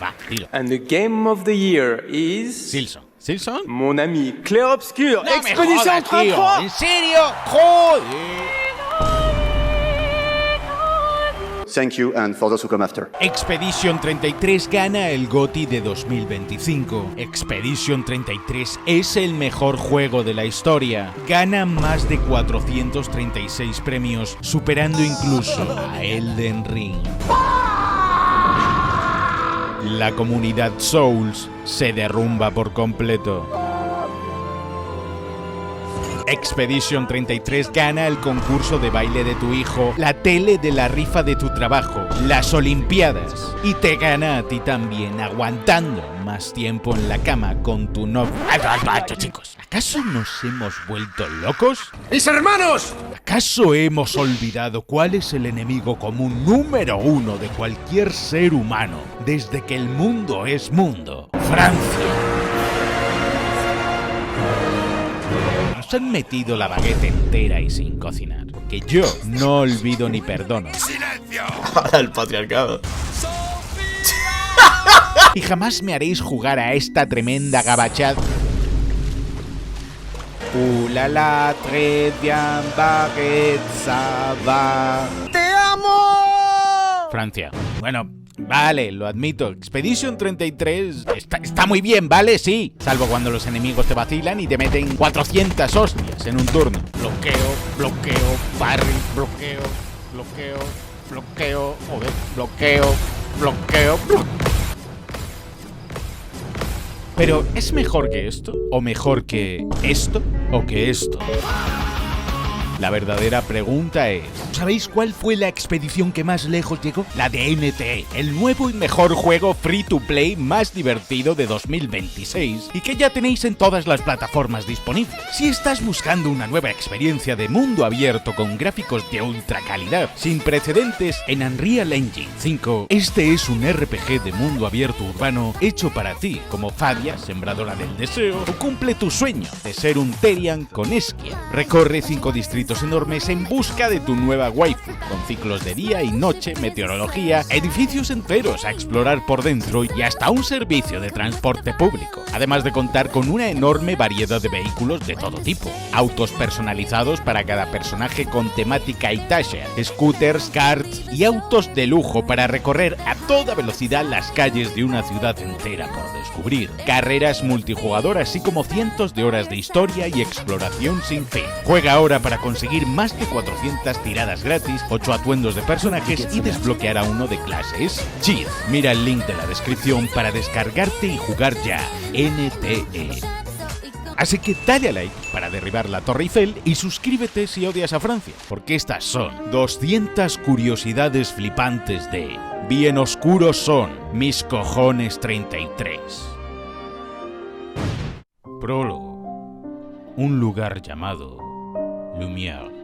Va, dilo. And the game of the year is... Silson. ¿Silson? Mon ami, Clair Obscur, No Expedition me jodas, tío. 33. ¿En serio? ¡Joder! Thank you, and for those who come after. Expedition 33 gana el GOTY de 2025. Expedition 33 es el mejor juego de la historia. Gana más de 436 premios, superando incluso a Elden Ring. La comunidad Souls se derrumba por completo. Expedition 33 gana el concurso de baile de tu hijo, la tele de la rifa de tu trabajo, las Olimpiadas, y te gana a ti también aguantando más tiempo en la cama con tu novio. ¡Alto, chicos! ¿Acaso nos hemos vuelto locos? ¡Mis hermanos! ¿Acaso hemos olvidado cuál es el enemigo común número uno de cualquier ser humano desde que el mundo es mundo? ¡Francia! Nos han metido la baguette entera y sin cocinar, porque yo no olvido ni perdono. ¡Silencio! Para el patriarcado. Y jamás me haréis jugar a esta tremenda gabachad. La la, très bien, baguette, ça va. ¡Te amo! Francia. Bueno, vale, lo admito. Expedition 33 está muy bien, ¿vale? Sí. Salvo cuando los enemigos te vacilan y te meten 400 hostias en un turno. Bloqueo, parry, bloqueo. Joder, bloqueo. Pero, ¿es mejor que esto? ¿O mejor que esto? ¿O que esto? La verdadera pregunta es... ¿Sabéis cuál fue la expedición que más lejos llegó? La de NTE, el nuevo y mejor juego free to play más divertido de 2026 y que ya tenéis en todas las plataformas disponibles. Si estás buscando una nueva experiencia de mundo abierto con gráficos de ultra calidad, sin precedentes en Unreal Engine 5, este es un RPG de mundo abierto urbano hecho para ti, como Fadia, sembradora del deseo, o cumple tu sueño de ser un Therian con esquia. Recorre 5 distritos enormes en busca de tu nueva waifu, con ciclos de día y noche, meteorología, edificios enteros a explorar por dentro y hasta un servicio de transporte público, además de contar con una enorme variedad de vehículos de todo tipo, autos personalizados para cada personaje con temática Itasha, scooters, karts y autos de lujo para recorrer a toda velocidad las calles de una ciudad entera por descubrir, carreras multijugador así como cientos de horas de historia y exploración sin fin. Juega ahora para conseguir más de 400 tiradas gratis, 8 atuendos de personajes y desbloquear a uno de clases Cheat. Mira el link de la descripción para descargarte y jugar ya. NTE. Así que dale a like para derribar la Torre Eiffel y suscríbete si odias a Francia, porque estas son 200 curiosidades flipantes de Bien oscuros son mis cojones 33. Prólogo. Un lugar llamado Lumière.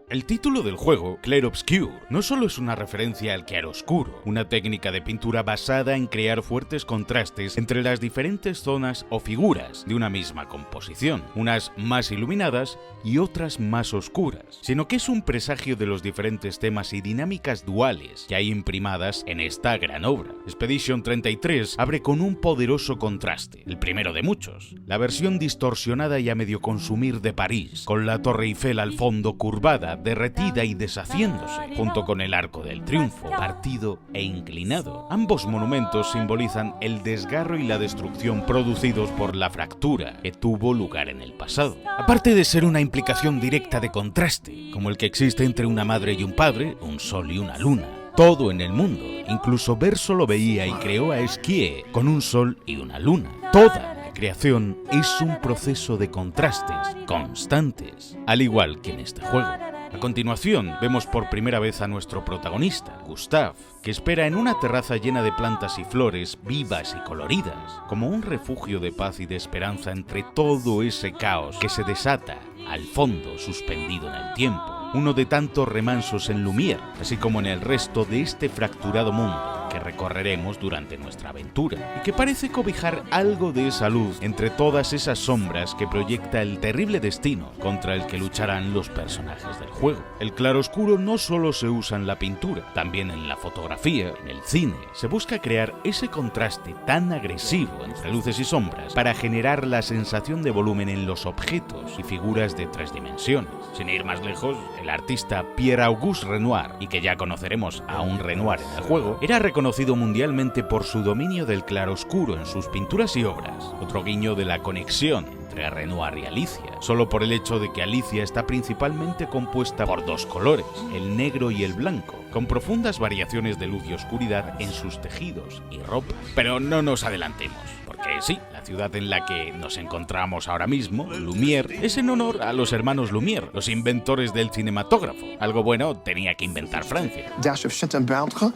El título del juego, Clair Obscur, no solo es una referencia al claroscuro, una técnica de pintura basada en crear fuertes contrastes entre las diferentes zonas o figuras de una misma composición, unas más iluminadas y otras más oscuras, sino que es un presagio de los diferentes temas y dinámicas duales que hay imprimadas en esta gran obra. Expedition 33 abre con un poderoso contraste, el primero de muchos, la versión distorsionada y a medio consumir de París, con la Torre Eiffel al fondo curvada, derretida y deshaciéndose, junto con el Arco del Triunfo, partido e inclinado. Ambos monumentos simbolizan el desgarro y la destrucción producidos por la fractura que tuvo lugar en el pasado. Aparte de ser una implicación directa de contraste, como el que existe entre una madre y un padre, un sol y una luna, todo en el mundo, incluso Verso lo veía y creó a Esquie con un sol y una luna. Toda la creación es un proceso de contrastes constantes, al igual que en este juego. A continuación, vemos por primera vez a nuestro protagonista, Gustave, que espera en una terraza llena de plantas y flores vivas y coloridas, como un refugio de paz y de esperanza entre todo ese caos que se desata al fondo suspendido en el tiempo, uno de tantos remansos en Lumière, así como en el resto de este fracturado mundo que recorreremos durante nuestra aventura, y que parece cobijar algo de esa luz entre todas esas sombras que proyecta el terrible destino contra el que lucharán los personajes del juego. El claroscuro no solo se usa en la pintura, también en la fotografía, en el cine. Se busca crear ese contraste tan agresivo entre luces y sombras para generar la sensación de volumen en los objetos y figuras de 3 dimensiones. Sin ir más lejos, el artista Pierre-Auguste Renoir, y que ya conoceremos a un Renoir en el juego, era reconocido mundialmente por su dominio del claroscuro en sus pinturas y obras. Otro guiño de la conexión entre Renoir y Alicia, solo por el hecho de que Alicia está principalmente compuesta por 2 colores, el negro y el blanco, con profundas variaciones de luz y oscuridad en sus tejidos y ropa. Pero no nos adelantemos, porque sí, la ciudad en la que nos encontramos ahora mismo, Lumière, es en honor a los hermanos Lumière, los inventores del cinematógrafo. Algo bueno tenía que inventar Francia.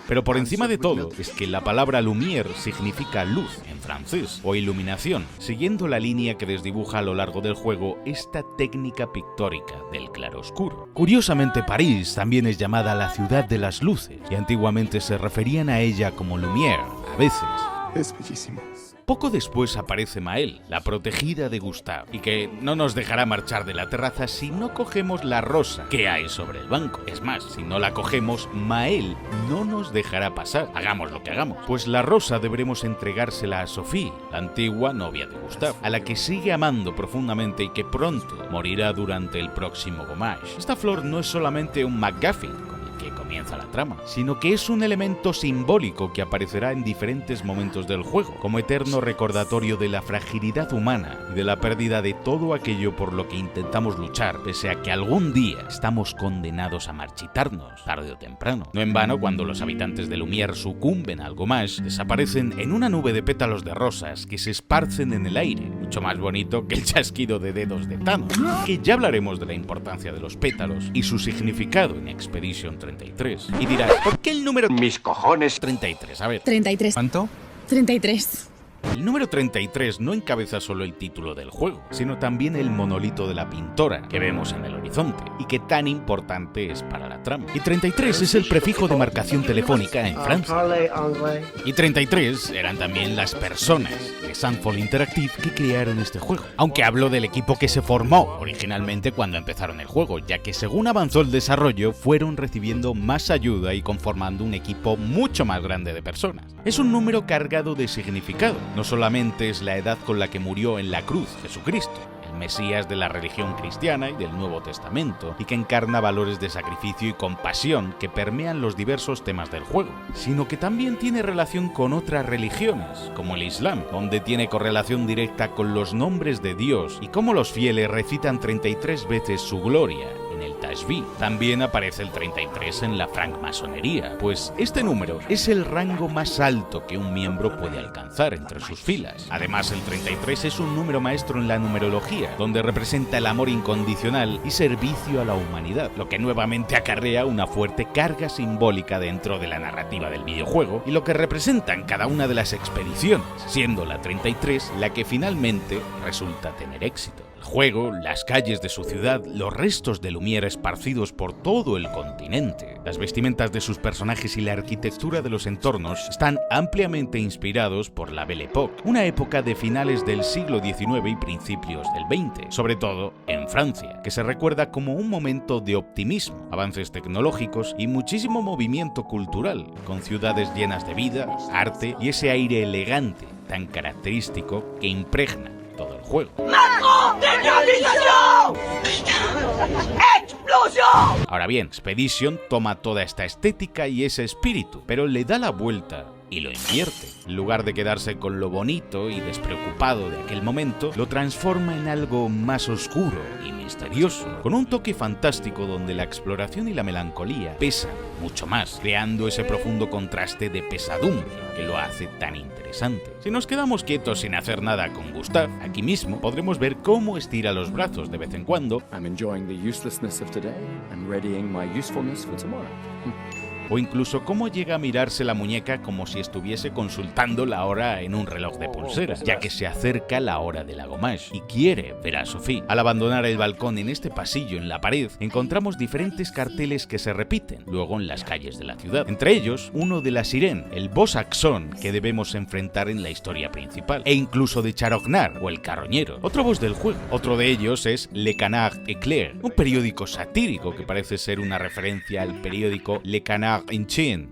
Pero por encima de todo, es que la palabra Lumière significa luz en francés, o iluminación, siguiendo la línea que desdibuja a lo largo del juego esta técnica pictórica del claroscuro. Curiosamente, París también es llamada la ciudad de las luces, y antiguamente se referían a ella como Lumière, a veces. Es bellísimo. Poco después aparece Maëlle, la protegida de Gustave, y que no nos dejará marchar de la terraza si no cogemos la rosa que hay sobre el banco. Es más, si no la cogemos, Maëlle no nos dejará pasar, hagamos lo que hagamos. Pues la rosa deberemos entregársela a Sophie, la antigua novia de Gustave, a la que sigue amando profundamente y que pronto morirá durante el próximo Gommage. Esta flor no es solamente un MacGuffin que comienza la trama, sino que es un elemento simbólico que aparecerá en diferentes momentos del juego, como eterno recordatorio de la fragilidad humana y de la pérdida de todo aquello por lo que intentamos luchar, pese a que algún día estamos condenados a marchitarnos, tarde o temprano. No en vano, cuando los habitantes de Lumière sucumben al Gommage, desaparecen en una nube de pétalos de rosas que se esparcen en el aire, mucho más bonito que el chasquido de dedos de Thanos. Que ya hablaremos de la importancia de los pétalos y su significado en Expedition 33. Y dirás, ¿por qué el número? Mis cojones. 33, a ver. 33. ¿Cuánto? 33. El número 33 no encabeza solo el título del juego, sino también el monolito de la pintora que vemos en el horizonte y que tan importante es para la trama. Y 33 es el prefijo de marcación telefónica en Francia. Y 33 eran también las personas de Sunfall Interactive que crearon este juego. Aunque hablo del equipo que se formó originalmente cuando empezaron el juego, ya que según avanzó el desarrollo fueron recibiendo más ayuda y conformando un equipo mucho más grande de personas. Es un número cargado de significado. No solamente es la edad con la que murió en la cruz Jesucristo, el Mesías de la religión cristiana y del Nuevo Testamento, y que encarna valores de sacrificio y compasión que permean los diversos temas del juego, sino que también tiene relación con otras religiones, como el Islam, donde tiene correlación directa con los nombres de Dios y cómo los fieles recitan 33 veces su gloria en el Tashbih. También aparece el 33 en la francmasonería, pues este número es el rango más alto que un miembro puede alcanzar entre sus filas. Además, el 33 es un número maestro en la numerología, donde representa el amor incondicional y servicio a la humanidad, lo que nuevamente acarrea una fuerte carga simbólica dentro de la narrativa del videojuego y lo que representan cada una de las expediciones, siendo la 33 la que finalmente resulta tener éxito. El juego, las calles de su ciudad, los restos de Lumière esparcidos por todo el continente, las vestimentas de sus personajes y la arquitectura de los entornos están ampliamente inspirados por la Belle Époque, una época de finales del siglo XIX y principios del XX, sobre todo en Francia, que se recuerda como un momento de optimismo, avances tecnológicos y muchísimo movimiento cultural, con ciudades llenas de vida, arte y ese aire elegante tan característico que impregna todo el juego. Ahora bien, Expedition toma toda esta estética y ese espíritu, pero le da la vuelta y lo invierte. En lugar de quedarse con lo bonito y despreocupado de aquel momento, lo transforma en algo más oscuro y misterioso, con un toque fantástico donde la exploración y la melancolía pesan mucho más, creando ese profundo contraste de pesadumbre que lo hace tan interesante. Si nos quedamos quietos sin hacer nada con Gustave, aquí mismo podremos ver cómo estira los brazos de vez en cuando. I'm enjoying the uselessness of today and readying my usefulness for tomorrow. o incluso cómo llega a mirarse la muñeca como si estuviese consultando la hora en un reloj de pulseras, ya que se acerca la hora de la gommage y quiere ver a Sophie. Al abandonar el balcón en este pasillo en la pared, encontramos diferentes carteles que se repiten luego en las calles de la ciudad. Entre ellos, uno de la Sirène, el boss Axon que debemos enfrentar en la historia principal, e incluso de Charognar o el Carroñero, otro boss del juego. Otro de ellos es Le Canard Éclair, un periódico satírico que parece ser una referencia al periódico Le Canard Enchaîné.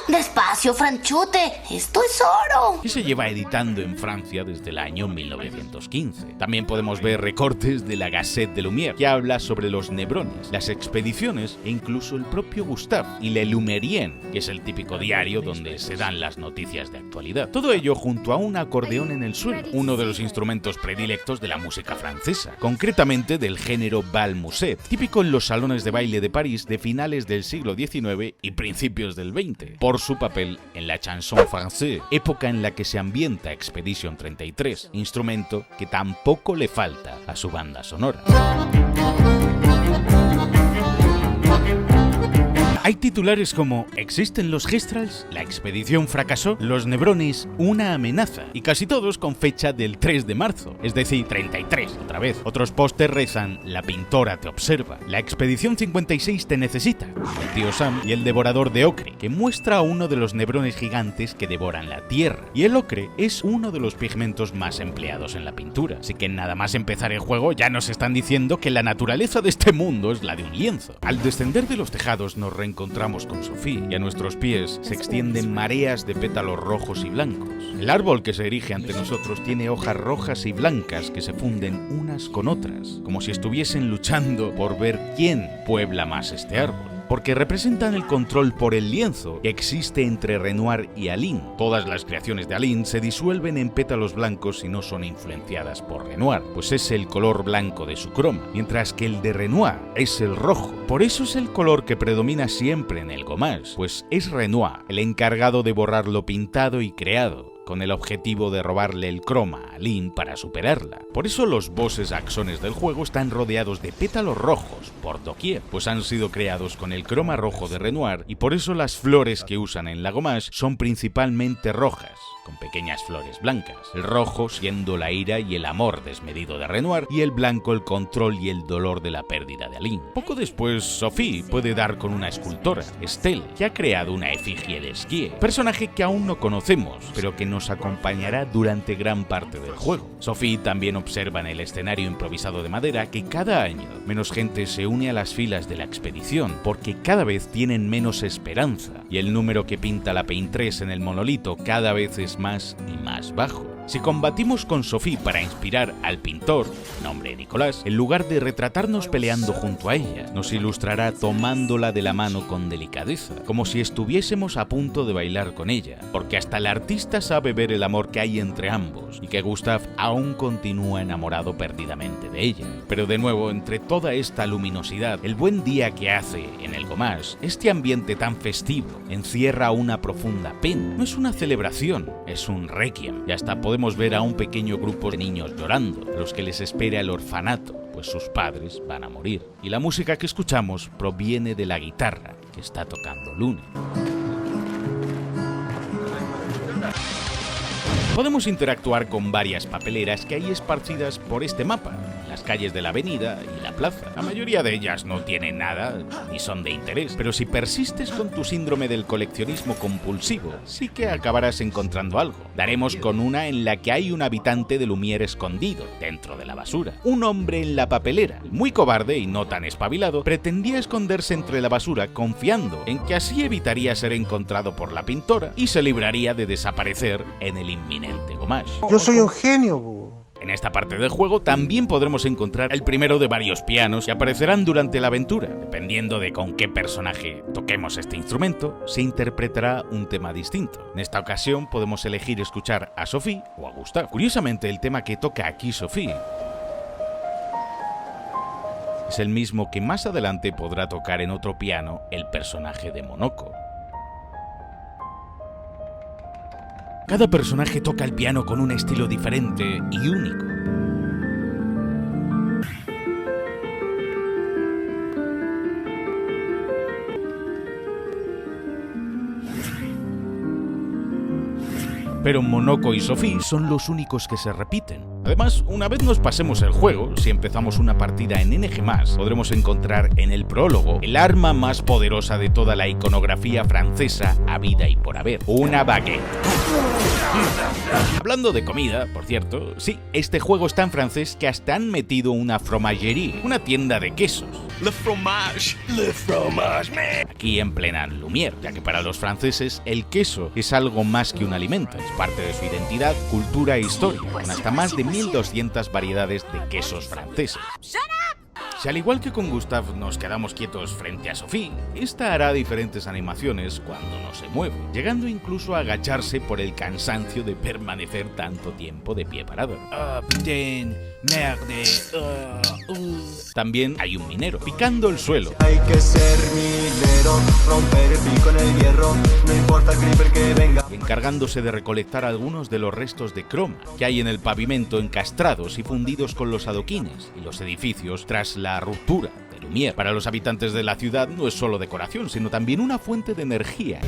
¡Despacio, Franchute! ¡Esto es oro! Que se lleva editando en Francia desde el año 1915. También podemos ver recortes de la Gazette de Lumière, que habla sobre los Nebrones, las expediciones e incluso el propio Gustave y Le Lumérien, que es el típico diario donde se dan las noticias de actualidad. Todo ello junto a un acordeón en el suelo, uno de los instrumentos predilectos de la música francesa, concretamente del género bal musette, típico en los salones de baile de París de finales del siglo XIX y principios del XX, por su papel en la chanson française, época en la que se ambienta Expedition 33, instrumento que tampoco le falta a su banda sonora. Hay titulares como ¿existen los Gestrals? ¿La expedición fracasó? ¿Los Nebrones? ¿Una amenaza? Y casi todos con fecha del 3 de marzo, es decir, 33 otra vez. Otros pósters rezan La pintora te observa, La expedición 56 te necesita, el tío Sam y el devorador de ocre, que muestra a uno de los Nebrones gigantes que devoran la tierra. Y el ocre es uno de los pigmentos más empleados en la pintura, así que nada más empezar el juego ya nos están diciendo que la naturaleza de este mundo es la de un lienzo. Al descender de los tejados nos encontramos con Sophie y a nuestros pies se extienden mareas de pétalos rojos y blancos. El árbol que se erige ante nosotros tiene hojas rojas y blancas que se funden unas con otras, como si estuviesen luchando por ver quién puebla más este árbol, porque representan el control por el lienzo que existe entre Renoir y Aline. Todas las creaciones de Aline se disuelven en pétalos blancos si no son influenciadas por Renoir, pues es el color blanco de su croma, mientras que el de Renoir es el rojo. Por eso es el color que predomina siempre en el gommage, pues es Renoir el encargado de borrar lo pintado y creado, con el objetivo de robarle el croma a Aline para superarla. Por eso los bosses axones del juego están rodeados de pétalos rojos por doquier, pues han sido creados con el croma rojo de Renoir, y por eso las flores que usan en la gommage son principalmente rojas, con pequeñas flores blancas, el rojo siendo la ira y el amor desmedido de Renoir, y el blanco el control y el dolor de la pérdida de Aline. Poco después, Sophie puede dar con una escultora, Estelle, que ha creado una efigie de Skie, personaje que aún no conocemos, pero que nos acompañará durante gran parte del juego. Sophie también observa en el escenario improvisado de madera que cada año menos gente se une a las filas de la expedición, porque cada vez tienen menos esperanza, y el número que pinta la Paintress en el monolito cada vez es más y más bajo. Si combatimos con Sophie para inspirar al pintor, nombre Nicolás, en lugar de retratarnos peleando junto a ella, nos ilustrará tomándola de la mano con delicadeza, como si estuviésemos a punto de bailar con ella, porque hasta el artista sabe ver el amor que hay entre ambos y que Gustave aún continúa enamorado perdidamente de ella. Pero de nuevo, entre toda esta luminosidad, el buen día que hace en el gommage, este ambiente tan festivo encierra una profunda pena. No es una celebración, es un requiem, y hasta podemos ver a un pequeño grupo de niños llorando, a los que les espera el orfanato, pues sus padres van a morir. Y la música que escuchamos proviene de la guitarra que está tocando Lune. Podemos interactuar con varias papeleras que hay esparcidas por este mapa, las calles de la avenida y la plaza. La mayoría de ellas no tienen nada ni son de interés, pero si persistes con tu síndrome del coleccionismo compulsivo, sí que acabarás encontrando algo. Daremos con una en la que hay un habitante de Lumière escondido dentro de la basura. Un hombre en la papelera, muy cobarde y no tan espabilado, pretendía esconderse entre la basura confiando en que así evitaría ser encontrado por la pintora y se libraría de desaparecer en el inminente gommage. Yo soy un genio, bo. En esta parte del juego también podremos encontrar el primero de varios pianos que aparecerán durante la aventura. Dependiendo de con qué personaje toquemos este instrumento, se interpretará un tema distinto. En esta ocasión podemos elegir escuchar a Sophie o a Gustave. Curiosamente, el tema que toca aquí Sophie es el mismo que más adelante podrá tocar en otro piano el personaje de Monoko. Cada personaje toca el piano con un estilo diferente y único. pero Monoko y Sophie son los únicos que se repiten. Además, una vez nos pasemos el juego, si empezamos una partida en NG+, podremos encontrar en el prólogo el arma más poderosa de toda la iconografía francesa habida y por haber, una baguette. Hablando de comida, por cierto, sí, este juego es tan francés que hasta han metido una fromagerie, una tienda de quesos. Le fromage, man. Aquí en plena Lumière, ya que para los franceses el queso es algo más que un alimento, es parte de su identidad, cultura e historia, con hasta más de 1200 variedades de quesos franceses. Si al igual que con Gustave nos quedamos quietos frente a Sophie, esta hará diferentes animaciones cuando no se mueve, llegando incluso a agacharse por el cansancio de permanecer tanto tiempo de pie parado. También hay un minero picando el suelo. Hay que ser minero, romper el pico en el hierro, no importa el creeper que venga. Encargándose de recolectar algunos de los restos de croma que hay en el pavimento encastrados y fundidos con los adoquines y los edificios tras la ruptura de Lumière. Para los habitantes de la ciudad no es solo decoración, sino también una fuente de energía.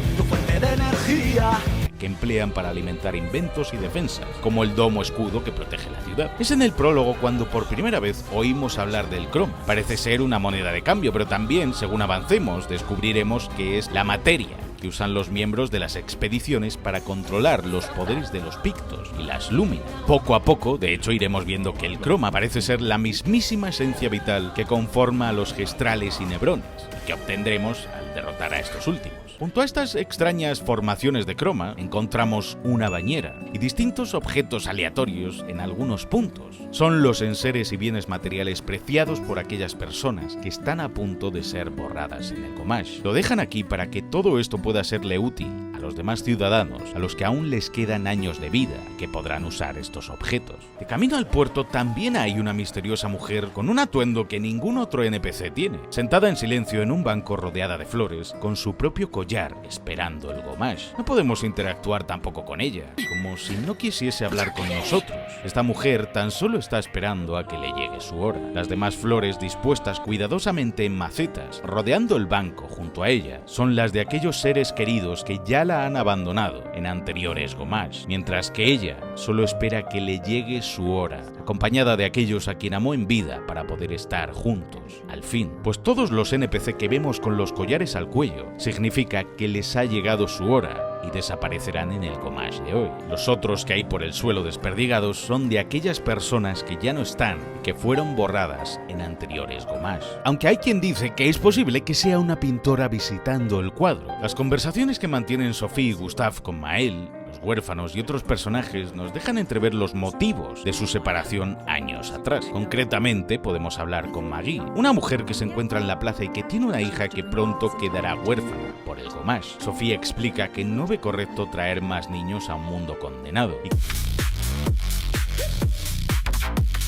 Que emplean para alimentar inventos y defensas, como el domo escudo que protege la ciudad. Es en el prólogo cuando por primera vez oímos hablar del croma. Parece ser una moneda de cambio, pero también, según avancemos, descubriremos que es la materia que usan los miembros de las expediciones para controlar los poderes de los pictos y las lúminas. Poco a poco, de hecho, iremos viendo que el croma parece ser la mismísima esencia vital que conforma a los gestrales y nebrones, que obtendremos al derrotar a estos últimos. Junto a estas extrañas formaciones de croma, encontramos una bañera y distintos objetos aleatorios en algunos puntos. Son los enseres y bienes materiales preciados por aquellas personas que están a punto de ser borradas en el Gomage. Lo dejan aquí para que todo esto pueda serle útil a los demás ciudadanos, a los que aún les quedan años de vida, que podrán usar estos objetos. De camino al puerto también hay una misteriosa mujer con un atuendo que ningún otro NPC tiene, sentada en silencio en un banco rodeada de flores, con su propio collar, esperando el Gomage. No podemos interactuar tampoco con ella, como si no quisiese hablar con nosotros. Esta mujer tan solo está esperando a que le llegue su hora. Las demás flores dispuestas cuidadosamente en macetas, rodeando el banco junto a ella, son las de aquellos seres queridos que ya la han abandonado en anteriores Gomage, mientras que ella solo espera que le llegue su hora, acompañada de aquellos a quien amó en vida para poder estar juntos, al fin. Pues todos los NPC que vemos con los collares al cuello significa que les ha llegado su hora y desaparecerán en el Gomage de hoy. Los otros que hay por el suelo desperdigados son de aquellas personas que ya no están, que fueron borradas en anteriores Gomage. Aunque hay quien dice que es posible que sea una pintora visitando el cuadro. Las conversaciones que mantienen Sophie y Gustave con Maël, los huérfanos y otros personajes nos dejan entrever los motivos de su separación años atrás. Concretamente, podemos hablar con Maggie, una mujer que se encuentra en la plaza y que tiene una hija que pronto quedará huérfana por el Gomage. Sophie explica que no ve correcto traer más niños a un mundo condenado y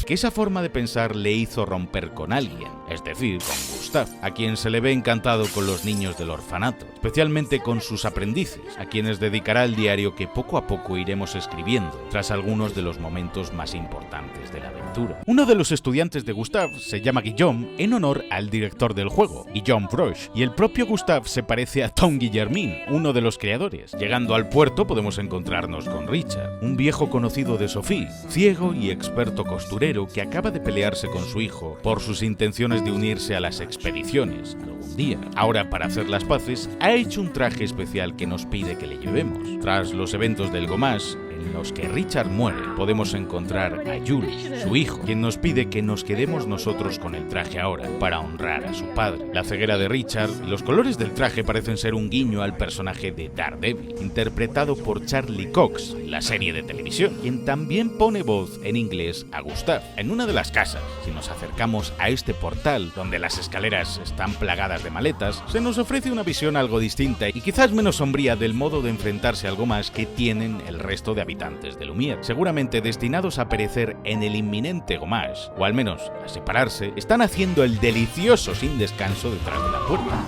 que esa forma de pensar le hizo romper con alguien, es decir, con Gustave, a quien se le ve encantado con los niños del orfanato, especialmente con sus aprendices, a quienes dedicará el diario que poco a poco iremos escribiendo, tras algunos de los momentos más importantes de la aventura. Uno de los estudiantes de Gustave se llama Guillaume en honor al director del juego, Guillaume Broche, y el propio Gustave se parece a Tom Guillermin, uno de los creadores. Llegando al puerto podemos encontrarnos con Richard, un viejo conocido de Sophie, ciego y experto costurero que acaba de pelearse con su hijo por sus intenciones de unirse a las expediciones algún día. Ahora, para hacer las paces, ha hecho un traje especial que nos pide que le llevemos. Tras los eventos del Gomage, en los que Richard muere, podemos encontrar a Jules, su hijo, quien nos pide que nos quedemos nosotros con el traje ahora, para honrar a su padre. La ceguera de Richard y los colores del traje parecen ser un guiño al personaje de Daredevil, interpretado por Charlie Cox en la serie de televisión, quien también pone voz en inglés a Gustave. En una de las casas, si nos acercamos a este portal, donde las escaleras están plagadas de maletas, se nos ofrece una visión algo distinta y quizás menos sombría del modo de enfrentarse a algo más que tienen el resto de habitantes de Lumière, seguramente destinados a perecer en el inminente Gomage, o al menos a separarse. Están haciendo el delicioso sin descanso detrás de la puerta.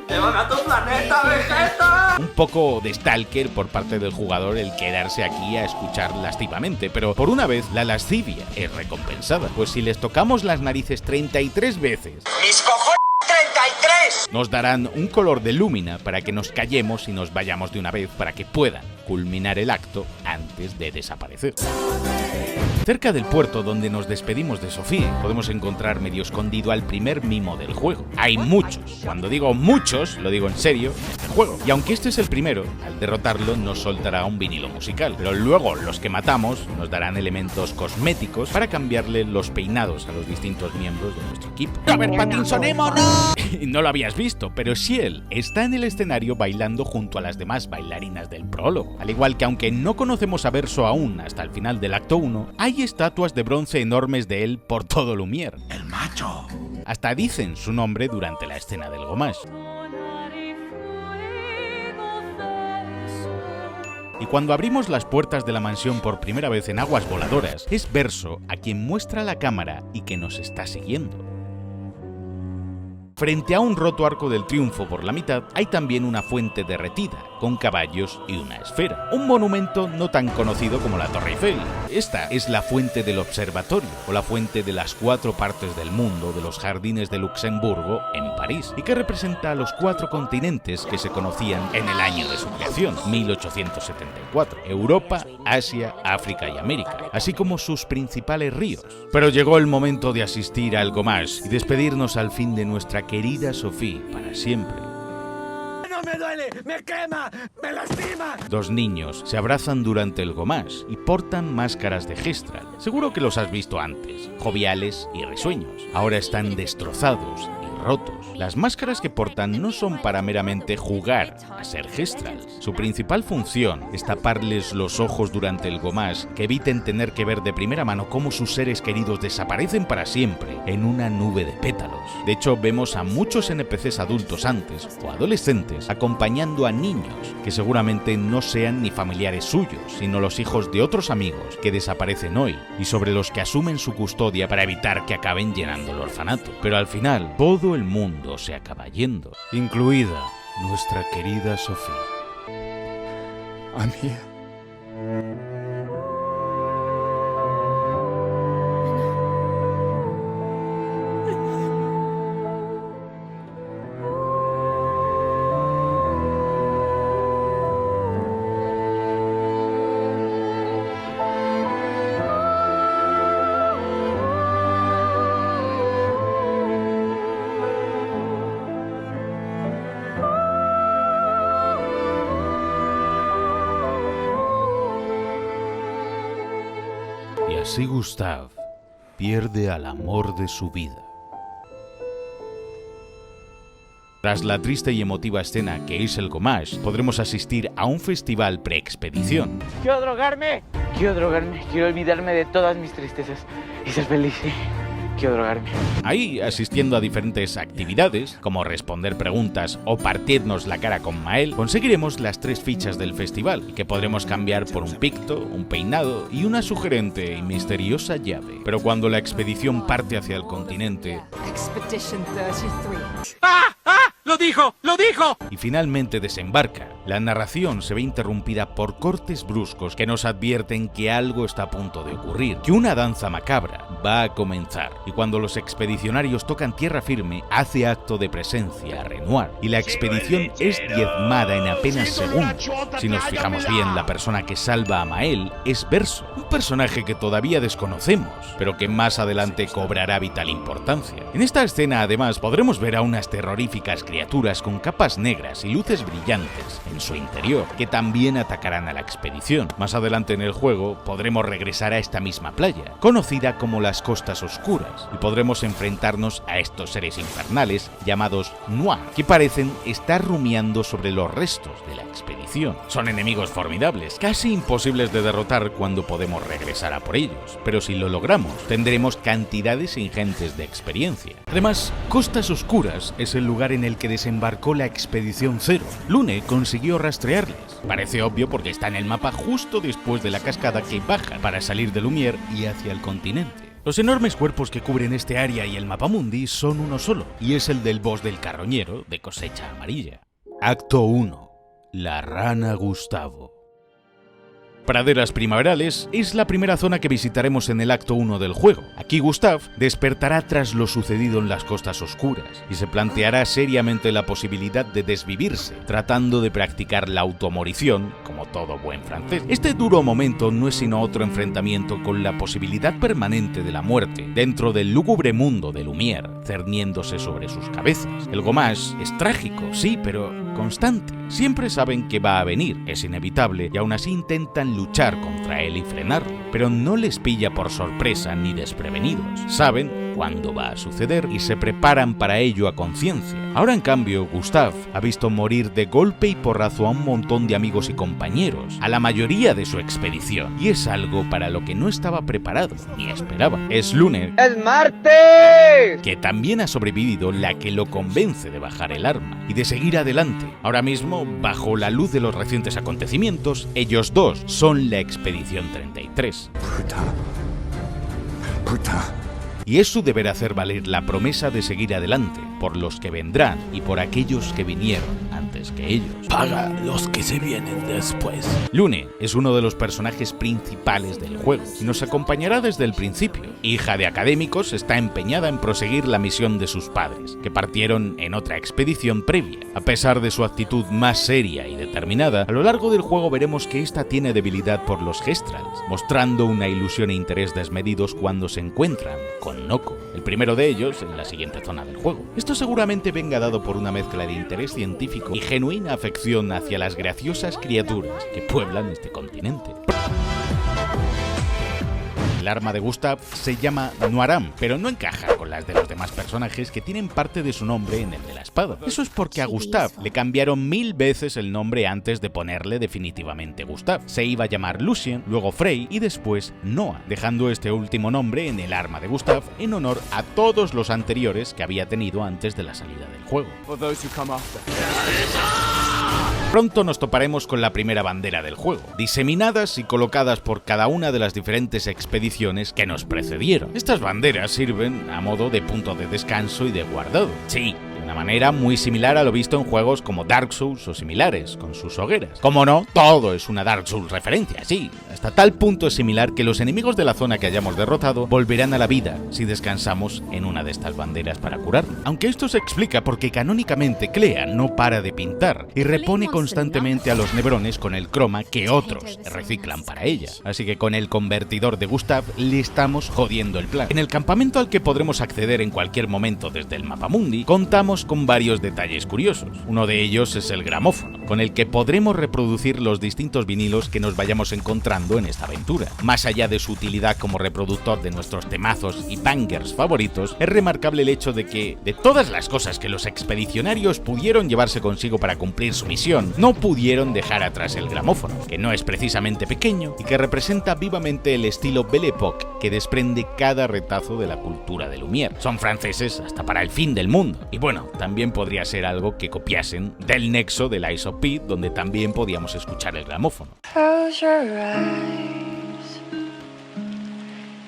¡Te van a tu planeta, Vegeta! Un poco de stalker por parte del jugador el quedarse aquí a escuchar lascivamente, pero por una vez la lascivia es recompensada, pues si les tocamos las narices 33 veces... ¡Mis cojones 33! Nos darán un color de lúmina para que nos callemos y nos vayamos de una vez para que puedan culminar el acto antes de desaparecer. Cerca del puerto donde nos despedimos de Sophie, podemos encontrar medio escondido al primer mimo del juego. Hay muchos, cuando digo muchos, lo digo en serio, en este juego. Y aunque este es el primero, al derrotarlo nos soltará un vinilo musical. Pero luego los que matamos nos darán elementos cosméticos para cambiarle los peinados a los distintos miembros de nuestro equipo. ¡Robert Pattinson, Emo, no! Y no lo habías visto, pero sí él está en el escenario bailando junto a las demás bailarinas del prólogo. Al igual que aunque no conocemos a Verso aún hasta el final del acto 1, hay estatuas de bronce enormes de él por todo Lumière. ¡El macho! Hasta dicen su nombre durante la escena del gomage. Y cuando abrimos las puertas de la mansión por primera vez en Aguas Voladoras, es Verso a quien muestra la cámara y que nos está siguiendo. Frente a un roto arco del triunfo por la mitad, hay también una fuente derretida, con caballos y una esfera. Un monumento no tan conocido como la Torre Eiffel. Esta es la fuente del observatorio, o la fuente de las 4 partes del mundo de los jardines de Luxemburgo en París, y que representa a los 4 continentes que se conocían en el año de su creación, 1874. Europa, Asia, África y América, así como sus principales ríos. Pero llegó el momento de asistir al gomage y despedirnos al fin de nuestra querida Sophie para siempre. ¡No me duele! ¡Me quema! ¡Me lastima! 2 niños se abrazan durante el gomage y portan máscaras de Gestral. Seguro que los has visto antes, joviales y risueños. Ahora están destrozados y rotos. Las máscaras que portan no son para meramente jugar a ser Gestral. Su principal función es taparles los ojos durante el gomage, que eviten tener que ver de primera mano cómo sus seres queridos desaparecen para siempre en una nube de pétalos. De hecho, vemos a muchos NPCs adultos antes o adolescentes acompañando a niños que seguramente no sean ni familiares suyos, sino los hijos de otros amigos que desaparecen hoy y sobre los que asumen su custodia para evitar que acaben llenando el orfanato. Pero al final, todo el mundo se acaba yendo, incluida nuestra querida Sophie. I'm here. Y así Gustave pierde al amor de su vida. Tras la triste y emotiva escena que es el gomage, podremos asistir a un festival pre-expedición. Quiero drogarme, quiero olvidarme de todas mis tristezas y ser feliz. Quiero drogarme. Ahí, asistiendo a diferentes actividades, como responder preguntas o partirnos la cara con Mael, conseguiremos las 3 fichas del festival, que podremos cambiar por un picto, un peinado y una sugerente y misteriosa llave. Pero cuando la expedición parte hacia el continente... Expedition 33. ¡Lo dijo! Y finalmente desembarca, la narración se ve interrumpida por cortes bruscos que nos advierten que algo está a punto de ocurrir, que una danza macabra va a comenzar. Y cuando los expedicionarios tocan tierra firme, hace acto de presencia Renoir, y la expedición es diezmada en apenas segundos. Si nos fijamos bien, la persona que salva a Mael es Verso, un personaje que todavía desconocemos, pero que más adelante cobrará vital importancia. En esta escena, además, podremos ver a unas terroríficas criaturas con capas negras y luces brillantes en su interior, que también atacarán a la expedición. Más adelante en el juego podremos regresar a esta misma playa, conocida como las Costas Oscuras, y podremos enfrentarnos a estos seres infernales llamados Noir, que parecen estar rumiando sobre los restos de la expedición. Son enemigos formidables, casi imposibles de derrotar cuando podemos regresar a por ellos, pero si lo logramos, tendremos cantidades ingentes de experiencia. Además, Costas Oscuras es el lugar en el que desembarcó la Expedición Zero. Lune consiguió rastrearles. Parece obvio porque está en el mapa justo después de la cascada que baja para salir de Lumière y hacia el continente. Los enormes cuerpos que cubren este área y el mapamundi son uno solo, y es el del boss del carroñero de cosecha amarilla. Acto 1. La rana Gustavo. Praderas Primaverales es la primera zona que visitaremos en el acto 1 del juego. Aquí Gustav despertará tras lo sucedido en las costas oscuras y se planteará seriamente la posibilidad de desvivirse, tratando de practicar la automorición, como todo buen francés. Este duro momento no es sino otro enfrentamiento con la posibilidad permanente de la muerte dentro del lúgubre mundo de Lumière, cerniéndose sobre sus cabezas. El Gomage es trágico, sí, pero constante. Siempre saben que va a venir, es inevitable, y aún así intentan luchar contra él y frenarlo, pero no les pilla por sorpresa ni desprevenidos. Saben cuándo va a suceder y se preparan para ello a conciencia. Ahora, en cambio, Gustav ha visto morir de golpe y porrazo a un montón de amigos y compañeros, a la mayoría de su expedición, y es algo para lo que no estaba preparado ni esperaba. Es Lune, ¡Es martes! que también ha sobrevivido, la que lo convence de bajar el arma y de seguir adelante. Ahora mismo, bajo la luz de los recientes acontecimientos, ellos dos son la Expedición 33. Puta. Y es su deber hacer valer la promesa de seguir adelante, por los que vendrán y por aquellos que vinieron antes que ellos. Paga los que se vienen después. Lune es uno de los personajes principales del juego y nos acompañará desde el principio. Hija de académicos, está empeñada en proseguir la misión de sus padres, que partieron en otra expedición previa. A pesar de su actitud más seria y determinada, a lo largo del juego veremos que esta tiene debilidad por los Gestrals, mostrando una ilusión e interés desmedidos cuando se encuentran con Noko, el primero de ellos en la siguiente zona del juego. Esto seguramente venga dado por una mezcla de interés científico y genuina afección hacia las graciosas criaturas que pueblan este continente. El arma de Gustav se llama Noaram, pero no encaja con las de los demás personajes que tienen parte de su nombre en el de la espada. Eso es porque a Gustav le cambiaron 1000 veces el nombre antes de ponerle definitivamente Gustav. Se iba a llamar Lucien, luego Frey y después Noah, dejando este último nombre en el arma de Gustav en honor a todos los anteriores que había tenido antes de la salida del juego. Pronto nos toparemos con la primera bandera del juego, diseminadas y colocadas por cada una de las diferentes expediciones que nos precedieron. Estas banderas sirven a modo de punto de descanso y de guardado. Sí, de una manera muy similar a lo visto en juegos como Dark Souls o similares, con sus hogueras. Como no, todo es una Dark Souls referencia, sí. Hasta tal punto es similar que los enemigos de la zona que hayamos derrotado volverán a la vida si descansamos en una de estas banderas para curarnos. Aunque esto se explica porque canónicamente Clea no para de pintar y repone constantemente a los nebrones con el croma que otros reciclan para ella. Así que con el convertidor de Gustav le estamos jodiendo el plan. En el campamento al que podremos acceder en cualquier momento desde el mapamundi, contamos con varios detalles curiosos. Uno de ellos es el gramófono, con el que podremos reproducir los distintos vinilos que nos vayamos encontrando en esta aventura. Más allá de su utilidad como reproductor de nuestros temazos y bangers favoritos, es remarcable el hecho de que, de todas las cosas que los expedicionarios pudieron llevarse consigo para cumplir su misión, no pudieron dejar atrás el gramófono, que no es precisamente pequeño y que representa vivamente el estilo Belle Époque que desprende cada retazo de la cultura de Lumière. Son franceses hasta para el fin del mundo. Y bueno, también podría ser algo que copiasen del nexo de Lies of P, donde también podíamos escuchar el gramófono. Close your eyes,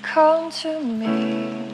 come to me.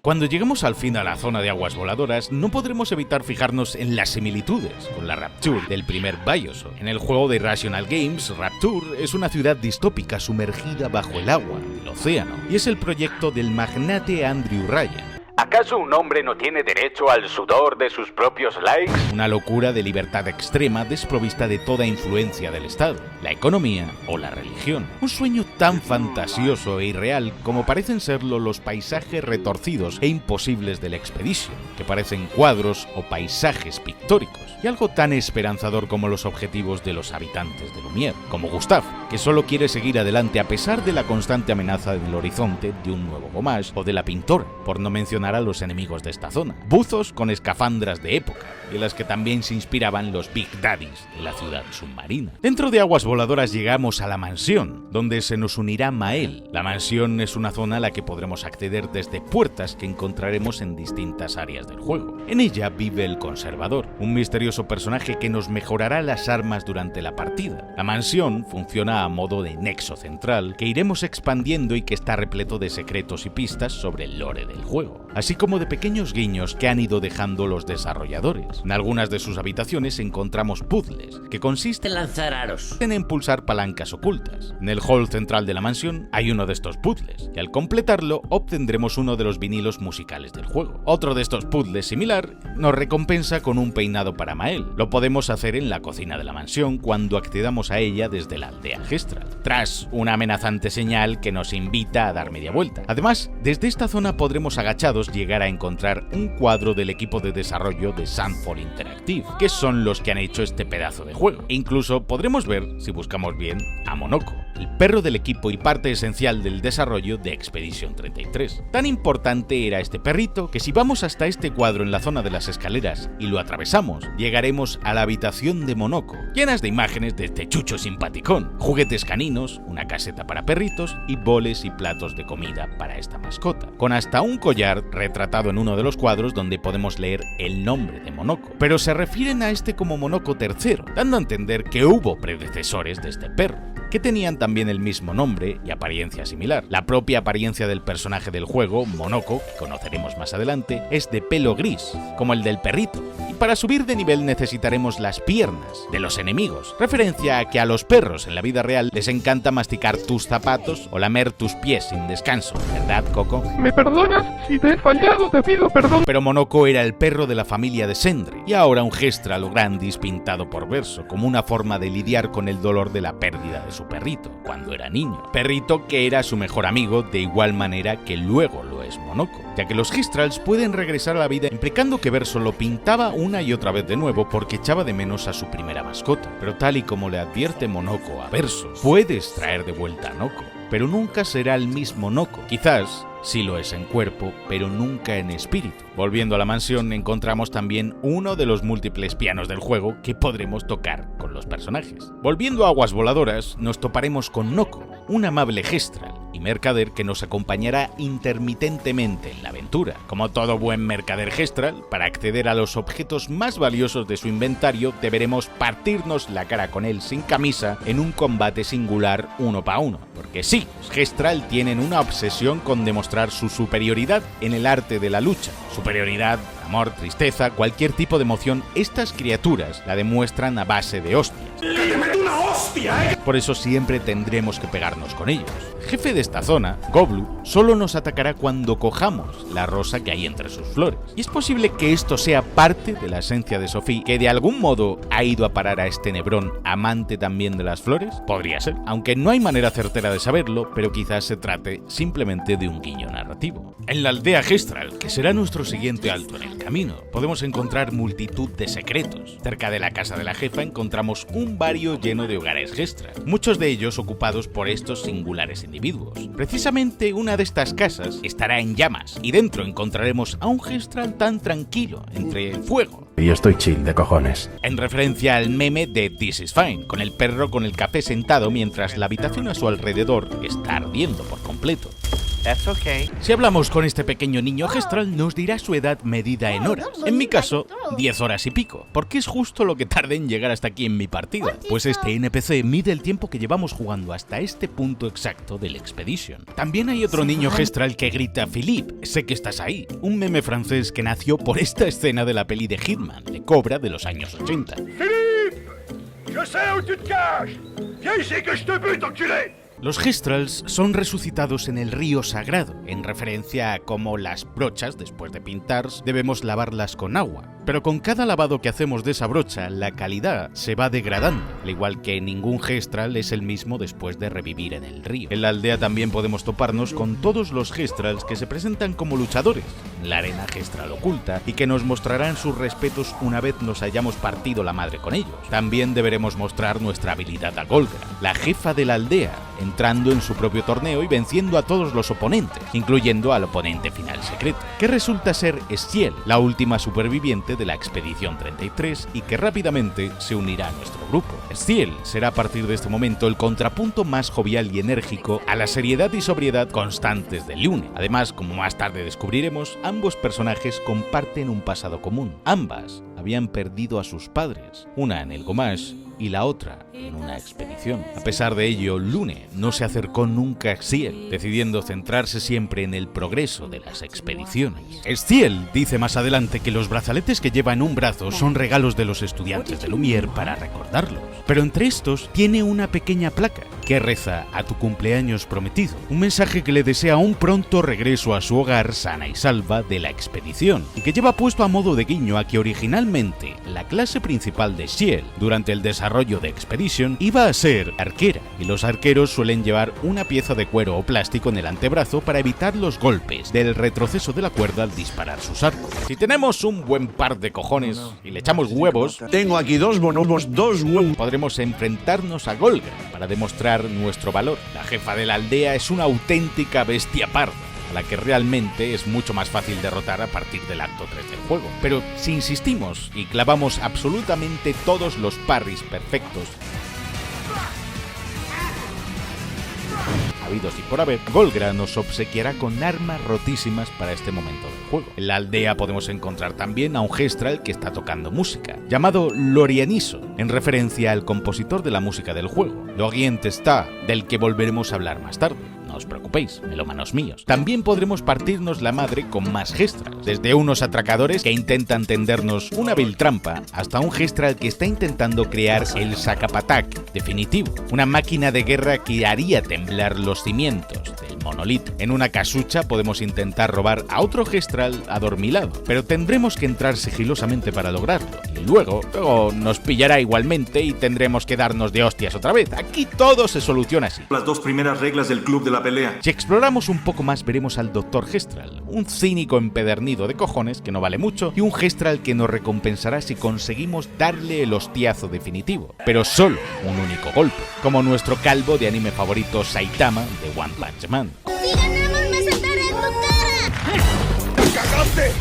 Cuando lleguemos al fin a la zona de aguas voladoras, no podremos evitar fijarnos en las similitudes con la Rapture del primer Bioshock. En el juego de Irrational Games, Rapture es una ciudad distópica sumergida bajo el agua, el océano, y es el proyecto del magnate Andrew Ryan. ¿Acaso un hombre no tiene derecho al sudor de sus propios likes? Una locura de libertad extrema desprovista de toda influencia del Estado, la economía o la religión. Un sueño tan fantasioso e irreal como parecen serlo los paisajes retorcidos e imposibles del Expedition, que parecen cuadros o paisajes pictóricos, y algo tan esperanzador como los objetivos de los habitantes de Lumière, como Gustav, que solo quiere seguir adelante a pesar de la constante amenaza en el horizonte de un nuevo Gomage, o de la pintora, por no mencionar a los enemigos de esta zona, buzos con escafandras de época, de las que también se inspiraban los Big Daddies de la ciudad submarina. Dentro de aguas voladoras llegamos a la mansión, donde se nos unirá Mael. La mansión es una zona a la que podremos acceder desde puertas que encontraremos en distintas áreas del juego. En ella vive el Conservador, un misterioso personaje que nos mejorará las armas durante la partida. La mansión funciona a modo de nexo central que iremos expandiendo y que está repleto de secretos y pistas sobre el lore del juego. Así así como de pequeños guiños que han ido dejando los desarrolladores. En algunas de sus habitaciones encontramos puzzles, que consisten en lanzar aros, en impulsar palancas ocultas. En el hall central de la mansión hay uno de estos puzzles, y al completarlo obtendremos uno de los vinilos musicales del juego. Otro de estos puzzles similar nos recompensa con un peinado para Mael. Lo podemos hacer en la cocina de la mansión cuando accedamos a ella desde la aldea Gestral, tras una amenazante señal que nos invita a dar media vuelta. Además, desde esta zona podremos agachados llegar a encontrar un cuadro del equipo de desarrollo de Sunfall Interactive, que son los que han hecho este pedazo de juego. E incluso podremos ver, si buscamos bien, a Monoko, el perro del equipo y parte esencial del desarrollo de Expedition 33. Tan importante era este perrito que si vamos hasta este cuadro en la zona de las escaleras y lo atravesamos, llegaremos a la habitación de Monoko, llenas de imágenes de este chucho simpaticón, juguetes caninos, una caseta para perritos y boles y platos de comida para esta mascota, con hasta un collar retratado en uno de los cuadros donde podemos leer el nombre de Monoko, pero se refieren a este como Monoko III, dando a entender que hubo predecesores de este perro, que tenían también el mismo nombre y apariencia similar. La propia apariencia del personaje del juego, Monoko, que conoceremos más adelante, es de pelo gris, como el del perrito, y para subir de nivel necesitaremos las piernas de los enemigos, referencia a que a los perros en la vida real les encanta masticar tus zapatos o lamer tus pies sin descanso, ¿verdad, Coco? ¿Me perdonas? Si te he fallado, te pido perdón. Pero Monoko era el perro de la familia de Sindri, y ahora un Gestral Grandis pintado por verso, como una forma de lidiar con el dolor de la pérdida de su perrito, cuando era niño. Perrito que era su mejor amigo, de igual manera que luego lo es Monoko, ya que los Gestrals pueden regresar a la vida, implicando que Verso lo pintaba una y otra vez de nuevo porque echaba de menos a su primera mascota. Pero tal y como le advierte Monoko a Verso, puedes traer de vuelta a Noko, pero nunca será el mismo Noko. Quizás sí lo es en cuerpo, pero nunca en espíritu. Volviendo a la mansión, encontramos también uno de los múltiples pianos del juego que podremos tocar con los personajes. Volviendo a Aguas Voladoras, nos toparemos con Noko, un amable Gestral y mercader que nos acompañará intermitentemente en la aventura. Como todo buen mercader Gestral, para acceder a los objetos más valiosos de su inventario deberemos partirnos la cara con él sin camisa en un combate singular 1 para 1. Porque sí, los Gestral tienen una obsesión con demostrar su superioridad en el arte de la lucha. Superioridad, amor, tristeza, cualquier tipo de emoción, estas criaturas la demuestran a base de hostias. ¡Que te meto una hostia, Por eso siempre tendremos que pegarnos con ellos. El jefe de esta zona, Goblu, solo nos atacará cuando cojamos la rosa que hay entre sus flores. Y es posible que esto sea parte de la esencia de Sophie, que de algún modo ha ido a parar a este Nebrón, amante también de las flores. Podría ser, aunque no hay manera certera de saberlo, pero quizás se trate simplemente de un guiño narrativo. En la aldea Gestral, que será nuestro siguiente alto en el camino, podemos encontrar multitud de secretos. Cerca de la casa de la jefa encontramos un barrio lleno de hogares Gestral, muchos de ellos ocupados por estos singulares individuos. Precisamente una de estas casas estará en llamas y dentro encontraremos a un Gestral tan tranquilo entre el fuego. Y yo estoy chill de cojones. En referencia al meme de This is Fine, con el perro con el café sentado mientras la habitación a su alrededor está ardiendo por completo. That's okay. Si hablamos con este pequeño niño Gestral, nos dirá su edad medida en horas. En mi caso, 10 horas y pico, porque es justo lo que tarde en llegar hasta aquí en mi partida. Pues este NPC mide el tiempo que llevamos jugando hasta este punto exacto del Expedition. También hay otro niño Gestral que grita Philippe, sé que estás ahí. Un meme francés que nació por esta escena de la peli de Hitman, de Cobra de los años 80. Philippe, je sais où tu te caches. Viens ici que je te bute, enculé. Los Gestrals son resucitados en el río sagrado, en referencia a cómo las brochas, después de pintar, debemos lavarlas con agua. Pero con cada lavado que hacemos de esa brocha, la calidad se va degradando, al igual que ningún Gestral es el mismo después de revivir en el río. En la aldea también podemos toparnos con todos los Gestrals que se presentan como luchadores, en la arena Gestral oculta, y que nos mostrarán sus respetos una vez nos hayamos partido la madre con ellos. También deberemos mostrar nuestra habilidad a Golgra, la jefa de la aldea, entrando en su propio torneo y venciendo a todos los oponentes, incluyendo al oponente final secreto, que resulta ser Estiel, la última superviviente de la Expedición 33 y que rápidamente se unirá a nuestro grupo. Estiel será a partir de este momento el contrapunto más jovial y enérgico a la seriedad y sobriedad constantes de Lune. Además, como más tarde descubriremos, ambos personajes comparten un pasado común. Ambas habían perdido a sus padres, una en el Gomage y la otra en una expedición. A pesar de ello, Lune no se acercó nunca a Xciel, decidiendo centrarse siempre en el progreso de las expediciones. Xciel dice más adelante que los brazaletes que lleva en un brazo son regalos de los estudiantes de Lumière para recordarlos. Pero entre estos tiene una pequeña placa que reza "A tu cumpleaños prometido", un mensaje que le desea un pronto regreso a su hogar sana y salva de la expedición, y que lleva puesto a modo de guiño a que originalmente la clase principal de Xciel durante el desarrollo de Expedition iba a ser arquera, y los arqueros suelen llevar una pieza de cuero o plástico en el antebrazo para evitar los golpes del retroceso de la cuerda al disparar sus arcos. Si tenemos un buen par de cojones y le echamos huevos, tengo aquí dos bonobos, dos huevos, podremos enfrentarnos a Golgra para demostrar nuestro valor. La jefa de la aldea es una auténtica bestia parda, a la que realmente es mucho más fácil derrotar a partir del acto 3 del juego. Pero si insistimos y clavamos absolutamente todos los parries perfectos habidos y por haber, Golgra nos obsequiará con armas rotísimas para este momento del juego. En la aldea podemos encontrar también a un Gestral que está tocando música, llamado Lorianiso, en referencia al compositor de la música del juego, Lorien Testat, del que volveremos a hablar más tarde. No os preocupéis, melómanos míos. También podremos partirnos la madre con más Gestrals, desde unos atracadores que intentan tendernos una vil trampa, hasta un Gestral que está intentando crear el Sacapatak definitivo, una máquina de guerra que haría temblar los cimientos del monolito. En una casucha podemos intentar robar a otro Gestral adormilado, pero tendremos que entrar sigilosamente para lograrlo, y luego nos pillará igualmente y tendremos que darnos de hostias otra vez. Aquí todo se soluciona así. Las dos primeras reglas del club de la pelea. Si exploramos un poco más, veremos al Dr. Gestral, un cínico empedernido de cojones que no vale mucho, y un Gestral que nos recompensará si conseguimos darle el hostiazo definitivo, pero solo un único golpe, como nuestro calvo de anime favorito Saitama de One Punch Man. ¡Si ganamos, me saltaré en tu cara! ¡Cagaste!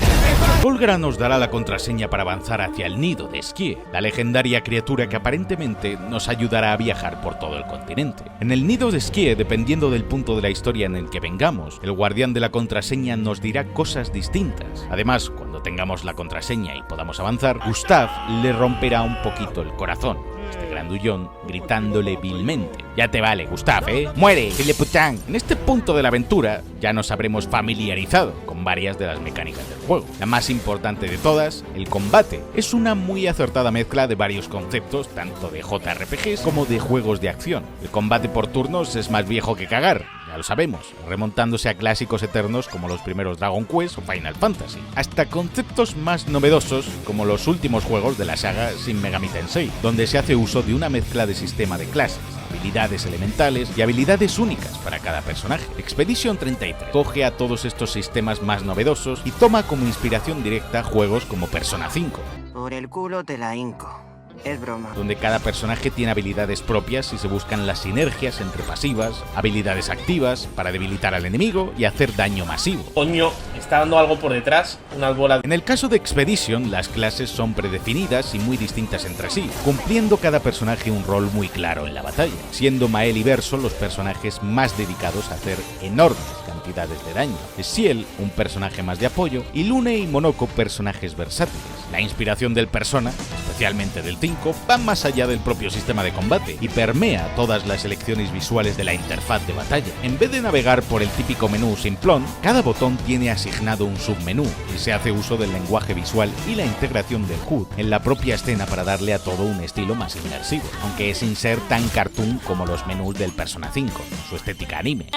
Golgra nos dará la contraseña para avanzar hacia el nido de Skie, la legendaria criatura que aparentemente nos ayudará a viajar por todo el continente. En el nido de Skie, dependiendo del punto de la historia en el que vengamos, el guardián de la contraseña nos dirá cosas distintas. Además, cuando tengamos la contraseña y podamos avanzar, Gustav le romperá un poquito el corazón, este grandullón, gritándole vilmente: "Ya te vale, Gustav, ¡muere, filepután!". En este punto de la aventura ya nos habremos familiarizado con varias de las mecánicas del juego. La más importante de todas, el combate, es una muy acertada mezcla de varios conceptos, tanto de JRPGs como de juegos de acción. El combate por turnos es más viejo que cagar, ya lo sabemos, remontándose a clásicos eternos como los primeros Dragon Quest o Final Fantasy, hasta conceptos más novedosos como los últimos juegos de la saga Shin Megami Tensei, donde se hace uso de una mezcla de sistema de clases, habilidades elementales y habilidades únicas para cada personaje. Expedition 33 coge a todos estos sistemas más novedosos y toma como inspiración directa juegos como Persona 5. Por el culo te la hinco. Es broma. Donde cada personaje tiene habilidades propias y se buscan las sinergias entre pasivas, habilidades activas para debilitar al enemigo y hacer daño masivo. Coño, está dando algo por detrás, unas bolas. En el caso de Expedition, las clases son predefinidas y muy distintas entre sí, cumpliendo cada personaje un rol muy claro en la batalla, siendo Mael y Verso los personajes más dedicados a hacer enormes cantidades de daño, Ciel un personaje más de apoyo y Lune y Monoko personajes versátiles. La inspiración del Persona, especialmente del 5, va más allá del propio sistema de combate y permea todas las elecciones visuales de la interfaz de batalla. En vez de navegar por el típico menú simplón, cada botón tiene asignado un submenú y se hace uso del lenguaje visual y la integración del HUD en la propia escena para darle a todo un estilo más inmersivo, aunque sin ser tan cartoon como los menús del Persona 5, con su estética anime.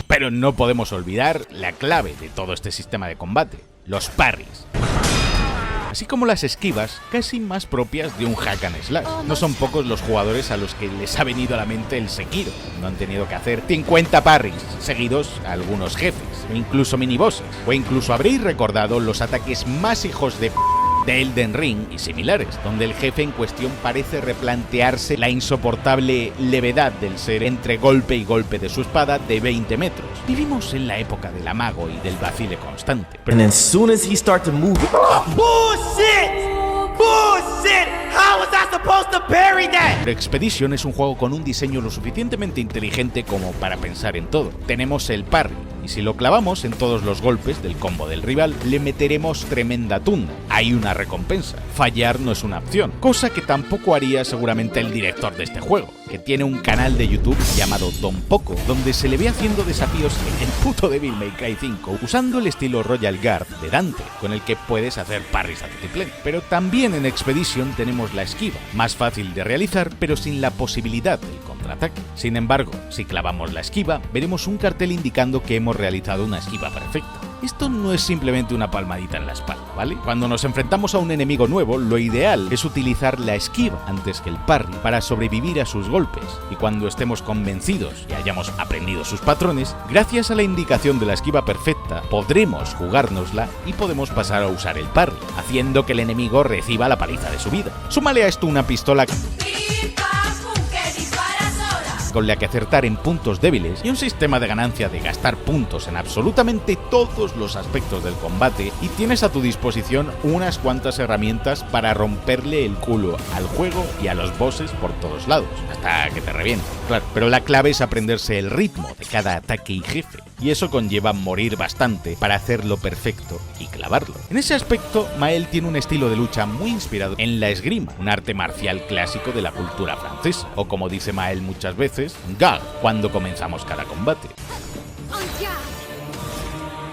Pero no podemos olvidar la clave de todo este sistema de combate: los parries. Así como las esquivas, casi más propias de un hack and slash. No son pocos los jugadores a los que les ha venido a la mente el Sekiro. No han tenido que hacer 50 parries seguidos a algunos jefes, o incluso minibosses, o incluso habréis recordado los ataques más hijos de Elden Ring y similares, donde el jefe en cuestión parece replantearse la insoportable levedad del ser entre golpe y golpe de su espada de 20 metros. Vivimos en la época del amago y del vacile constante. And as soon as he starts to move, bullshit! Bullshit! How was I supposed to parry that? Pero Expedition es un juego con un diseño lo suficientemente inteligente como para pensar en todo. Tenemos el parry, y si lo clavamos en todos los golpes del combo del rival, le meteremos tremenda tunda. Hay una recompensa. Fallar no es una opción, cosa que tampoco haría seguramente el director de este juego, que tiene un canal de YouTube llamado Don Poco, donde se le ve haciendo desafíos en el puto Devil May Cry 5, usando el estilo Royal Guard de Dante, con el que puedes hacer parries a tutiplén. Pero también en Expedition tenemos la esquiva, más fácil de realizar, pero sin la posibilidad del contraataque. Sin embargo, si clavamos la esquiva, veremos un cartel indicando que hemos realizado una esquiva perfecta. Esto no es simplemente una palmadita en la espalda, ¿vale? Cuando nos enfrentamos a un enemigo nuevo, lo ideal es utilizar la esquiva antes que el parry para sobrevivir a sus golpes, y cuando estemos convencidos y hayamos aprendido sus patrones, gracias a la indicación de la esquiva perfecta, podremos jugárnosla y podemos pasar a usar el parry, haciendo que el enemigo reciba la paliza de su vida. Súmale a esto una pistola con la que acertar en puntos débiles y un sistema de ganancia de gastar puntos en absolutamente todos los aspectos del combate, y tienes a tu disposición unas cuantas herramientas para romperle el culo al juego y a los bosses por todos lados, hasta que te revienten, claro. Pero la clave es aprenderse el ritmo de cada ataque y jefe, y eso conlleva morir bastante para hacerlo perfecto y clavarlo. En ese aspecto, Mael tiene un estilo de lucha muy inspirado en la esgrima, un arte marcial clásico de la cultura francesa, o como dice Mael muchas veces, gag, cuando comenzamos cada combate.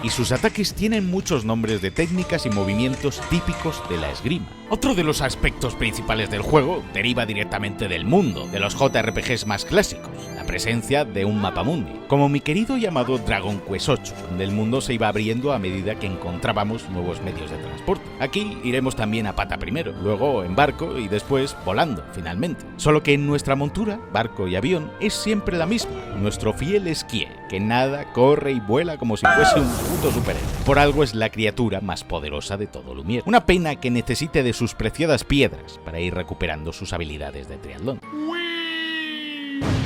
Y sus ataques tienen muchos nombres de técnicas y movimientos típicos de la esgrima. Otro de los aspectos principales del juego deriva directamente del mundo, de los JRPGs más clásicos, la presencia de un mapamundi, como mi querido llamado Dragon Quest VIII, donde el mundo se iba abriendo a medida que encontrábamos nuevos medios de transporte. Aquí iremos también a pata primero, luego en barco y después volando, finalmente. Solo que en nuestra montura, barco y avión, es siempre la misma, nuestro fiel esquí, que nada, corre y vuela como si fuese un puto superhéroe. Por algo es la criatura más poderosa de todo Lumière. Una pena que necesite de sus preciadas piedras para ir recuperando sus habilidades de triatlón.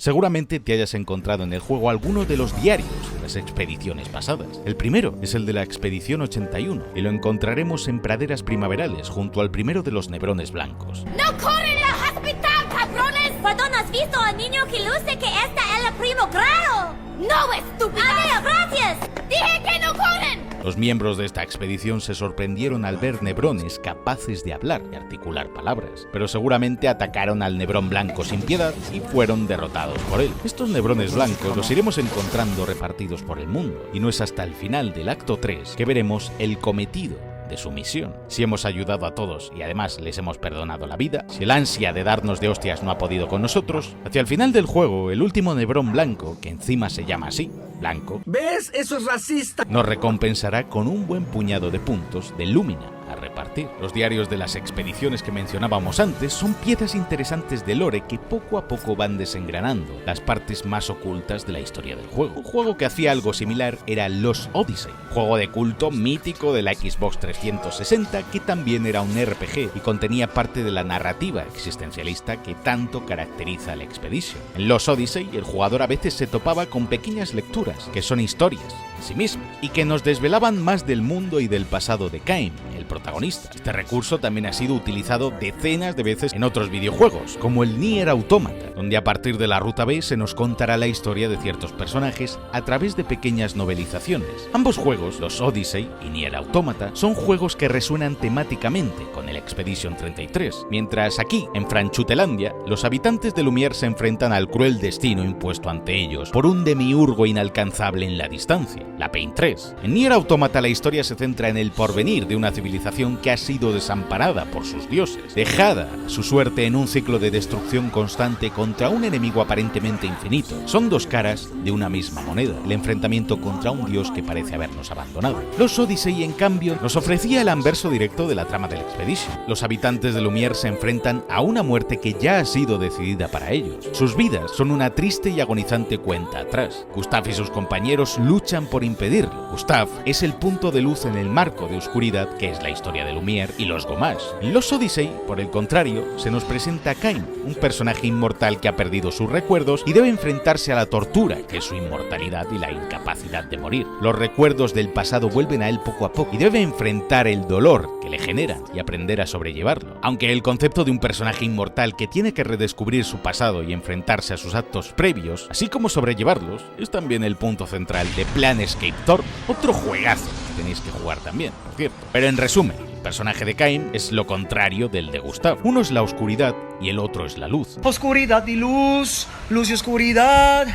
Seguramente te hayas encontrado en el juego alguno de los diarios de las expediciones pasadas. El primero es el de la Expedición 81, y lo encontraremos en praderas primaverales junto al primero de los nebrones blancos. ¡No corren al hospital, cabrones! ¿Perdón, has visto al niño que luce que está en el primo grado? ¡No, estúpida! ¡Adiós, gracias! ¡Dije que no corren! Los miembros de esta expedición se sorprendieron al ver nebrones capaces de hablar y articular palabras, pero seguramente atacaron al nebrón blanco sin piedad y fueron derrotados por él. Estos nebrones blancos los iremos encontrando repartidos por el mundo, y no es hasta el final del acto 3 que veremos el cometido de su misión. Si hemos ayudado a todos y además les hemos perdonado la vida, si el ansia de darnos de hostias no ha podido con nosotros, hacia el final del juego, el último nebrón blanco, que encima se llama así, blanco, ¿ves? Eso es racista. Nos recompensará con un buen puñado de puntos de Lumina a repartir. Los diarios de las expediciones que mencionábamos antes son piezas interesantes de lore que poco a poco van desengranando las partes más ocultas de la historia del juego. Un juego que hacía algo similar era Lost Odyssey, juego de culto mítico de la Xbox 360 que también era un RPG y contenía parte de la narrativa existencialista que tanto caracteriza a la Expedition. En Lost Odyssey, el jugador a veces se topaba con pequeñas lecturas que son historias en sí mismas y que nos desvelaban más del mundo y del pasado de Cain, el protagonista. Este recurso también ha sido utilizado decenas de veces en otros videojuegos, como el Nier Automata, donde a partir de la ruta B se nos contará la historia de ciertos personajes a través de pequeñas novelizaciones. Ambos juegos, los Odyssey y Nier Automata, son juegos que resuenan temáticamente con el Expedition 33, mientras aquí, en Franchutelandia, los habitantes de Lumière se enfrentan al cruel destino impuesto ante ellos por un demiurgo inalcanzable en la distancia, la Pain 3. En Nier Automata la historia se centra en el porvenir de una civilización que ha sido desamparada por sus dioses, dejada a su suerte en un ciclo de destrucción constante contra un enemigo aparentemente infinito. Son dos caras de una misma moneda, el enfrentamiento contra un dios que parece habernos abandonado. Los Odyssey, en cambio, nos ofrecía el anverso directo de la trama del Expedition. Los habitantes de Lumière se enfrentan a una muerte que ya ha sido decidida para ellos. Sus vidas son una triste y agonizante cuenta atrás. Gustave y sus compañeros luchan por impedirlo. Gustave es el punto de luz en el marco de oscuridad que es la historia de Lumière y los Gomage. En Los Odyssey, por el contrario, se nos presenta a Kain, un personaje inmortal que ha perdido sus recuerdos y debe enfrentarse a la tortura, que es su inmortalidad y la incapacidad de morir. Los recuerdos del pasado vuelven a él poco a poco y debe enfrentar el dolor que le generan y aprender a sobrellevarlo. Aunque el concepto de un personaje inmortal que tiene que redescubrir su pasado y enfrentarse a sus actos previos, así como sobrellevarlos, es también el punto central de Planescape Torment, otro juegazo que tenéis que jugar también, por cierto. Pero en resumen, el personaje de Kain es lo contrario del de Gustav. Uno es la oscuridad y el otro es la luz. Oscuridad y luz, luz y oscuridad,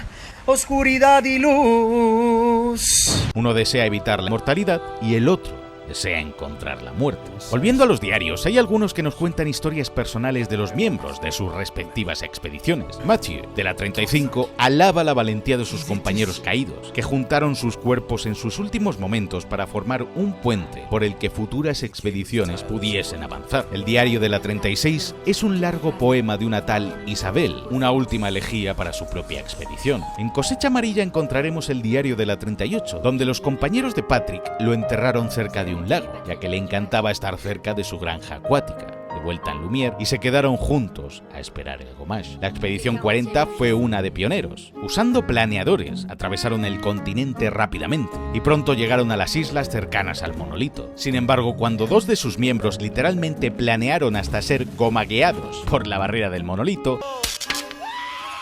oscuridad y luz. Uno desea evitar la mortalidad y el otro desea encontrar la muerte. Volviendo a los diarios, hay algunos que nos cuentan historias personales de los miembros de sus respectivas expediciones. Matthew, de la 35, alaba la valentía de sus compañeros caídos, que juntaron sus cuerpos en sus últimos momentos para formar un puente por el que futuras expediciones pudiesen avanzar. El diario de la 36 es un largo poema de una tal Isabel, una última elegía para su propia expedición. En Cosecha Amarilla encontraremos el diario de la 38, donde los compañeros de Patrick lo enterraron cerca de un lago, ya que le encantaba estar cerca de su granja acuática, de vuelta en Lumière, y se quedaron juntos a esperar el Gomage. La expedición 40 fue una de pioneros. Usando planeadores, atravesaron el continente rápidamente y pronto llegaron a las islas cercanas al monolito. Sin embargo, cuando dos de sus miembros literalmente planearon hasta ser gomagueados por la barrera del monolito,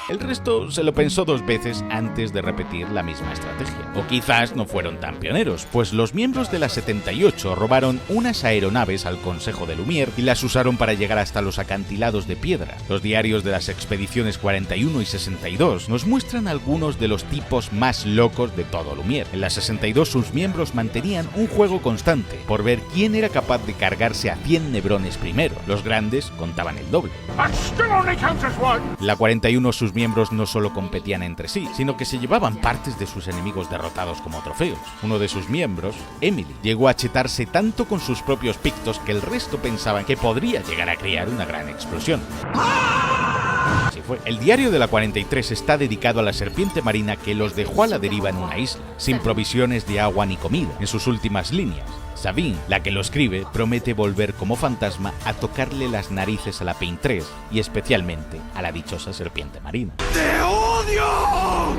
el resto se lo pensó dos veces antes de repetir la misma estrategia. O quizás no fueron tan pioneros, pues los miembros de la 78 robaron unas aeronaves al Consejo de Lumière y las usaron para llegar hasta los acantilados de piedra. Los diarios de las expediciones 41 y 62 nos muestran algunos de los tipos más locos de todo Lumière. En la 62 sus miembros mantenían un juego constante por ver quién era capaz de cargarse a 100 nebrones primero. Los grandes contaban el doble. En la 41 sus miembros no solo competían entre sí, sino que se llevaban partes de sus enemigos derrotados como trofeos. Uno de sus miembros, Emily, llegó a chetarse tanto con sus propios pictos que el resto pensaban que podría llegar a crear una gran explosión. Así fue. El diario de la 43 está dedicado a la serpiente marina que los dejó a la deriva en una isla, sin provisiones de agua ni comida. En sus últimas líneas, Sabine, la que lo escribe, promete volver como fantasma a tocarle las narices a la Pain 3 y especialmente a la dichosa serpiente marina. ¡Te odio!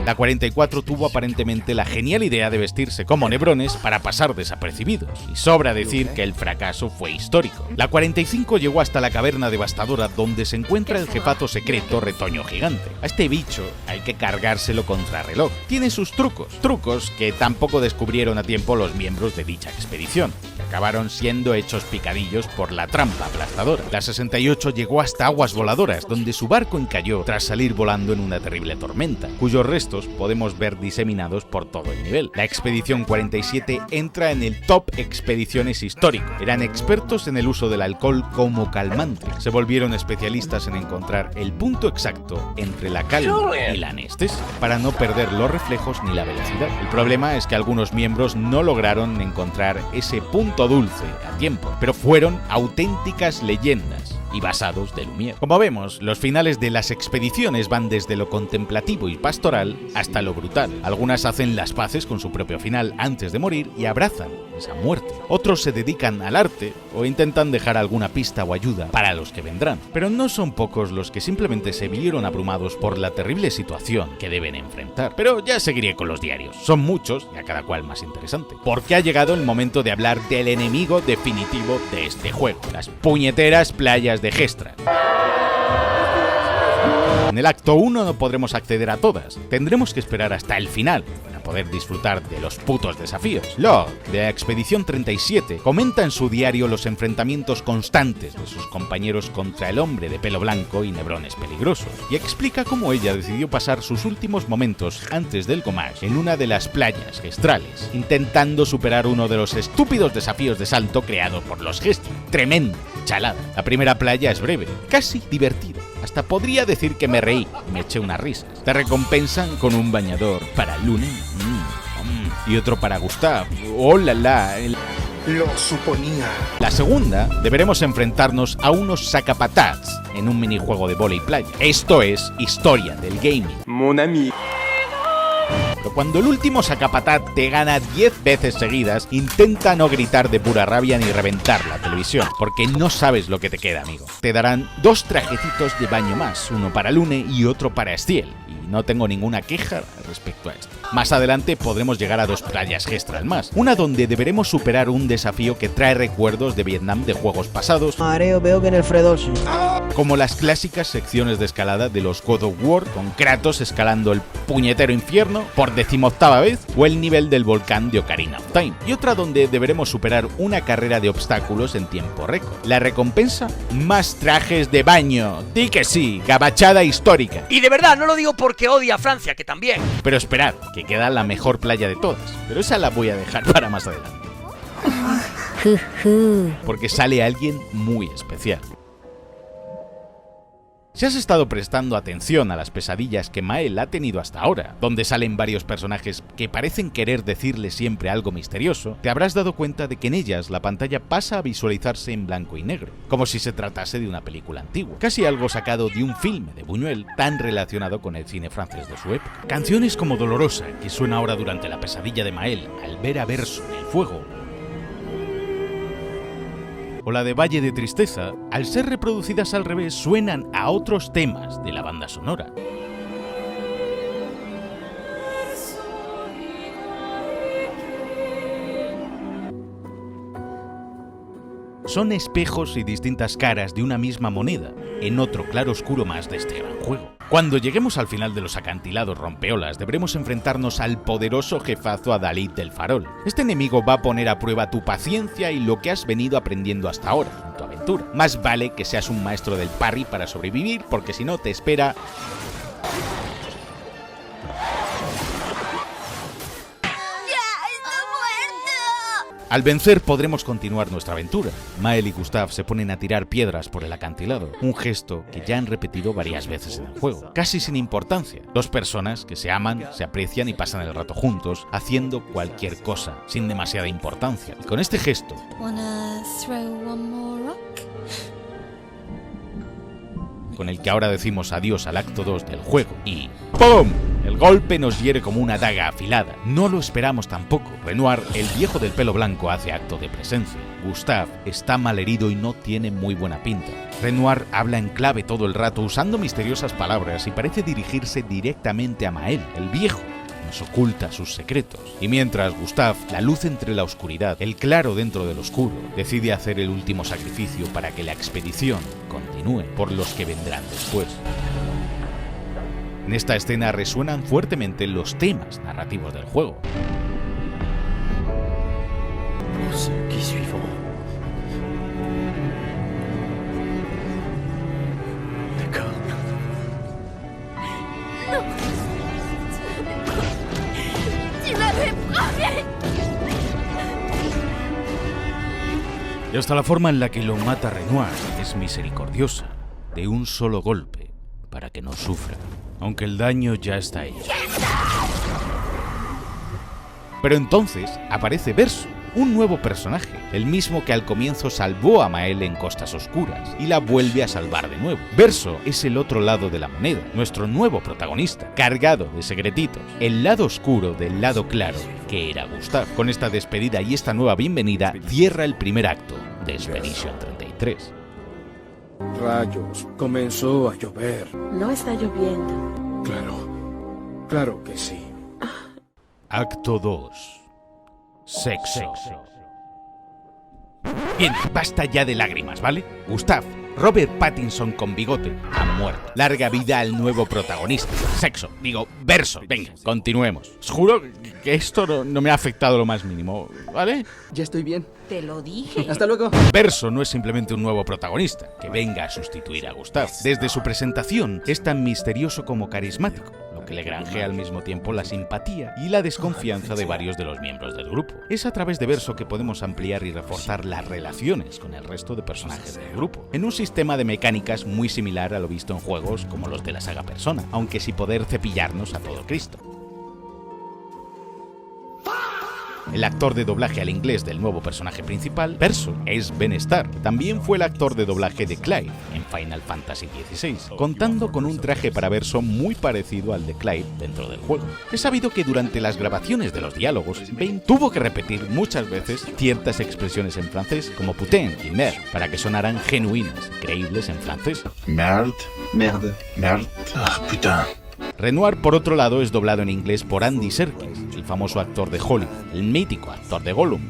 La 44 tuvo aparentemente la genial idea de vestirse como nebrones para pasar desapercibidos, y sobra decir que el fracaso fue histórico. La 45 llegó hasta la caverna devastadora donde se encuentra el jefazo secreto Retoño Gigante. A este bicho hay que cargárselo contra reloj. Tiene sus trucos que tampoco descubrieron a tiempo los miembros de dicha expedición, que acabaron siendo hechos picadillos por la trampa aplastadora. La 68 llegó hasta Aguas Voladoras, donde su barco encalló tras salir volando en una terrible tormenta, cuyos restos podemos ver diseminados por todo el nivel. La expedición 47 entra en el top expediciones histórico. Eran expertos en el uso del alcohol como calmante. Se volvieron especialistas en encontrar el punto exacto entre la calma y la anestesia, para no perder los reflejos ni la velocidad. El problema es que algunos miembros no lograron encontrar ese punto dulce a tiempo, pero fueron auténticas leyendas y basados de Lumière. Como vemos, los finales de las expediciones van desde lo contemplativo y pastoral hasta lo brutal. Algunas hacen las paces con su propio final antes de morir y abrazan esa muerte. Otros se dedican al arte o intentan dejar alguna pista o ayuda para los que vendrán. Pero no son pocos los que simplemente se vieron abrumados por la terrible situación que deben enfrentar. Pero ya seguiré con los diarios. Son muchos y a cada cual más interesante. Porque ha llegado el momento de hablar del enemigo definitivo de este juego: las puñeteras playas de Gestran. En el acto 1 no podremos acceder a todas, tendremos que esperar hasta el final para poder disfrutar de los putos desafíos. Log, de la expedición 37, comenta en su diario los enfrentamientos constantes de sus compañeros contra el hombre de pelo blanco y nebrones peligrosos, y explica cómo ella decidió pasar sus últimos momentos antes del Gomage en una de las playas gestrales, intentando superar uno de los estúpidos desafíos de salto creados por los Gestran. Tremendo, chalada. La primera playa es breve, casi divertida. Hasta podría decir que me reí y me eché unas risas. Te recompensan con un bañador para Luna y otro para Gustav. ¡Oh, la la! Lo suponía. La segunda, deberemos enfrentarnos a unos sacapatats en un minijuego de vóley playa. Esto es historia del gaming. Mon ami. pero cuando el último sacapatat te gana 10 veces seguidas, intenta no gritar de pura rabia ni reventar la televisión, porque no sabes lo que te queda, amigo. Te darán 2 trajecitos de baño más, uno para Lune y otro para Estiel, y no tengo ninguna queja respecto a esto. Más adelante podremos llegar a 2 playas extras más, una donde deberemos superar un desafío que trae recuerdos de Vietnam de juegos pasados, Mareo veo que en el Fredoso, como las clásicas secciones de escalada de los God of War, con Kratos escalando el puñetero infierno por 18ª vez, o el nivel del volcán de Ocarina of Time, y otra donde deberemos superar una carrera de obstáculos en tiempo récord. La recompensa: más trajes de baño. Di que sí, gabachada histórica. Y de verdad, no lo digo porque odia a Francia, que también. Pero esperad, que queda la mejor playa de todas, pero esa la voy a dejar para más adelante. Porque sale alguien muy especial. Si has estado prestando atención a las pesadillas que Mael ha tenido hasta ahora, donde salen varios personajes que parecen querer decirle siempre algo misterioso, te habrás dado cuenta de que en ellas la pantalla pasa a visualizarse en blanco y negro, como si se tratase de una película antigua, casi algo sacado de un filme de Buñuel tan relacionado con el cine francés de su época. Canciones como Dolorosa, que suena ahora durante la pesadilla de Mael al ver a Verso en el fuego, o la de Valle de Tristeza, al ser reproducidas al revés, suenan a otros temas de la banda sonora. Son espejos y distintas caras de una misma moneda, en otro claroscuro más de este gran juego. Cuando lleguemos al final de los acantilados rompeolas, deberemos enfrentarnos al poderoso jefazo Adalid del Farol. Este enemigo va a poner a prueba tu paciencia y lo que has venido aprendiendo hasta ahora en tu aventura. Más vale que seas un maestro del parry para sobrevivir, porque si no te espera... Al vencer podremos continuar nuestra aventura. Mael y Gustav se ponen a tirar piedras por el acantilado, un gesto que ya han repetido varias veces en el juego, casi sin importancia. 2 personas que se aman, se aprecian y pasan el rato juntos, haciendo cualquier cosa, sin demasiada importancia. Y con este gesto... con el que ahora decimos adiós al acto 2 del juego, y ¡pum! El golpe nos hiere como una daga afilada. No lo esperamos tampoco. Renoir, el viejo del pelo blanco, hace acto de presencia. Gustav está malherido y no tiene muy buena pinta. Renoir habla en clave todo el rato, usando misteriosas palabras, y parece dirigirse directamente a Mael, el viejo. Nos oculta sus secretos. Y mientras Gustav, la luz entre la oscuridad, el claro dentro del oscuro, decide hacer el último sacrificio para que la expedición continúe por los que vendrán después. En esta escena resuenan fuertemente los temas narrativos del juego. Y hasta la forma en la que lo mata Renoir es misericordiosa, de un solo golpe, para que no sufra, aunque el daño ya está hecho. Pero entonces aparece Verso, un nuevo personaje, el mismo que al comienzo salvó a Mael en Costas Oscuras y la vuelve a salvar de nuevo. Verso es el otro lado de la moneda, nuestro nuevo protagonista, cargado de secretitos, el lado oscuro del lado claro que era Gustav. Con esta despedida y esta nueva bienvenida cierra el primer acto de Expedition 33. Rayos, comenzó a llover. No está lloviendo. Claro que sí. Acto 2. Sexo. Bien, basta ya de lágrimas, ¿vale? Gustav, Robert Pattinson con bigote, ha muerto. Larga vida al nuevo protagonista. Sexo, digo, Verso. Venga, continuemos. Os juro que esto no me ha afectado lo más mínimo, ¿vale? Ya estoy bien. Te lo dije. Hasta luego. Verso no es simplemente un nuevo protagonista que venga a sustituir a Gustav. Desde su presentación es tan misterioso como carismático, lo que le granjea al mismo tiempo la simpatía y la desconfianza de varios de los miembros del grupo. Es a través de Verso que podemos ampliar y reforzar las relaciones con el resto de personajes del grupo, en un sistema de mecánicas muy similar a lo visto en juegos como los de la saga Persona, aunque sin poder cepillarnos a todo Cristo. El actor de doblaje al inglés del nuevo personaje principal, Verso, es Ben Starr. También fue el actor de doblaje de Clive en Final Fantasy XVI, contando con un traje para Verso muy parecido al de Clive dentro del juego. Es sabido que durante las grabaciones de los diálogos, Bane tuvo que repetir muchas veces ciertas expresiones en francés, como putain y merde, para que sonaran genuinas, creíbles en francés. Merde, merde, merde. Ah, putain. Renoir, por otro lado, es doblado en inglés por Andy Serkis, el famoso actor de Hollywood, el mítico actor de Gollum.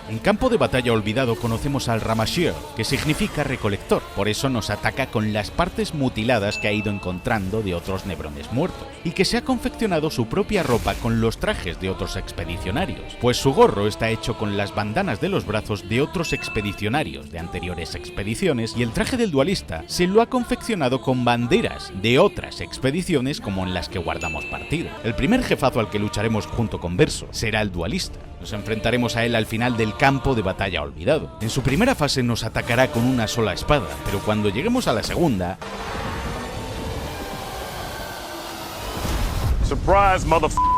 En Campo de Batalla Olvidado conocemos al Ramashir, que significa recolector, por eso nos ataca con las partes mutiladas que ha ido encontrando de otros nebrones muertos, y que se ha confeccionado su propia ropa con los trajes de otros expedicionarios, pues su gorro está hecho con las bandanas de los brazos de otros expedicionarios de anteriores expediciones, y el traje del dualista se lo ha confeccionado con banderas de otras expediciones como en las que guardamos partido. El primer jefazo al que lucharemos junto con Verso será el dualista. Nos enfrentaremos a él al final del Campo de Batalla Olvidado. En su primera fase nos atacará con una sola espada, pero cuando lleguemos a la segunda... Surprise,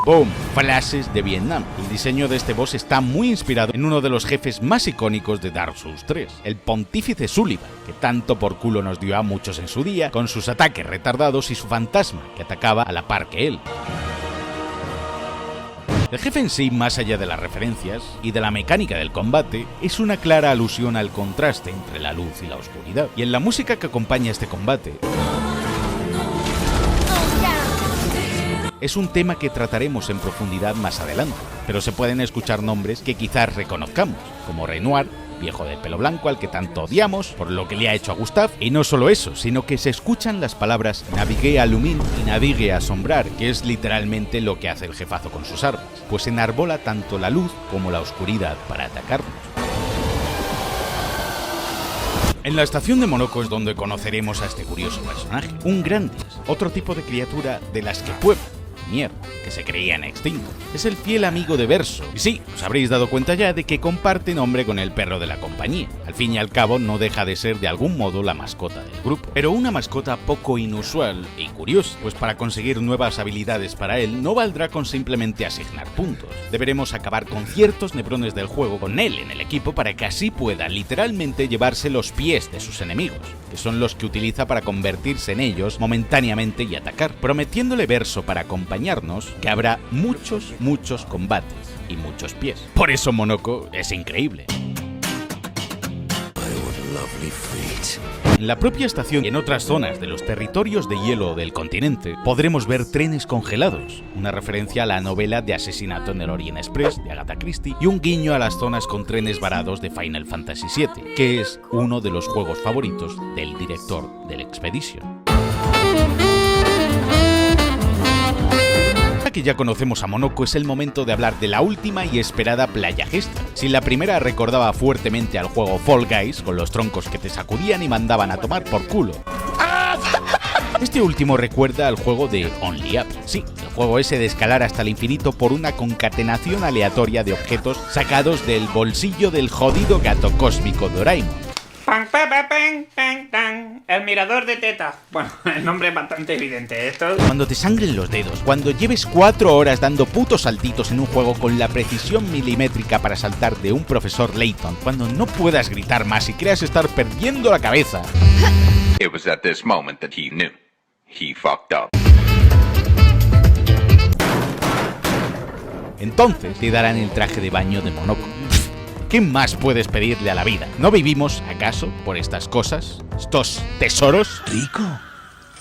¡Boom! Flashes de Vietnam. El diseño de este boss está muy inspirado en uno de los jefes más icónicos de Dark Souls 3, el Pontífice Sullivan, que tanto por culo nos dio a muchos en su día, con sus ataques retardados y su fantasma, que atacaba a la par que él. El jefe en sí, más allá de las referencias y de la mecánica del combate, es una clara alusión al contraste entre la luz y la oscuridad. Y en la música que acompaña este combate, es un tema que trataremos en profundidad más adelante, pero se pueden escuchar nombres que quizás reconozcamos, como Renoir, viejo de pelo blanco al que tanto odiamos por lo que le ha hecho a Gustave, y no solo eso, sino que se escuchan las palabras Naviguer à Lumine y Naviguer à Sombrar, que es literalmente lo que hace el jefazo con sus armas, pues enarbola tanto la luz como la oscuridad para atacarnos. En la estación de Monoko es donde conoceremos a este curioso personaje, un Grandis, otro tipo de criatura de las que puebla. Mierda, que se creían extintos. Es el fiel amigo de Verso. Y sí, os habréis dado cuenta ya de que comparte nombre con el perro de la compañía. Al fin y al cabo, no deja de ser de algún modo la mascota del grupo. Pero una mascota poco inusual y curiosa, pues para conseguir nuevas habilidades para él, no valdrá con simplemente asignar puntos. Deberemos acabar con ciertos nebrones del juego con él en el equipo para que así pueda literalmente llevarse los pies de sus enemigos, que son los que utiliza para convertirse en ellos momentáneamente y atacar, prometiéndole Verso para acompañarnos que habrá muchos combates y muchos pies. Por eso Monoko es increíble. En la propia estación y en otras zonas de los territorios de hielo del continente podremos ver trenes congelados, una referencia a la novela de Asesinato en el Orient Express de Agatha Christie y un guiño a las zonas con trenes varados de Final Fantasy VII, que es uno de los juegos favoritos del director del Expedition. Que ya conocemos a Monoko, es el momento de hablar de la última y esperada playa gesta. Si la primera recordaba fuertemente al juego Fall Guys, con los troncos que te sacudían y mandaban a tomar por culo, este último recuerda al juego de Only Up. Sí, el juego ese de escalar hasta el infinito por una concatenación aleatoria de objetos sacados del bolsillo del jodido gato cósmico Doraemon. El mirador de teta. Bueno, el nombre es bastante evidente. Esto... Cuando te sangren los dedos, cuando lleves 4 horas dando putos saltitos en un juego con la precisión milimétrica para saltar de un profesor Layton, cuando no puedas gritar más y creas estar perdiendo la cabeza. It was at this moment that he knew. He fucked up. Entonces te darán el traje de baño de Monoko. ¿Qué más puedes pedirle a la vida? ¿No vivimos, acaso, por estas cosas? ¿Estos tesoros?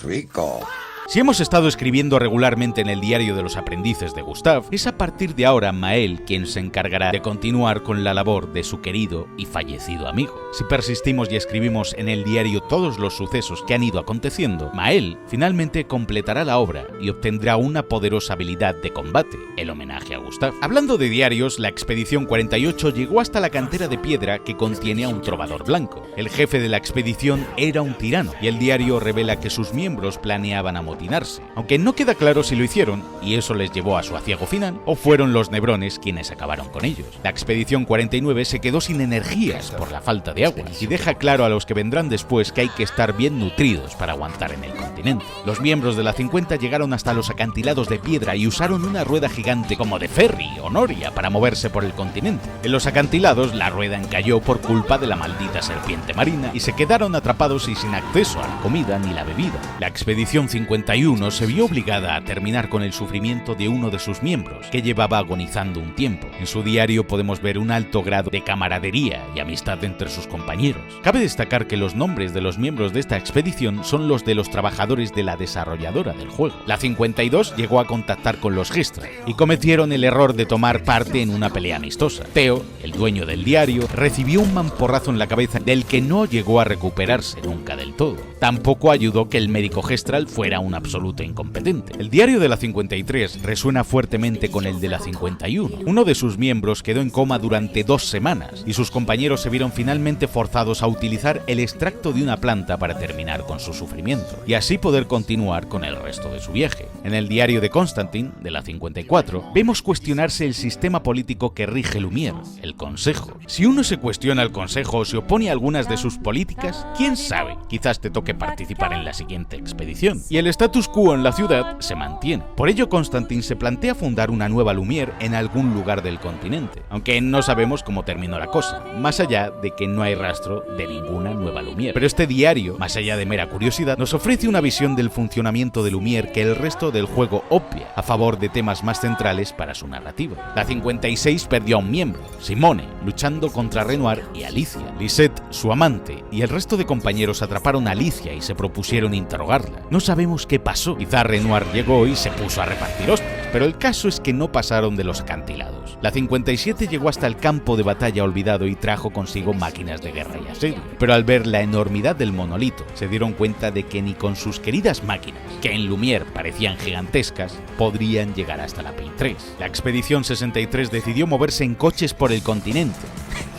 Rico. Si hemos estado escribiendo regularmente en el diario de los aprendices de Gustave, es a partir de ahora Maël quien se encargará de continuar con la labor de su querido y fallecido amigo. Si persistimos y escribimos en el diario todos los sucesos que han ido aconteciendo, Maël finalmente completará la obra y obtendrá una poderosa habilidad de combate, el homenaje a Gustave. Hablando de diarios, la Expedición 48 llegó hasta la cantera de piedra que contiene a un trovador blanco. El jefe de la expedición era un tirano, y el diario revela que sus miembros planeaban amotinarse amotinarse, aunque no queda claro si lo hicieron, y eso les llevó a su aciago final, o fueron los Nebrones quienes acabaron con ellos. La expedición 49 se quedó sin energías por la falta de agua, y deja claro a los que vendrán después que hay que estar bien nutridos para aguantar en el continente. Los miembros de la 50 llegaron hasta los acantilados de piedra y usaron una rueda gigante como de ferry o noria para moverse por el continente. En los acantilados la rueda encalló por culpa de la maldita serpiente marina y se quedaron atrapados y sin acceso a la comida ni la bebida. La expedición 51 se vio obligada a terminar con el sufrimiento de uno de sus miembros, que llevaba agonizando un tiempo. En su diario podemos ver un alto grado de camaradería y amistad entre sus compañeros. Cabe destacar que los nombres de los miembros de esta expedición son los de los trabajadores de la desarrolladora del juego. La 52 llegó a contactar con los Gestra y cometieron el error de tomar parte en una pelea amistosa. Theo, el dueño del diario, recibió un mamporrazo en la cabeza del que no llegó a recuperarse nunca del todo. Tampoco ayudó que el médico Gestral fuera un absoluto incompetente. El diario de la 53 resuena fuertemente con el de la 51. Uno de sus miembros quedó en coma durante 2 semanas y sus compañeros se vieron finalmente forzados a utilizar el extracto de una planta para terminar con su sufrimiento y así poder continuar con el resto de su viaje. En el diario de Constantine, de la 54, vemos cuestionarse el sistema político que rige Lumière, el Consejo. Si uno se cuestiona el Consejo o se opone a algunas de sus políticas, quién sabe, quizás te toque participar en la siguiente expedición. Y el status quo en la ciudad se mantiene. Por ello Constantine se plantea fundar una nueva Lumière en algún lugar del continente, aunque no sabemos cómo terminó la cosa, más allá de que no hay rastro de ninguna nueva Lumière. Pero este diario, más allá de mera curiosidad, nos ofrece una visión del funcionamiento de Lumière que el resto del juego obvia, a favor de temas más centrales para su narrativa. La 56 perdió a un miembro, Simone, luchando contra Renoir y Alicia. Lisette, su amante, y el resto de compañeros atraparon a Alicia y se propusieron interrogarla. No sabemos qué pasó, quizá Renoir llegó y se puso a repartir hostias, pero el caso es que no pasaron de los acantilados. La 57 llegó hasta el campo de batalla olvidado y trajo consigo máquinas de guerra y asedio, pero al ver la enormidad del monolito, se dieron cuenta de que ni con sus queridas máquinas, que en Lumière parecían gigantescas, podrían llegar hasta la Pin 3. La expedición 63 decidió moverse en coches por el continente.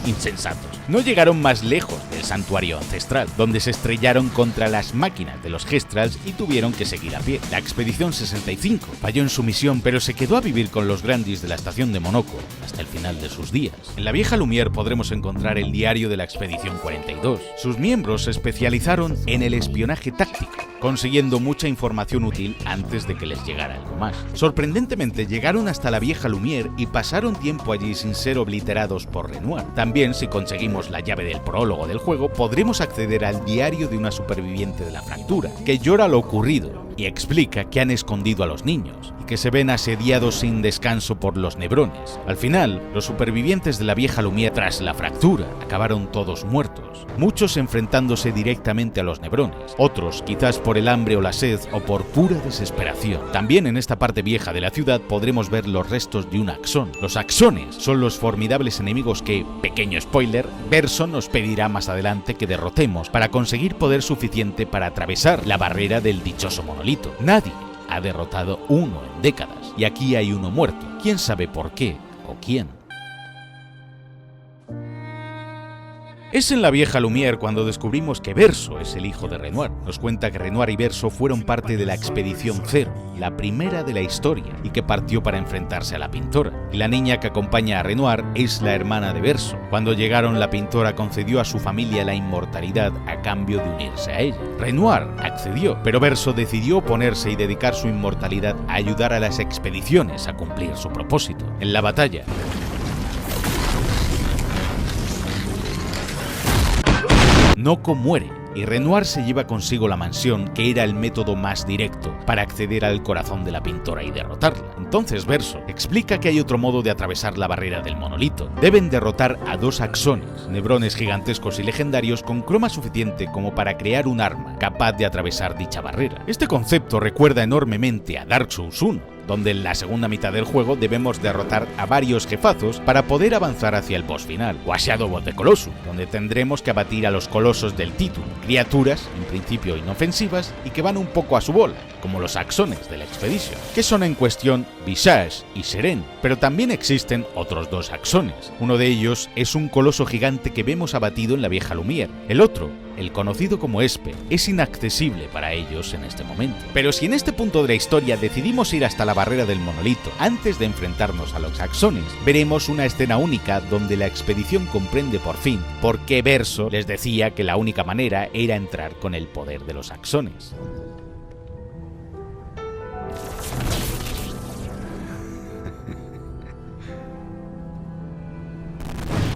Insensatos. No llegaron más lejos del santuario ancestral, donde se estrellaron contra las máquinas de los Gestrals y tuvieron que seguir a pie. La expedición 65 falló en su misión, pero se quedó a vivir con los Grandis de la estación de Monoco hasta el final de sus días. En la vieja Lumière podremos encontrar el diario de la expedición 42. Sus miembros se especializaron en el espionaje táctico, consiguiendo mucha información útil antes de que les llegara algo más. Sorprendentemente llegaron hasta la vieja Lumière y pasaron tiempo allí sin ser obliterados por Renoir. También, si conseguimos la llave del prólogo del juego, podremos acceder al diario de una superviviente de la fractura, que llora lo ocurrido y explica que han escondido a los niños y que se ven asediados sin descanso por los Nebrones. Al final, los supervivientes de la vieja Lumière tras la fractura acabaron todos muertos, muchos enfrentándose directamente a los Nebrones, otros quizás por el hambre o la sed o por pura desesperación. También en esta parte vieja de la ciudad podremos ver los restos de un axón. Los axones son los formidables enemigos que, pequeño spoiler, Verso nos pedirá más adelante que derrotemos para conseguir poder suficiente para atravesar la barrera del dichoso monolito. Nadie ha derrotado uno en décadas, y aquí hay uno muerto. ¿Quién sabe por qué o quién? Es en la vieja Lumière cuando descubrimos que Verso es el hijo de Renoir. Nos cuenta que Renoir y Verso fueron parte de la Expedición Zero, la primera de la historia, y que partió para enfrentarse a la pintora. Y la niña que acompaña a Renoir es la hermana de Verso. Cuando llegaron, la pintora concedió a su familia la inmortalidad a cambio de unirse a ella. Renoir accedió, pero Verso decidió oponerse y dedicar su inmortalidad a ayudar a las expediciones a cumplir su propósito. En la batalla, Noko muere y Renoir se lleva consigo la mansión, que era el método más directo para acceder al corazón de la pintora y derrotarla. Entonces Verso explica que hay otro modo de atravesar la barrera del monolito. Deben derrotar a 2 axones, nebrones gigantescos y legendarios con croma suficiente como para crear un arma capaz de atravesar dicha barrera. Este concepto recuerda enormemente a Dark Souls 1, donde en la segunda mitad del juego debemos derrotar a varios jefazos para poder avanzar hacia el boss final, o a Shadow of the Colossus, donde tendremos que abatir a los colosos del título, criaturas en principio inofensivas y que van un poco a su bola. como los axones de la expedición, que son en cuestión Visage y Seren, pero también existen otros dos axones. Uno de ellos es un coloso gigante que vemos abatido en la vieja Lumière. El otro, el conocido como Esper, es inaccesible para ellos en este momento. Pero si en este punto de la historia decidimos ir hasta la barrera del monolito antes de enfrentarnos a los axones, veremos una escena única donde la expedición comprende por fin por qué Verso les decía que la única manera era entrar con el poder de los axones.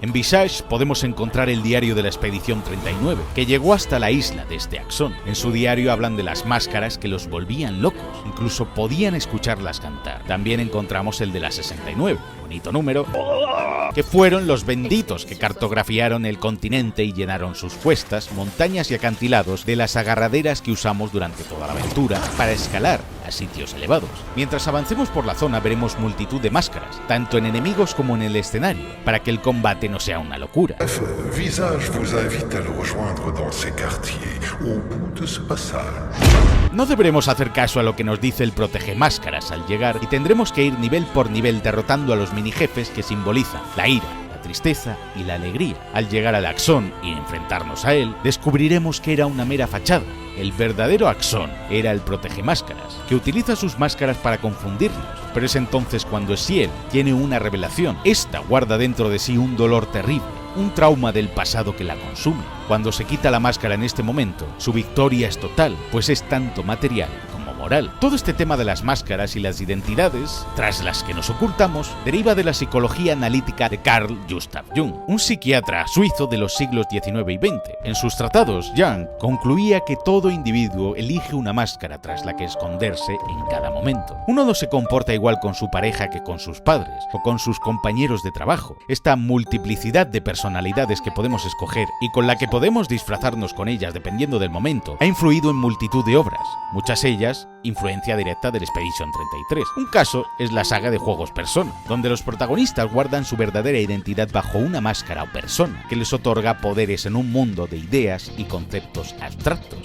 En Visage podemos encontrar el diario de la Expedición 39, que llegó hasta la isla de este axón. En su diario hablan de las máscaras que los volvían locos, incluso podían escucharlas cantar. También encontramos el de la 69, bonito número, que fueron los benditos que cartografiaron el continente y llenaron sus cuestas, montañas y acantilados de las agarraderas que usamos durante toda la aventura para escalar a sitios elevados. Mientras avancemos por la zona veremos multitud de máscaras, tanto en enemigos como en el escenario, para que el combate no sea una locura. Visage vous invite à le rejoindre dans ces quartiers, au bout de ce passage. No deberemos hacer caso a lo que nos dice el protegemáscaras al llegar y tendremos que ir nivel por nivel derrotando a los minijefes que simbolizan la ira, la tristeza y la alegría. Al llegar al axón y enfrentarnos a él, descubriremos que era una mera fachada. El verdadero axón era el protegemáscaras, que utiliza sus máscaras para confundirnos, pero es entonces cuando Ciel tiene una revelación. Esta guarda dentro de sí un dolor terrible, un trauma del pasado que la consume. Cuando se quita la máscara en este momento, su victoria es total, pues es tanto material como moral. Todo este tema de las máscaras y las identidades, tras las que nos ocultamos, deriva de la psicología analítica de Carl Gustav Jung, un psiquiatra suizo de los siglos XIX y XX. En sus tratados, Jung concluía que todo individuo elige una máscara tras la que esconderse en cada momento. Uno no se comporta igual con su pareja que con sus padres o con sus compañeros de trabajo. Esta multiplicidad de personalidades que podemos escoger y con la que podemos disfrazarnos con ellas dependiendo del momento, ha influido en multitud de obras, muchas ellas influencia directa del Expedition 33. Un caso es la saga de juegos Persona, donde los protagonistas guardan su verdadera identidad bajo una máscara o persona, que les otorga poderes en un mundo de ideas y conceptos abstractos.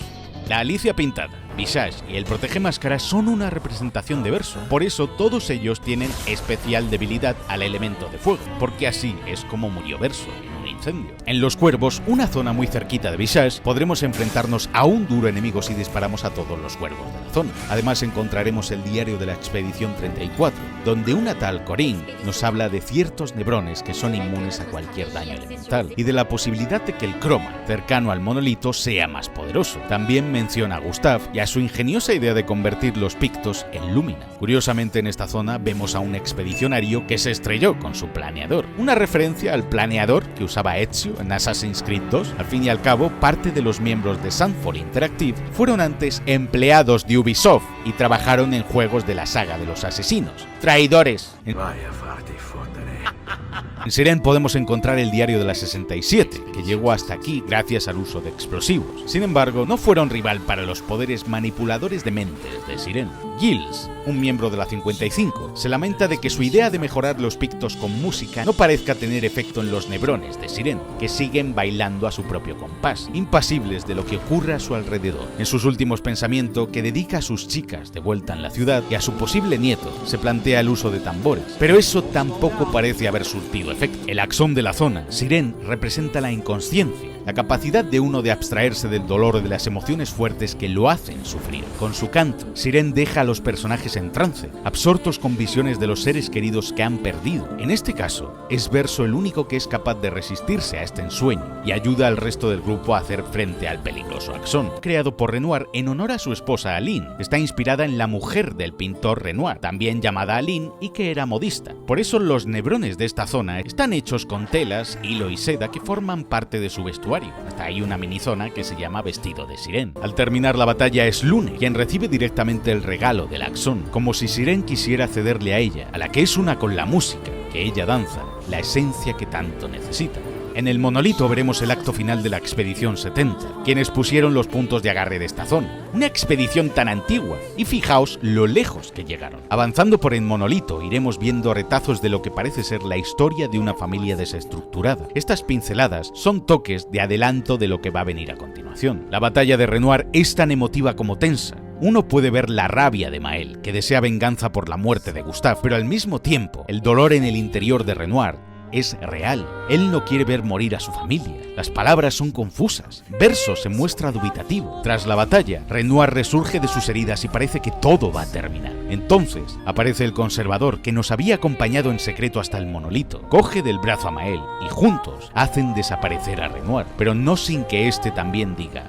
La Alicia pintada, Visage y el protegemáscaras son una representación de Verso, por eso todos ellos tienen especial debilidad al elemento de fuego, porque así es como murió Verso en un incendio. En Los Cuervos, una zona muy cerquita de Visage, podremos enfrentarnos a un duro enemigo si disparamos a todos los cuervos de la zona. Además encontraremos el diario de la Expedición 34, donde una tal Corinne nos habla de ciertos nebrones que son inmunes a cualquier daño elemental, y de la posibilidad de que el croma, cercano al monolito, sea más poderoso. También menciona a Gustav y a su ingeniosa idea de convertir los pictos en Lumina. Curiosamente, en esta zona vemos a un expedicionario que se estrelló con su planeador, una referencia al planeador que usaba Ezio en Assassin's Creed 2. Al fin y al cabo, parte de los miembros de Sunfall Interactive fueron antes empleados de Ubisoft y trabajaron en juegos de la saga de los asesinos. ¡Traidores! En Seren podemos encontrar el diario de la 67, que llegó hasta aquí gracias al uso de explosivos. Sin embargo, no fueron rival para los poderes manipuladores de mentes de Seren. Giles, un miembro de la 55, se lamenta de que su idea de mejorar los pictos con música no parezca tener efecto en los nebrones de Seren, que siguen bailando a su propio compás, impasibles de lo que ocurre a su alrededor. En sus últimos pensamientos, que dedica a sus chicas de vuelta en la ciudad y a su posible nieto, se plantea el uso de tambores, pero eso tampoco parece haber surtido efecto. El axón de la zona, Seren, representa la inconsciencia, la capacidad de uno de abstraerse del dolor o de las emociones fuertes que lo hacen sufrir. Con su canto, Seren deja a los personajes en trance, absortos con visiones de los seres queridos que han perdido. En este caso, es Verso el único que es capaz de resistirse a este ensueño y ayuda al resto del grupo a hacer frente al peligroso axón. Creado por Renoir en honor a su esposa Aline, está inspirada en la mujer del pintor Renoir, también llamada Aline y que era modista. Por eso los nebrones de esta zona están hechos con telas, hilo y seda que forman parte de su vestuario. Hasta hay una minizona que se llama Vestido de Seren. Al terminar la batalla es Lune quien recibe directamente el regalo del axón, como si Seren quisiera cederle a ella, a la que es una con la música, que ella danza, la esencia que tanto necesita. En el monolito veremos el acto final de la Expedición 70, quienes pusieron los puntos de agarre de esta zona. Una expedición tan antigua, y fijaos lo lejos que llegaron. Avanzando por el monolito iremos viendo retazos de lo que parece ser la historia de una familia desestructurada. Estas pinceladas son toques de adelanto de lo que va a venir a continuación. La batalla de Renoir es tan emotiva como tensa. uno puede ver la rabia de Mael, que desea venganza por la muerte de Gustave, pero al mismo tiempo, el dolor en el interior de Renoir es real. Él no quiere ver morir a su familia. Las palabras son confusas. Verso se muestra dubitativo. Tras la batalla, Renoir resurge de sus heridas y parece que todo va a terminar. Entonces, aparece el conservador que nos había acompañado en secreto hasta el monolito. Coge del brazo a Mael y juntos hacen desaparecer a Renoir, pero no sin que éste también diga: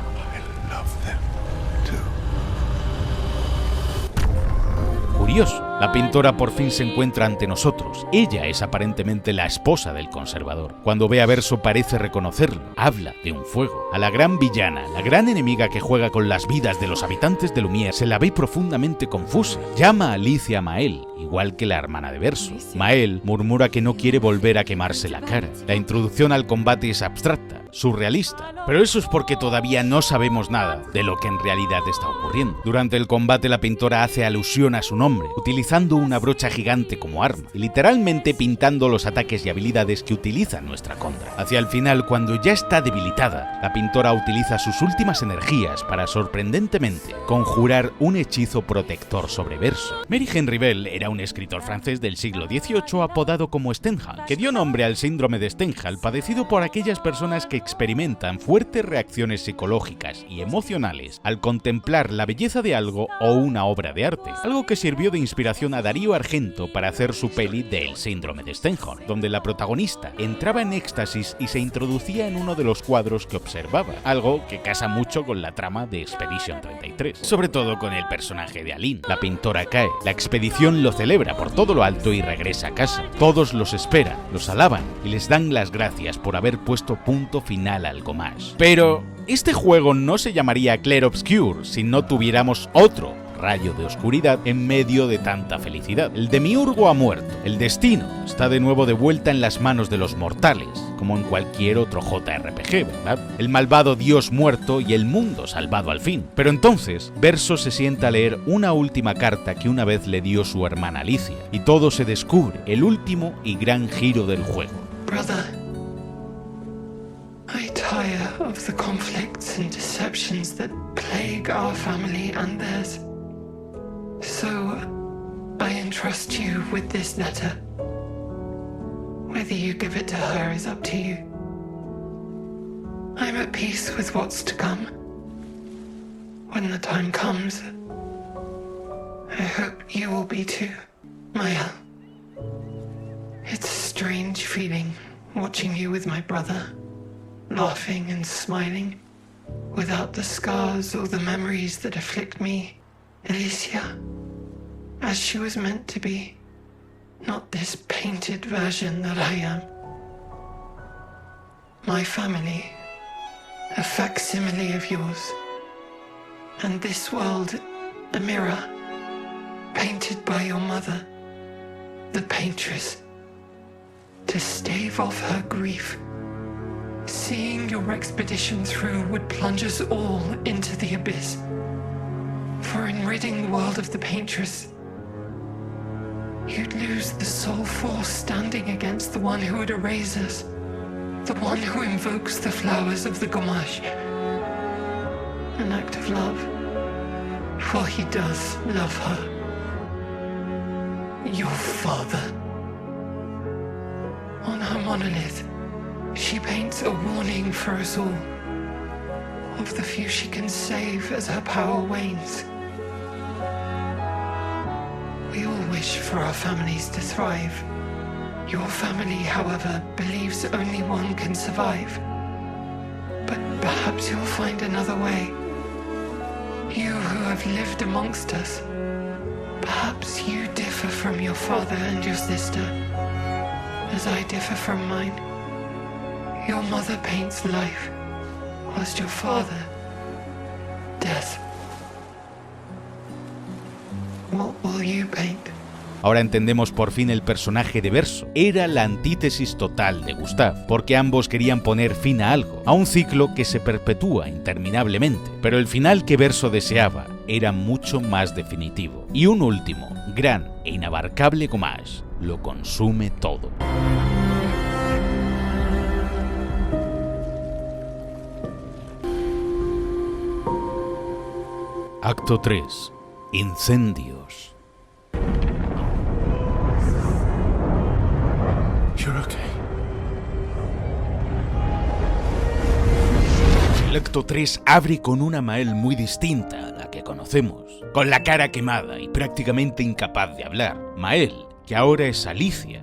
curioso. La pintora por fin se encuentra ante nosotros. Ella es aparentemente la esposa del conservador. Cuando ve a Verso parece reconocerlo. Habla de un fuego. A la gran villana, la gran enemiga que juega con las vidas de los habitantes de Lumière, se la ve profundamente confusa. Llama a Alicia a Mael, igual que la hermana de Verso. Mael murmura que no quiere volver a quemarse la cara. La introducción al combate es abstracta, surrealista, pero eso es porque todavía no sabemos nada de lo que en realidad está ocurriendo. Durante el combate la pintora hace alusión a su nombre, utilizando una brocha gigante como arma y literalmente pintando los ataques y habilidades que utiliza nuestra Condra. Hacia el final, cuando ya está debilitada, la pintora utiliza sus últimas energías para sorprendentemente conjurar un hechizo protector sobre Verso. Mary Henry Bell era un escritor francés del siglo XVIII apodado como Stendhal, que dio nombre al síndrome de Stendhal, padecido por aquellas personas que experimentan fuertes reacciones psicológicas y emocionales al contemplar la belleza de algo o una obra de arte, algo que sirvió de inspiración a Darío Argento para hacer su peli del síndrome de Stendhal, donde la protagonista entraba en éxtasis y se introducía en uno de los cuadros que observaba, algo que casa mucho con la trama de Expedition 33, sobre todo con el personaje de Aline. La pintora cae, la expedición lo celebra por todo lo alto y regresa a casa. Todos los esperan, los alaban y les dan las gracias por haber puesto punto final a algo más. Pero este juego no se llamaría Clair Obscur si no tuviéramos otro rayo de oscuridad en medio de tanta felicidad. El demiurgo ha muerto. El destino está de nuevo de vuelta en las manos de los mortales, como en cualquier otro JRPG, ¿verdad? El malvado dios muerto y el mundo salvado al fin. Pero entonces, Verso se sienta a leer una última carta que una vez le dio su hermana Alicia, y todo se descubre, el último y gran giro del juego. Brother, I tire of the conflicts and deceptions that plague our family and theirs. So, I entrust you with this letter. Whether you give it to her is up to you. I'm at peace with what's to come. When the time comes, I hope you will be too, Mael. It's a strange feeling watching you with my brother, laughing and smiling, without the scars or the memories that afflict me. Alicia, as she was meant to be, not this painted version that I am. My family, a facsimile of yours, and this world, a mirror, painted by your mother, the paintress, to stave off her grief. Seeing your expedition through would plunge us all into the abyss. For in ridding the world of the paintress, you'd lose the sole force standing against the one who would erase us, the one who invokes the flowers of the Gamache. An act of love, for he does love her. Your father. On her monolith, she paints a warning for us all, of the few she can save as her power wanes. We all wish for our families to thrive. Your family, however, believes only one can survive. But perhaps you'll find another way. You who have lived amongst us, perhaps you differ from your father and your sister, as I differ from mine. Your mother paints life, whilst your father, death. What will you paint? Ahora entendemos por fin el personaje de Verso. Era la antítesis total de Gustave, porque ambos querían poner fin a algo, a un ciclo que se perpetúa interminablemente. Pero el final que Verso deseaba era mucho más definitivo. Y un último, gran e inabarcable Gamache, lo consume todo. Acto 3. Incendios. You're okay. El acto 3 abre con una Mael muy distinta a la que conocemos, con la cara quemada y prácticamente incapaz de hablar. Mael, que ahora es Alicia,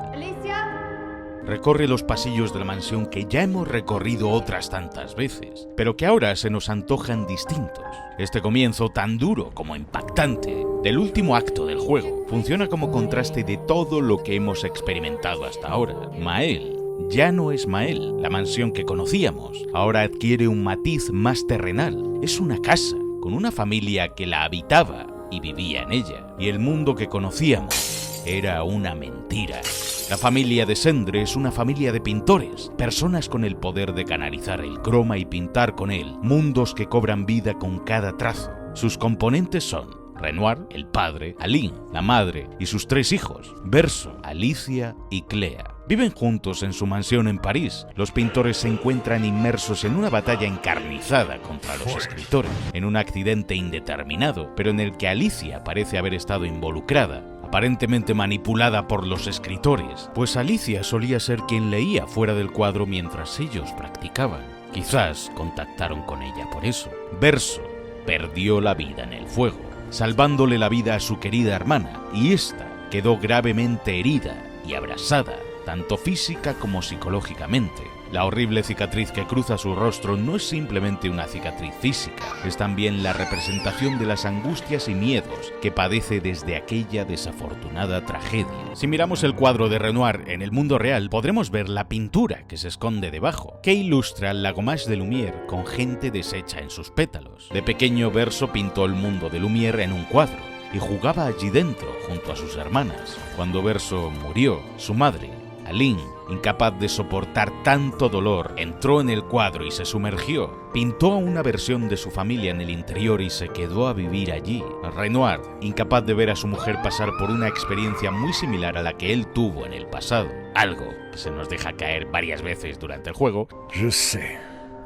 recorre los pasillos de la mansión que ya hemos recorrido otras tantas veces, pero que ahora se nos antojan distintos. Este comienzo tan duro como impactante del último acto del juego funciona como contraste de todo lo que hemos experimentado hasta ahora. Mael ya no es Mael, la mansión que conocíamos. Ahora adquiere un matiz más terrenal. Es una casa, con una familia que la habitaba y vivía en ella. Y el mundo que conocíamos era una mentira. La familia de Sendre es una familia de pintores, personas con el poder de canalizar el croma y pintar con él, mundos que cobran vida con cada trazo. Sus componentes son Renoir, el padre, Aline, la madre y sus 3 hijos, Verso, Alicia y Clea. Viven juntos en su mansión en París. Los pintores se encuentran inmersos en una batalla encarnizada contra los escritores, en un accidente indeterminado, pero en el que Alicia parece haber estado involucrada, aparentemente manipulada por los escritores, pues Alicia solía ser quien leía fuera del cuadro mientras ellos practicaban. Quizás contactaron con ella por eso. Verso perdió la vida en el fuego, salvándole la vida a su querida hermana, y ésta quedó gravemente herida y abrasada, tanto física como psicológicamente. La horrible cicatriz que cruza su rostro no es simplemente una cicatriz física, es también la representación de las angustias y miedos que padece desde aquella desafortunada tragedia. Si miramos el cuadro de Renoir en el mundo real, podremos ver la pintura que se esconde debajo, que ilustra la Gommage de Lumière con gente deshecha en sus pétalos. De pequeño, Verso pintó el mundo de Lumière en un cuadro y jugaba allí dentro junto a sus hermanas. Cuando Verso murió, su madre, Aline, incapaz de soportar tanto dolor, entró en el cuadro y se sumergió. Pintó a una versión de su familia en el interior y se quedó a vivir allí. Renoir, incapaz de ver a su mujer pasar por una experiencia muy similar a la que él tuvo en el pasado, algo que se nos deja caer varias veces durante el juego. Je sais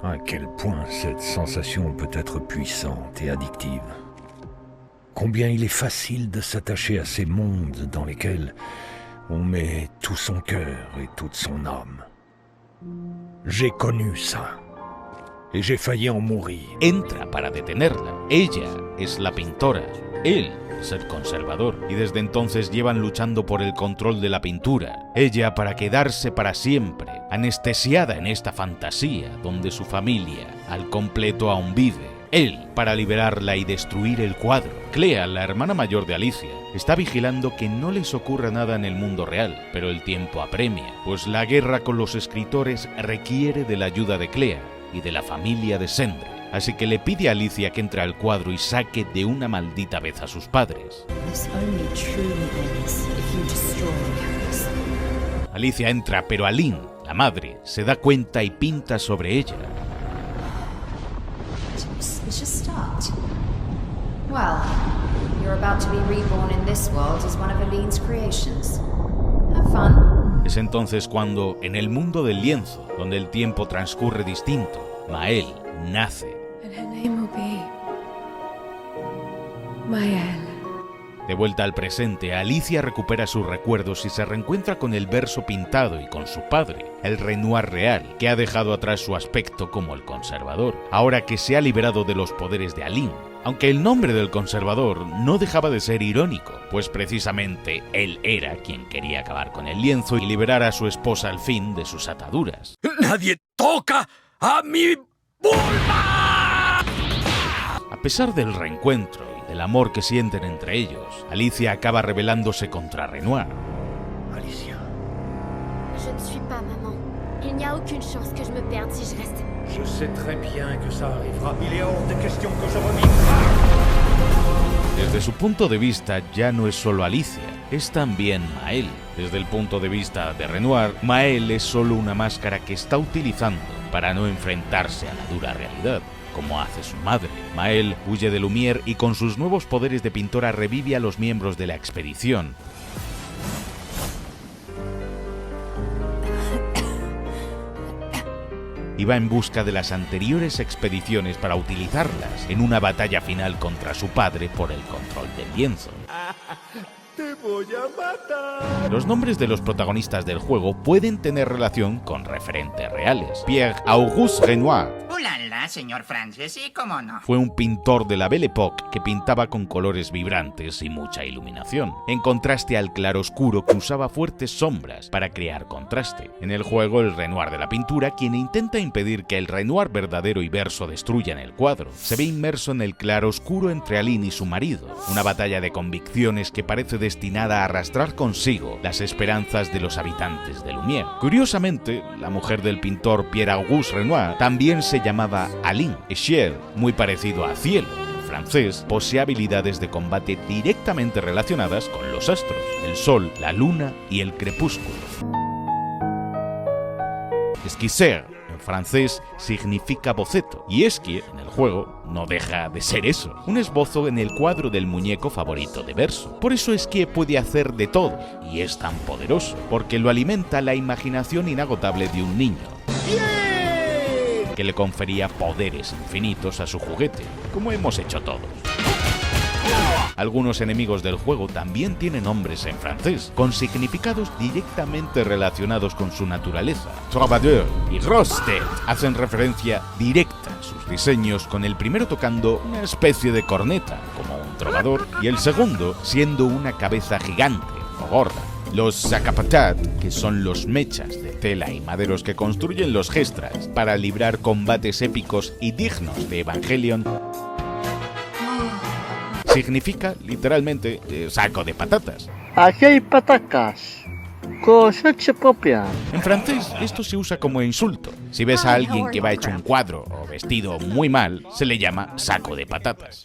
à quel point cette sensation peut être puissante et addictive. Combien il est facile de s'attacher à ces mondes dans lesquels on met tout son cœur et toute son âme. J'ai connu ça. Et j'ai failli en mourir. Entra para detenerla. Ella es la pintora. Él es el conservador. Y desde entonces llevan luchando por el control de la pintura. Ella para quedarse para siempre, anestesiada en esta fantasía donde su familia al completo aún vive. Él para liberarla y destruir el cuadro. Clea, la hermana mayor de Alicia, está vigilando que no les ocurra nada en el mundo real, pero el tiempo apremia, pues la guerra con los escritores requiere de la ayuda de Clea y de la familia de Sendre, así que le pide a Alicia que entre al cuadro y saque de una maldita vez a sus padres. Alicia entra, pero Aline, la madre, se da cuenta y pinta sobre ella. Just stopped. Well, you're about to be reborn in this world as one of Aline's creations. Have fun. Es entonces cuando, en el mundo del lienzo, donde el tiempo transcurre distinto, Mael nace. And her name will be Mael. De vuelta al presente, Alicia recupera sus recuerdos y se reencuentra con el Verso pintado y con su padre, el Renoir real, que ha dejado atrás su aspecto como el conservador, ahora que se ha liberado de los poderes de Aline. Aunque el nombre del conservador no dejaba de ser irónico, pues precisamente él era quien quería acabar con el lienzo y liberar a su esposa al fin de sus ataduras. ¡Nadie toca a mi vulva! A pesar del reencuentro del amor que sienten entre ellos, Alicia acaba rebelándose contra Renoir. Alicia. Je ne suis pas maman. Il n'y a aucune chance que je me perde si je reste. Je sais très bien que ça arrivera. Il est hors de question que je revienne. Desde su punto de vista ya no es solo Alicia, es también Mael. Desde el punto de vista de Renoir, Mael es solo una máscara que está utilizando para no enfrentarse a la dura realidad, como hace su madre. Mael huye de Lumière y con sus nuevos poderes de pintora revive a los miembros de la expedición. y va en busca de las anteriores expediciones para utilizarlas en una batalla final contra su padre por el control del lienzo. ¡Te voy a matar! Los nombres de los protagonistas del juego pueden tener relación con referentes reales. Pierre-Auguste Renoir ¡Ulala, señor Francis! ¿Y cómo no? fue un pintor de la Belle Époque que pintaba con colores vibrantes y mucha iluminación, en contraste al claroscuro que usaba fuertes sombras para crear contraste. En el juego, el Renoir de la pintura, quien intenta impedir que el Renoir verdadero y verso destruyan el cuadro, se ve inmerso en el claroscuro entre Aline y su marido, una batalla de convicciones que parece destinada a arrastrar consigo las esperanzas de los habitantes de Lumière. Curiosamente, la mujer del pintor Pierre-Auguste Renoir también se llamaba Aline, y ciel, muy parecido a cielo. En francés, posee habilidades de combate directamente relacionadas con los astros, el sol, la luna y el crepúsculo. Esquisser, en francés, significa boceto, y esquire, en el juego, no deja de ser eso, un esbozo en el cuadro del muñeco favorito de Verso. Por eso Esquire puede hacer de todo, y es tan poderoso, porque lo alimenta la imaginación inagotable de un niño, que le confería poderes infinitos a su juguete, como hemos hecho todos. Algunos enemigos del juego también tienen nombres en francés, con significados directamente relacionados con su naturaleza. Troubadour y Rostet hacen referencia directa a sus diseños, con el primero tocando una especie de corneta, como un trovador, y el segundo siendo una cabeza gigante o gorda. Los Sacapatat, que son los mechas de tela y maderos que construyen los Gestras para librar combates épicos y dignos de Evangelion, significa literalmente saco de patatas. Aquí hay patacas, cosecha propia. En francés esto se usa como insulto. Si ves a alguien que va hecho un cuadro o vestido muy mal, se le llama saco de patatas.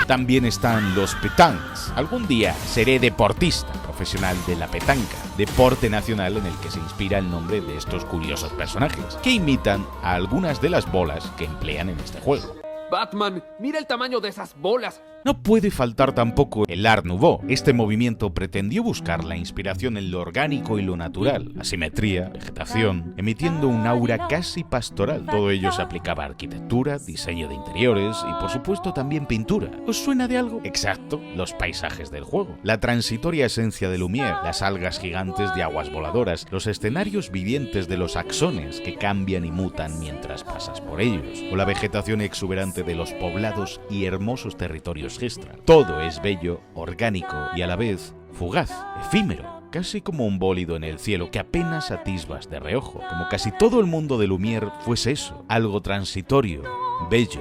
También están los pétanques. Algún día seré deportista profesional de la petanca, deporte nacional en el que se inspira el nombre de estos curiosos personajes, que imitan a algunas de las bolas que emplean en este juego. Batman, mira el tamaño de esas bolas. No puede faltar tampoco el Art Nouveau. Este movimiento pretendió buscar la inspiración en lo orgánico y lo natural, asimetría, vegetación, emitiendo un aura casi pastoral. Todo ello se aplicaba a arquitectura, diseño de interiores y por supuesto también pintura. ¿Os suena de algo? Exacto, los paisajes del juego. La transitoria esencia de Lumière, las algas gigantes de aguas voladoras, los escenarios vivientes de los axones que cambian y mutan mientras pasas por ellos, o la vegetación exuberante de los poblados y hermosos territorios Gestra. Todo es bello, orgánico y a la vez fugaz, efímero, casi como un bólido en el cielo que apenas atisbas de reojo, como casi todo el mundo de Lumière fuese eso, algo transitorio, bello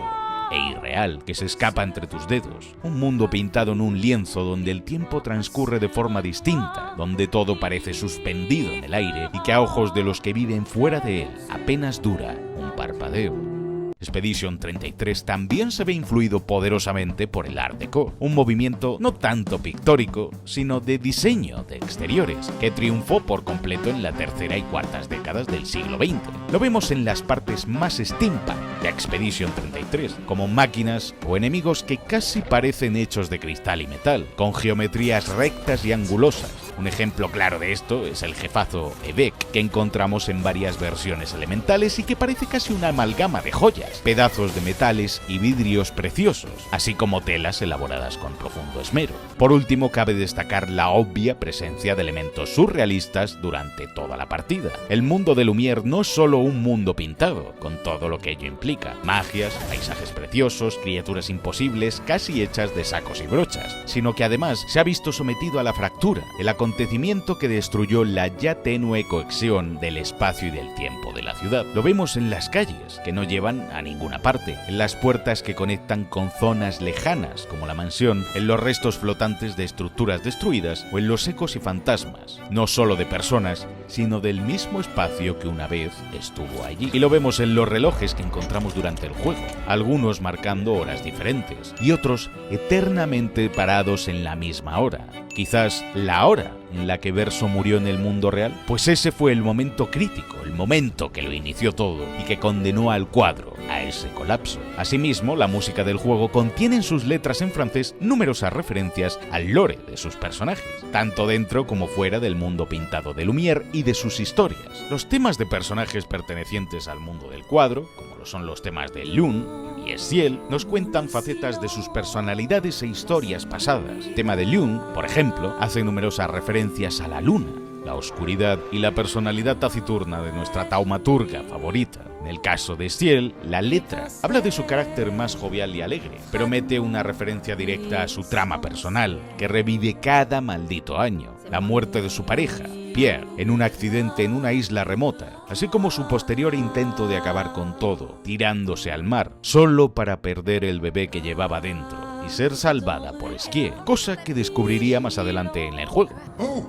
e irreal que se escapa entre tus dedos, un mundo pintado en un lienzo donde el tiempo transcurre de forma distinta, donde todo parece suspendido en el aire y que a ojos de los que viven fuera de él apenas dura un parpadeo. Expedition 33 también se ve influido poderosamente por el Art Deco, un movimiento no tanto pictórico, sino de diseño de exteriores, que triunfó por completo en la tercera y cuartas décadas del siglo XX. Lo vemos en las partes más steampunk de Expedition 33, como máquinas o enemigos que casi parecen hechos de cristal y metal, con geometrías rectas y angulosas. Un ejemplo claro de esto es el jefazo Ebek, que encontramos en varias versiones elementales y que parece casi una amalgama de joyas, pedazos de metales y vidrios preciosos, así como telas elaboradas con profundo esmero. Por último, cabe destacar la obvia presencia de elementos surrealistas durante toda la partida. El mundo de Lumière no es solo un mundo pintado, con todo lo que ello implica: magias, paisajes preciosos, criaturas imposibles, casi hechas de sacos y brochas, sino que además se ha visto sometido a la fractura, el acontecimiento que destruyó la ya tenue cohesión del espacio y del tiempo de la ciudad. Lo vemos en las calles, que no llevan a ninguna parte, en las puertas que conectan con zonas lejanas, como la mansión, en los restos flotantes de estructuras destruidas o en los ecos y fantasmas, no solo de personas, sino del mismo espacio que una vez estuvo allí. Y lo vemos en los relojes que encontramos durante el juego, algunos marcando horas diferentes y otros eternamente parados en la misma hora, quizás la hora en la que Verso murió en el mundo real? Pues ese fue el momento crítico, el momento que lo inició todo y que condenó al cuadro a ese colapso. Asimismo, la música del juego contiene en sus letras en francés numerosas referencias al lore de sus personajes, tanto dentro como fuera del mundo pintado de Lumière y de sus historias. Los temas de personajes pertenecientes al mundo del cuadro, como lo son los temas de Lune y Estiel, nos cuentan facetas de sus personalidades e historias pasadas. El tema de Lune, por ejemplo, hace numerosas referencias a la luna, la oscuridad y la personalidad taciturna de nuestra taumaturga favorita. En el caso de Estiel, la letra habla de su carácter más jovial y alegre, pero mete una referencia directa a su trama personal, que revive cada maldito año. La muerte de su pareja, Pierre, en un accidente en una isla remota, así como su posterior intento de acabar con todo, tirándose al mar, solo para perder el bebé que llevaba dentro y ser salvada por Esquier, cosa que descubriría más adelante en el juego. Oh,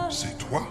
c'est toi.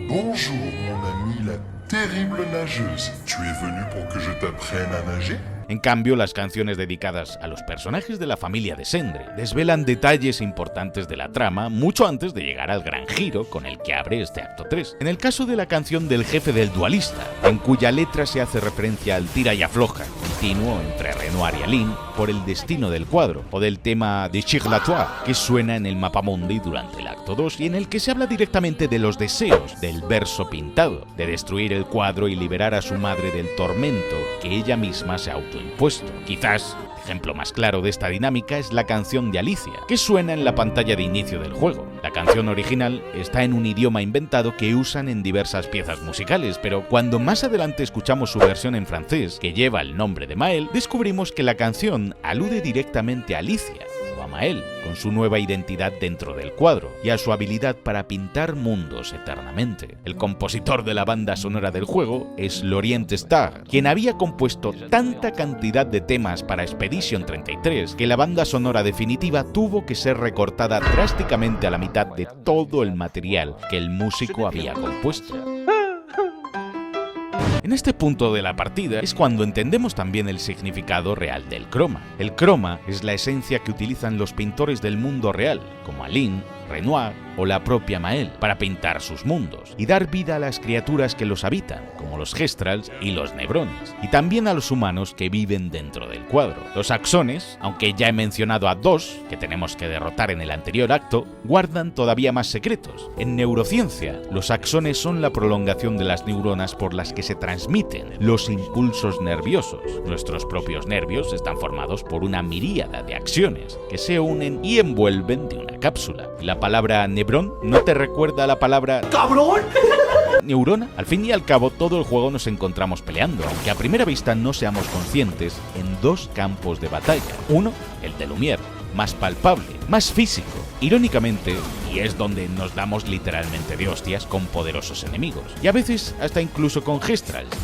Bonjour, mon ami, la terrible nageuse. Tu es venu pour que je t'apprenne à nager? En cambio, las canciones dedicadas a los personajes de la familia de Cendre desvelan detalles importantes de la trama mucho antes de llegar al gran giro con el que abre este acto 3. En el caso de la canción del jefe del dualista, en cuya letra se hace referencia al tira y afloja continuo entre Renoir y Aline por el destino del cuadro, o del tema de Chir-la-Toi, que suena en el Mapamundi durante el acto 2 y en el que se habla directamente de los deseos del Verso pintado, de destruir el cuadro y liberar a su madre del tormento que ella misma se autoimpuesto. Quizás el ejemplo más claro de esta dinámica es la canción de Alicia, que suena en la pantalla de inicio del juego. La canción original está en un idioma inventado que usan en diversas piezas musicales, pero cuando más adelante escuchamos su versión en francés, que lleva el nombre de Maël, descubrimos que la canción alude directamente a Alicia, o a Maël, con su nueva identidad dentro del cuadro, y a su habilidad para pintar mundos eternamente. El compositor de la banda sonora del juego es Laurent Starr, quien había compuesto tanta cantidad de temas para Expedition 33 que la banda sonora definitiva tuvo que ser recortada drásticamente a la mitad de todo el material que el músico había compuesto. En este punto de la partida es cuando entendemos también el significado real del croma. El croma es la esencia que utilizan los pintores del mundo real, como Aline, Renoir o la propia Maël, para pintar sus mundos y dar vida a las criaturas que los habitan, como los Gestrals y los Nebrones, y también a los humanos que viven dentro del cuadro. Los axones, aunque ya he mencionado a dos, que tenemos que derrotar en el anterior acto, guardan todavía más secretos. En neurociencia, los axones son la prolongación de las neuronas por las que se transmiten los impulsos nerviosos. Nuestros propios nervios están formados por una miríada de axiones que se unen y envuelven de una cápsula. La palabra Nebrón no te recuerda a la palabra ¡cabrón! Neurona. Al fin y al cabo, todo el juego nos encontramos peleando, aunque a primera vista no seamos conscientes, en dos campos de batalla. Uno, el de Lumière, más palpable, más físico. Irónicamente, y es donde nos damos literalmente de hostias con poderosos enemigos, y a veces hasta incluso con Gestrals,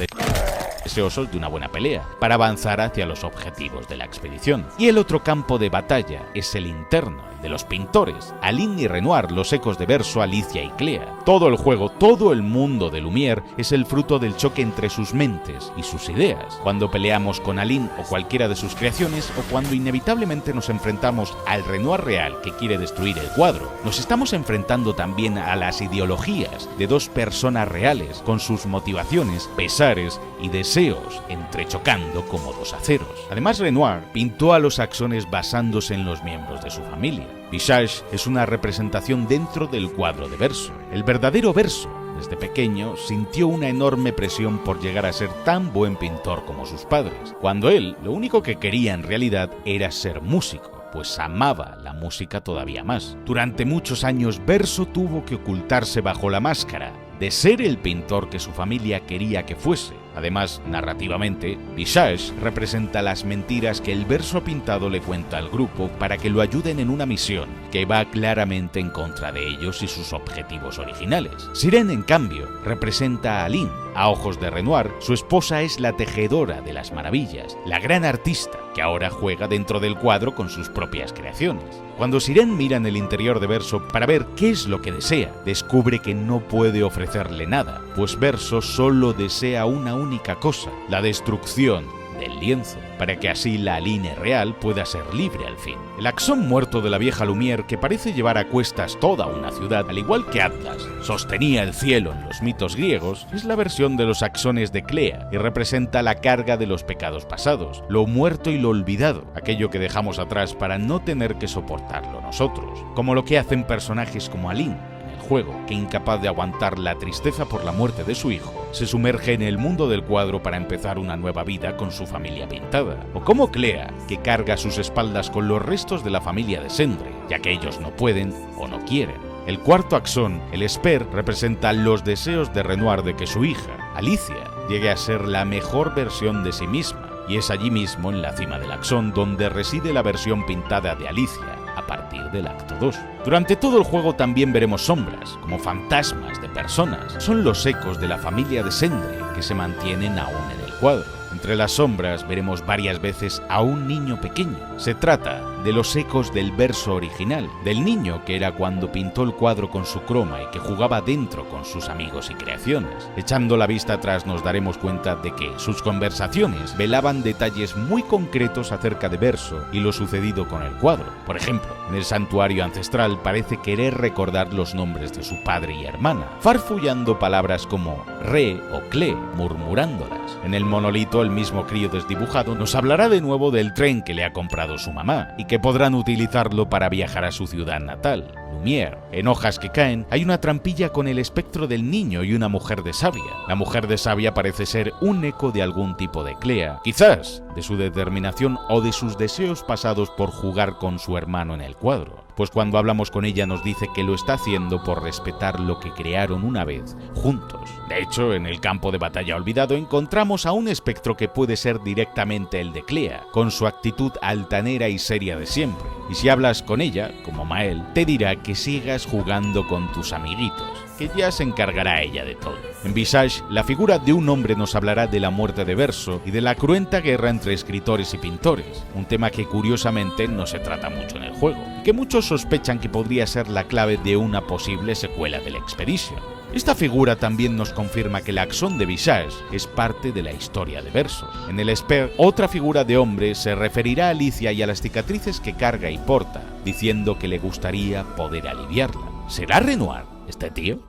deseosos de una buena pelea, para avanzar hacia los objetivos de la expedición. Y el otro campo de batalla es el interno, el de los pintores, Aline y Renoir, los ecos de Verso, Alicia y Clea. Todo el juego, todo el mundo de Lumière es el fruto del choque entre sus mentes y sus ideas. Cuando peleamos con Aline o cualquiera de sus creaciones, o cuando inevitablemente nos enfrentamos al Renoir real que quiere destruir el cuadro, nos estamos enfrentando también a las ideologías de dos personas reales, con sus motivaciones, pesares y deseos entrechocando como dos aceros. Además, Renoir pintó a los axones basándose en los miembros de su familia. Visage es una representación dentro del cuadro de Verso. El verdadero Verso, desde pequeño, sintió una enorme presión por llegar a ser tan buen pintor como sus padres, cuando él lo único que quería en realidad era ser músico, pues amaba la música todavía más. Durante muchos años, Verso tuvo que ocultarse bajo la máscara de ser el pintor que su familia quería que fuese. Además, narrativamente, Visage representa las mentiras que el Verso pintado le cuenta al grupo para que lo ayuden en una misión que va claramente en contra de ellos y sus objetivos originales. Sirène, en cambio, representa a Aline. A ojos de Renoir, su esposa es la tejedora de las maravillas, la gran artista, que ahora juega dentro del cuadro con sus propias creaciones. Cuando Sirène mira en el interior de Verso para ver qué es lo que desea, descubre que no puede ofrecerle nada, pues Verso solo desea una única cosa: la destrucción del lienzo. para que así la Aline real pueda ser libre al fin. El Axón muerto de la vieja Lumière, que parece llevar a cuestas toda una ciudad, al igual que Atlas sostenía el cielo en los mitos griegos, es la versión de los axones de Clea y representa la carga de los pecados pasados, lo muerto y lo olvidado, aquello que dejamos atrás para no tener que soportarlo nosotros, como lo que hacen personajes como Aline en el juego, que incapaz de aguantar la tristeza por la muerte de su hijo, se sumerge en el mundo del cuadro para empezar una nueva vida con su familia pintada, o como Clea, que carga sus espaldas con los restos de la familia de Sindri, ya que ellos no pueden o no quieren. El cuarto axón, el Esper, representa los deseos de Renoir de que su hija, Alicia, llegue a ser la mejor versión de sí misma, y es allí mismo, en la cima del axón, donde reside la versión pintada de Alicia, a partir del acto 2. Durante todo el juego también veremos sombras, como fantasmas de personas. Son los ecos de la familia de Sindri que se mantienen aún en el cuadro. Entre las sombras veremos varias veces a un niño pequeño. Se trata de los ecos del verso original, del niño que era cuando pintó el cuadro con su croma y que jugaba dentro con sus amigos y creaciones. Echando la vista atrás nos daremos cuenta de que sus conversaciones velaban detalles muy concretos acerca de verso y lo sucedido con el cuadro. Por ejemplo, en el santuario ancestral parece querer recordar los nombres de su padre y hermana, farfullando palabras como re o cle, murmurándolas. En el monolito, el mismo crío desdibujado nos hablará de nuevo del tren que le ha comprado su mamá y que podrán utilizarlo para viajar a su ciudad natal, Lumière. En Hojas que caen hay una trampilla con el espectro del niño y una mujer de savia. La mujer de savia parece ser un eco de algún tipo de Clea, quizás de su determinación o de sus deseos pasados por jugar con su hermano en el cuadro, pues cuando hablamos con ella nos dice que lo está haciendo por respetar lo que crearon una vez juntos. De hecho, en el campo de batalla olvidado encontramos a un espectro que puede ser directamente el de Clea, con su actitud altanera y seria de siempre. Y si hablas con ella, como Mael, te dirá que sigas jugando con tus amiguitos, que ya se encargará ella de todo. En Visage, la figura de un hombre nos hablará de la muerte de Verso y de la cruenta guerra entre escritores y pintores, un tema que curiosamente no se trata mucho en el juego, y que muchos sospechan que podría ser la clave de una posible secuela del Expedition. Esta figura también nos confirma que el axón de Visage es parte de la historia de Verso. En el Esper, otra figura de hombre se referirá a Alicia y a las cicatrices que carga y porta, diciendo que le gustaría poder aliviarla. ¿Será Renoir este tío?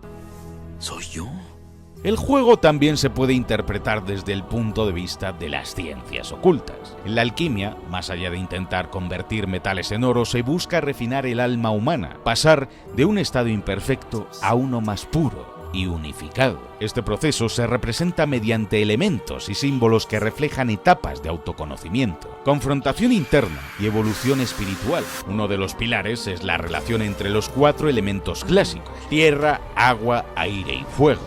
¿Soy yo? El juego también se puede interpretar desde el punto de vista de las ciencias ocultas. En la alquimia, más allá de intentar convertir metales en oro, se busca refinar el alma humana, pasar de un estado imperfecto a uno más puro y unificado. Este proceso se representa mediante elementos y símbolos que reflejan etapas de autoconocimiento, confrontación interna y evolución espiritual. Uno de los pilares es la relación entre los 4 elementos clásicos: tierra, agua, aire y fuego,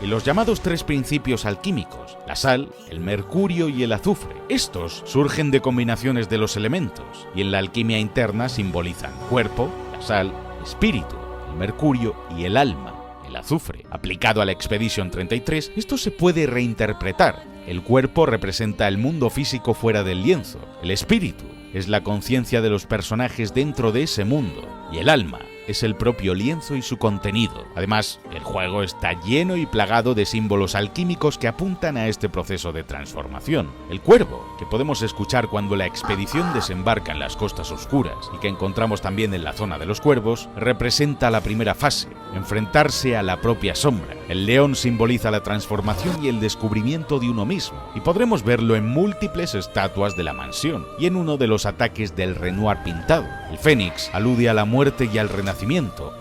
y los llamados 3 principios alquímicos: la sal, el mercurio y el azufre. Estos surgen de combinaciones de los elementos, y en la alquimia interna simbolizan cuerpo, la sal, espíritu, el mercurio y el alma, el azufre. Aplicado a la Expedition 33, esto se puede reinterpretar. El cuerpo representa el mundo físico fuera del lienzo, el espíritu es la conciencia de los personajes dentro de ese mundo, y el alma es el propio lienzo y su contenido. Además, el juego está lleno y plagado de símbolos alquímicos que apuntan a este proceso de transformación. El cuervo, que podemos escuchar cuando la expedición desembarca en las costas oscuras y que encontramos también en la zona de los cuervos, representa la primera fase, enfrentarse a la propia sombra. El león simboliza la transformación y el descubrimiento de uno mismo, y podremos verlo en múltiples estatuas de la mansión y en uno de los ataques del Renoir pintado. El fénix alude a la muerte y al renacimiento,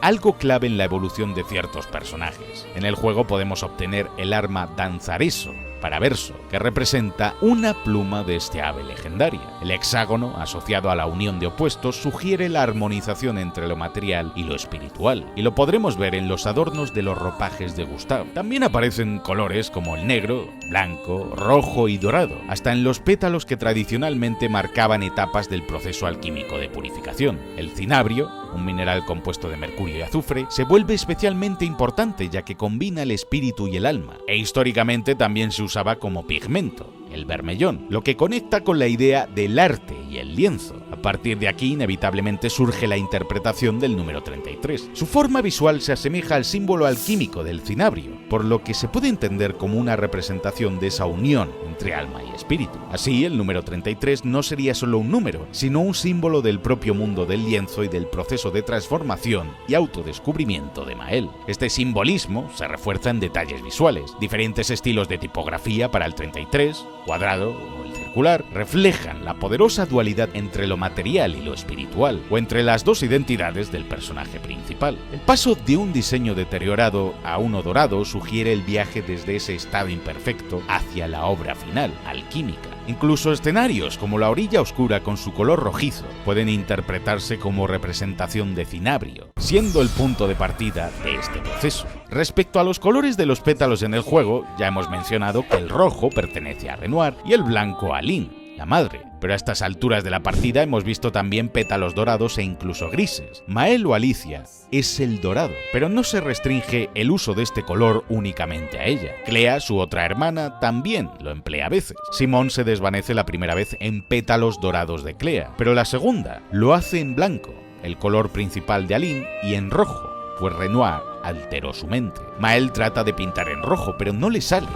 algo clave en la evolución de ciertos personajes. En el juego podemos obtener el arma Danzareso para Verso, que representa una pluma de este ave legendaria. El hexágono, asociado a la unión de opuestos, sugiere la armonización entre lo material y lo espiritual, y lo podremos ver en los adornos de los ropajes de Gustave. También aparecen colores como el negro, blanco, rojo y dorado, hasta en los pétalos que tradicionalmente marcaban etapas del proceso alquímico de purificación. El cinabrio, un mineral compuesto de mercurio y azufre, se vuelve especialmente importante ya que combina el espíritu y el alma, e históricamente también se usaba como pigmento. el Bermellón, lo que conecta con la idea del arte y el lienzo. A partir de aquí, inevitablemente surge la interpretación del número 33. Su forma visual se asemeja al símbolo alquímico del cinabrio, por lo que se puede entender como una representación de esa unión entre alma y espíritu. Así, el número 33 no sería solo un número, sino un símbolo del propio mundo del lienzo y del proceso de transformación y autodescubrimiento de Mael. Este simbolismo se refuerza en detalles visuales. Diferentes estilos de tipografía para el 33, cuadrado o el circular, reflejan la poderosa dualidad entre lo material y lo espiritual, o entre las dos identidades del personaje principal. El paso de un diseño deteriorado a uno dorado sugiere el viaje desde ese estado imperfecto hacia la obra final, alquímica. Incluso escenarios como la orilla oscura con su color rojizo pueden interpretarse como representación de cinabrio, siendo el punto de partida de este proceso. Respecto a los colores de los pétalos en el juego, ya hemos mencionado que el rojo pertenece a Renoir y el blanco a Lynn, la madre. Pero a estas alturas de la partida hemos visto también pétalos dorados e incluso grises. Mael o Alicia es el dorado, pero no se restringe el uso de este color únicamente a ella. Clea, su otra hermana, también lo emplea a veces. Simón se desvanece la primera vez en pétalos dorados de Clea, pero la segunda lo hace en blanco, el color principal de Aline, y en rojo, pues Renoir alteró su mente. Mael trata de pintar en rojo, pero no le sale.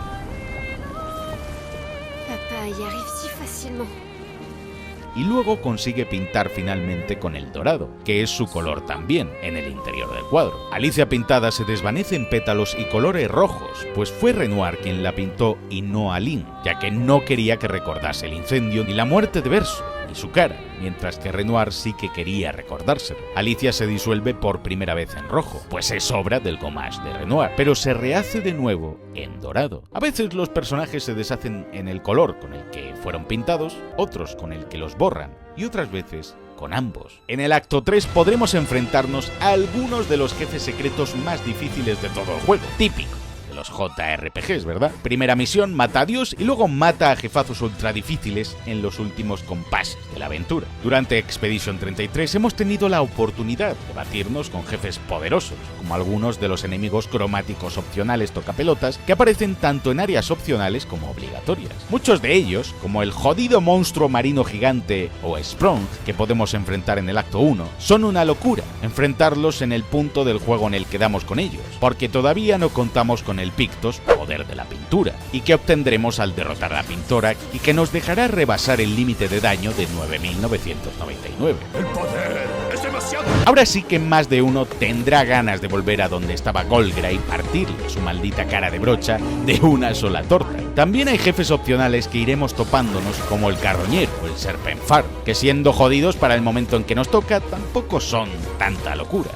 Papa y arrive si fácilmente. Y luego consigue pintar finalmente con el dorado, que es su color también, en el interior del cuadro. Alicia pintada se desvanece en pétalos y colores rojos, pues fue Renoir quien la pintó y no Aline, ya que no quería que recordase el incendio ni la muerte de Verso, ni su cara, mientras que Renoir sí que quería recordárselo. Alicia se disuelve por primera vez en rojo, pues es obra del gommage de Renoir, pero se rehace de nuevo en dorado. A veces los personajes se deshacen en el color con el que fueron pintados, otros con el que los borran, y otras veces con ambos. En el acto 3 podremos enfrentarnos a algunos de los jefes secretos más difíciles de todo el juego, típico de los JRPGs, ¿verdad? Primera misión, mata a Dios y luego mata a jefazos ultra difíciles en los últimos compases de la aventura. Durante Expedition 33 hemos tenido la oportunidad de batirnos con jefes poderosos, como algunos de los enemigos cromáticos opcionales tocapelotas que aparecen tanto en áreas opcionales como obligatorias. Muchos de ellos, como el jodido monstruo marino gigante o Sprung que podemos enfrentar en el acto 1, son una locura enfrentarlos en el punto del juego en el que damos con ellos, porque todavía no contamos con el Pictos, poder de la pintura, y que obtendremos al derrotar a la pintora y que nos dejará rebasar el límite de daño de 9.999. ¡El poder es demasiado! Ahora sí que más de uno tendrá ganas de volver a donde estaba Golgra y partirle su maldita cara de brocha de una sola torta. También hay jefes opcionales que iremos topándonos, como el Carroñero o el Serpenfar, que siendo jodidos para el momento en que nos toca, tampoco son tanta locura.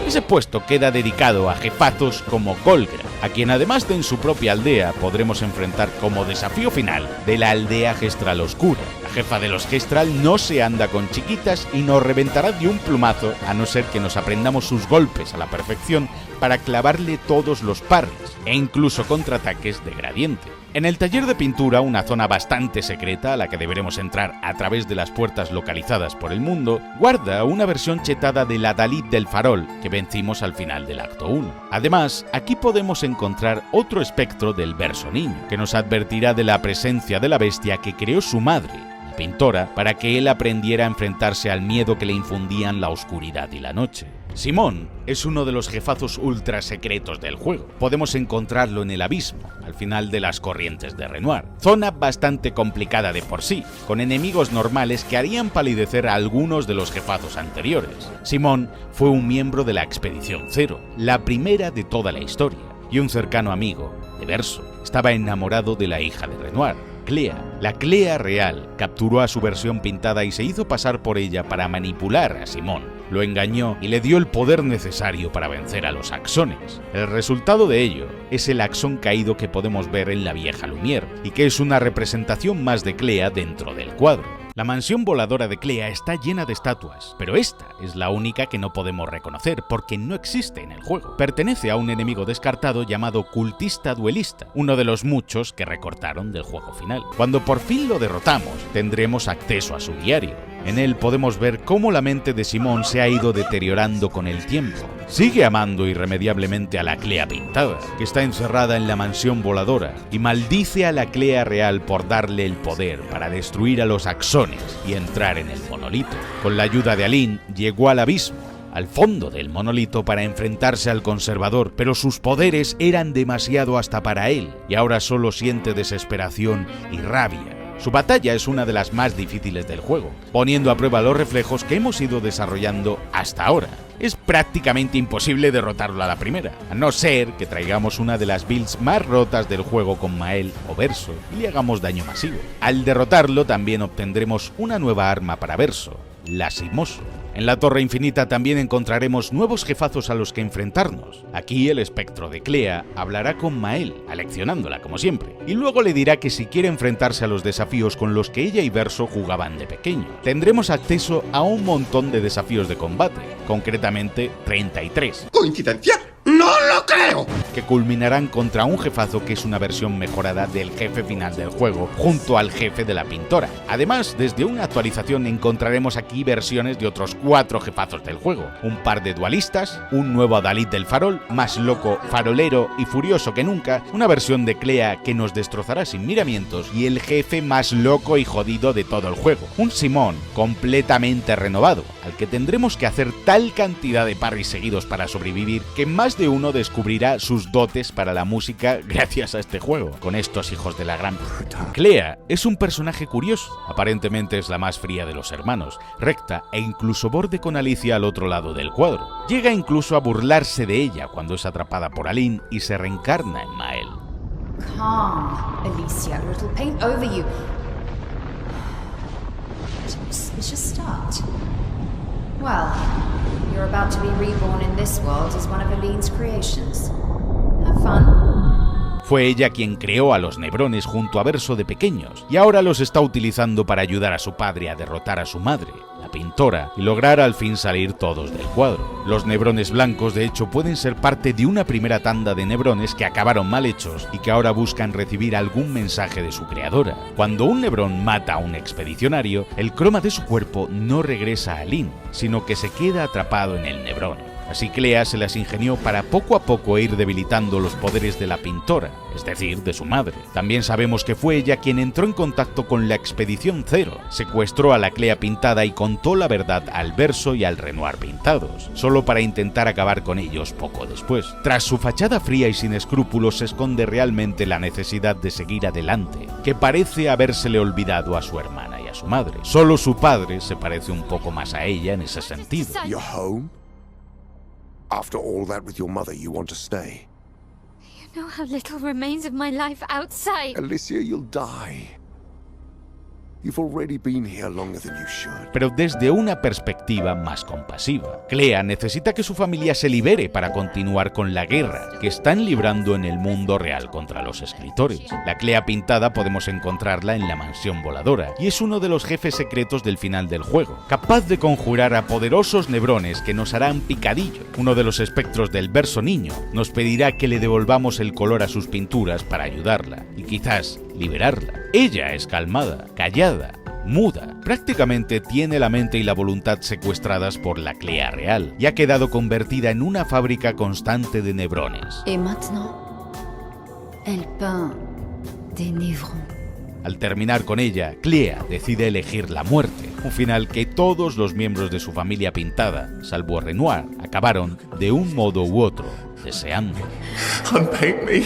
Ese puesto queda dedicado a jefazos como Golgra, a quien además de en su propia aldea podremos enfrentar como desafío final de la aldea Gestral Oscura. La jefa de los Gestral no se anda con chiquitas y nos reventará de un plumazo, a no ser que nos aprendamos sus golpes a la perfección para clavarle todos los parries e incluso contraataques de gradiente. En el taller de pintura, una zona bastante secreta a la que deberemos entrar a través de las puertas localizadas por el mundo, guarda una versión chetada de la Dalit del Farol que vencimos al final del acto 1. Además, aquí podemos encontrar otro espectro del Verso Niño, que nos advertirá de la presencia de la bestia que creó su madre, la pintora, para que él aprendiera a enfrentarse al miedo que le infundían la oscuridad y la noche. Simón es uno de los jefazos ultra secretos del juego. Podemos encontrarlo en el abismo, al final de las corrientes de Renoir. Zona bastante complicada de por sí, con enemigos normales que harían palidecer a algunos de los jefazos anteriores. Simón fue un miembro de la Expedición 0, la primera de toda la historia, y un cercano amigo de Verso. Estaba enamorado de la hija de Renoir, Clea. La Clea real capturó a su versión pintada y se hizo pasar por ella para manipular a Simón. Lo engañó y le dio el poder necesario para vencer a los Axones. El resultado de ello es el Axón caído que podemos ver en la vieja Lumière, y que es una representación más de Clea dentro del cuadro. La mansión voladora de Clea está llena de estatuas, pero esta es la única que no podemos reconocer porque no existe en el juego. Pertenece a un enemigo descartado llamado Cultista Duelista, uno de los muchos que recortaron del juego final. Cuando por fin lo derrotamos, tendremos acceso a su diario. En él podemos ver cómo la mente de Simón se ha ido deteriorando con el tiempo. Sigue amando irremediablemente a la Clea pintada, que está encerrada en la mansión voladora, y maldice a la Clea real por darle el poder para destruir a los Axones y entrar en el monolito. Con la ayuda de Aline, llegó al abismo, al fondo del monolito, para enfrentarse al conservador, pero sus poderes eran demasiado hasta para él, y ahora solo siente desesperación y rabia. Su batalla es una de las más difíciles del juego, poniendo a prueba los reflejos que hemos ido desarrollando hasta ahora. Es prácticamente imposible derrotarlo a la primera, a no ser que traigamos una de las builds más rotas del juego con Mael o Verso y le hagamos daño masivo. Al derrotarlo también obtendremos una nueva arma para Verso, Lastimoso. En la Torre Infinita también encontraremos nuevos jefazos a los que enfrentarnos. Aquí el espectro de Clea hablará con Mael, aleccionándola como siempre, y luego le dirá que si quiere enfrentarse a los desafíos con los que ella y Verso jugaban de pequeño. Tendremos acceso a un montón de desafíos de combate, concretamente 33. ¿Coincidencia? ¡No lo creo! Que culminarán contra un jefazo que es una versión mejorada del jefe final del juego, junto al jefe de la pintora. Además, desde una actualización encontraremos aquí versiones de otros 4 jefazos del juego, un par de dualistas, un nuevo Adalid del farol, más loco, farolero y furioso que nunca, una versión de Clea que nos destrozará sin miramientos y el jefe más loco y jodido de todo el juego, un Simón completamente renovado, al que tendremos que hacer tal cantidad de parries seguidos para sobrevivir que más de uno descubrirá sus dotes para la música gracias a este juego, con estos hijos de la gran... Clea es un personaje curioso, aparentemente es la más fría de los hermanos, recta e incluso borde con Alicia al otro lado del cuadro. Llega incluso a burlarse de ella cuando es atrapada por Aline y se reencarna en Mael. Calm, Alicia, or it'll paint over you. What an auspicious start. Well, you're about to be reborn in this world as one of Aline's creations. Have fun. Fue ella quien creó a los Nebrones junto a Verso de pequeños, y ahora los está utilizando para ayudar a su padre a derrotar a su madre, la pintora, y lograr al fin salir todos del cuadro. Los Nebrones blancos, de hecho, pueden ser parte de una primera tanda de Nebrones que acabaron mal hechos y que ahora buscan recibir algún mensaje de su creadora. Cuando un Nebrón mata a un expedicionario, el croma de su cuerpo no regresa a Aline, sino que se queda atrapado en el Nebrón. Así Clea se las ingenió para poco a poco ir debilitando los poderes de la pintora, es decir, de su madre. También sabemos que fue ella quien entró en contacto con la Expedición Zero, secuestró a la Clea pintada y contó la verdad al Verso y al Renoir pintados, solo para intentar acabar con ellos poco después. Tras su fachada fría y sin escrúpulos se esconde realmente la necesidad de seguir adelante, que parece habérsele olvidado a su hermana y a su madre. Solo su padre se parece un poco más a ella en ese sentido. You're home? After all that with your mother, you want to stay? You know how little remains of my life outside. Alicia, you'll die. You've already been here longer than you should. Pero desde una perspectiva más compasiva. Clea necesita que su familia se libere para continuar con la guerra que están librando en el mundo real contra los escritores. La Clea pintada podemos encontrarla en la mansión voladora y es uno de los jefes secretos del final del juego, capaz de conjurar a poderosos Nebrones que nos harán picadillo. Uno de los espectros del Verso niño nos pedirá que le devolvamos el color a sus pinturas para ayudarla y quizás liberarla. Ella es calmada, callada, muda. Prácticamente tiene la mente y la voluntad secuestradas por la Clea real y ha quedado convertida en una fábrica constante de Nebrones. Et maintenant, elle peint des névrons. Al terminar con ella, Clea decide elegir la muerte, un final que todos los miembros de su familia pintada, salvo Renoir, acabaron de un modo u otro deseando. Unpaint me.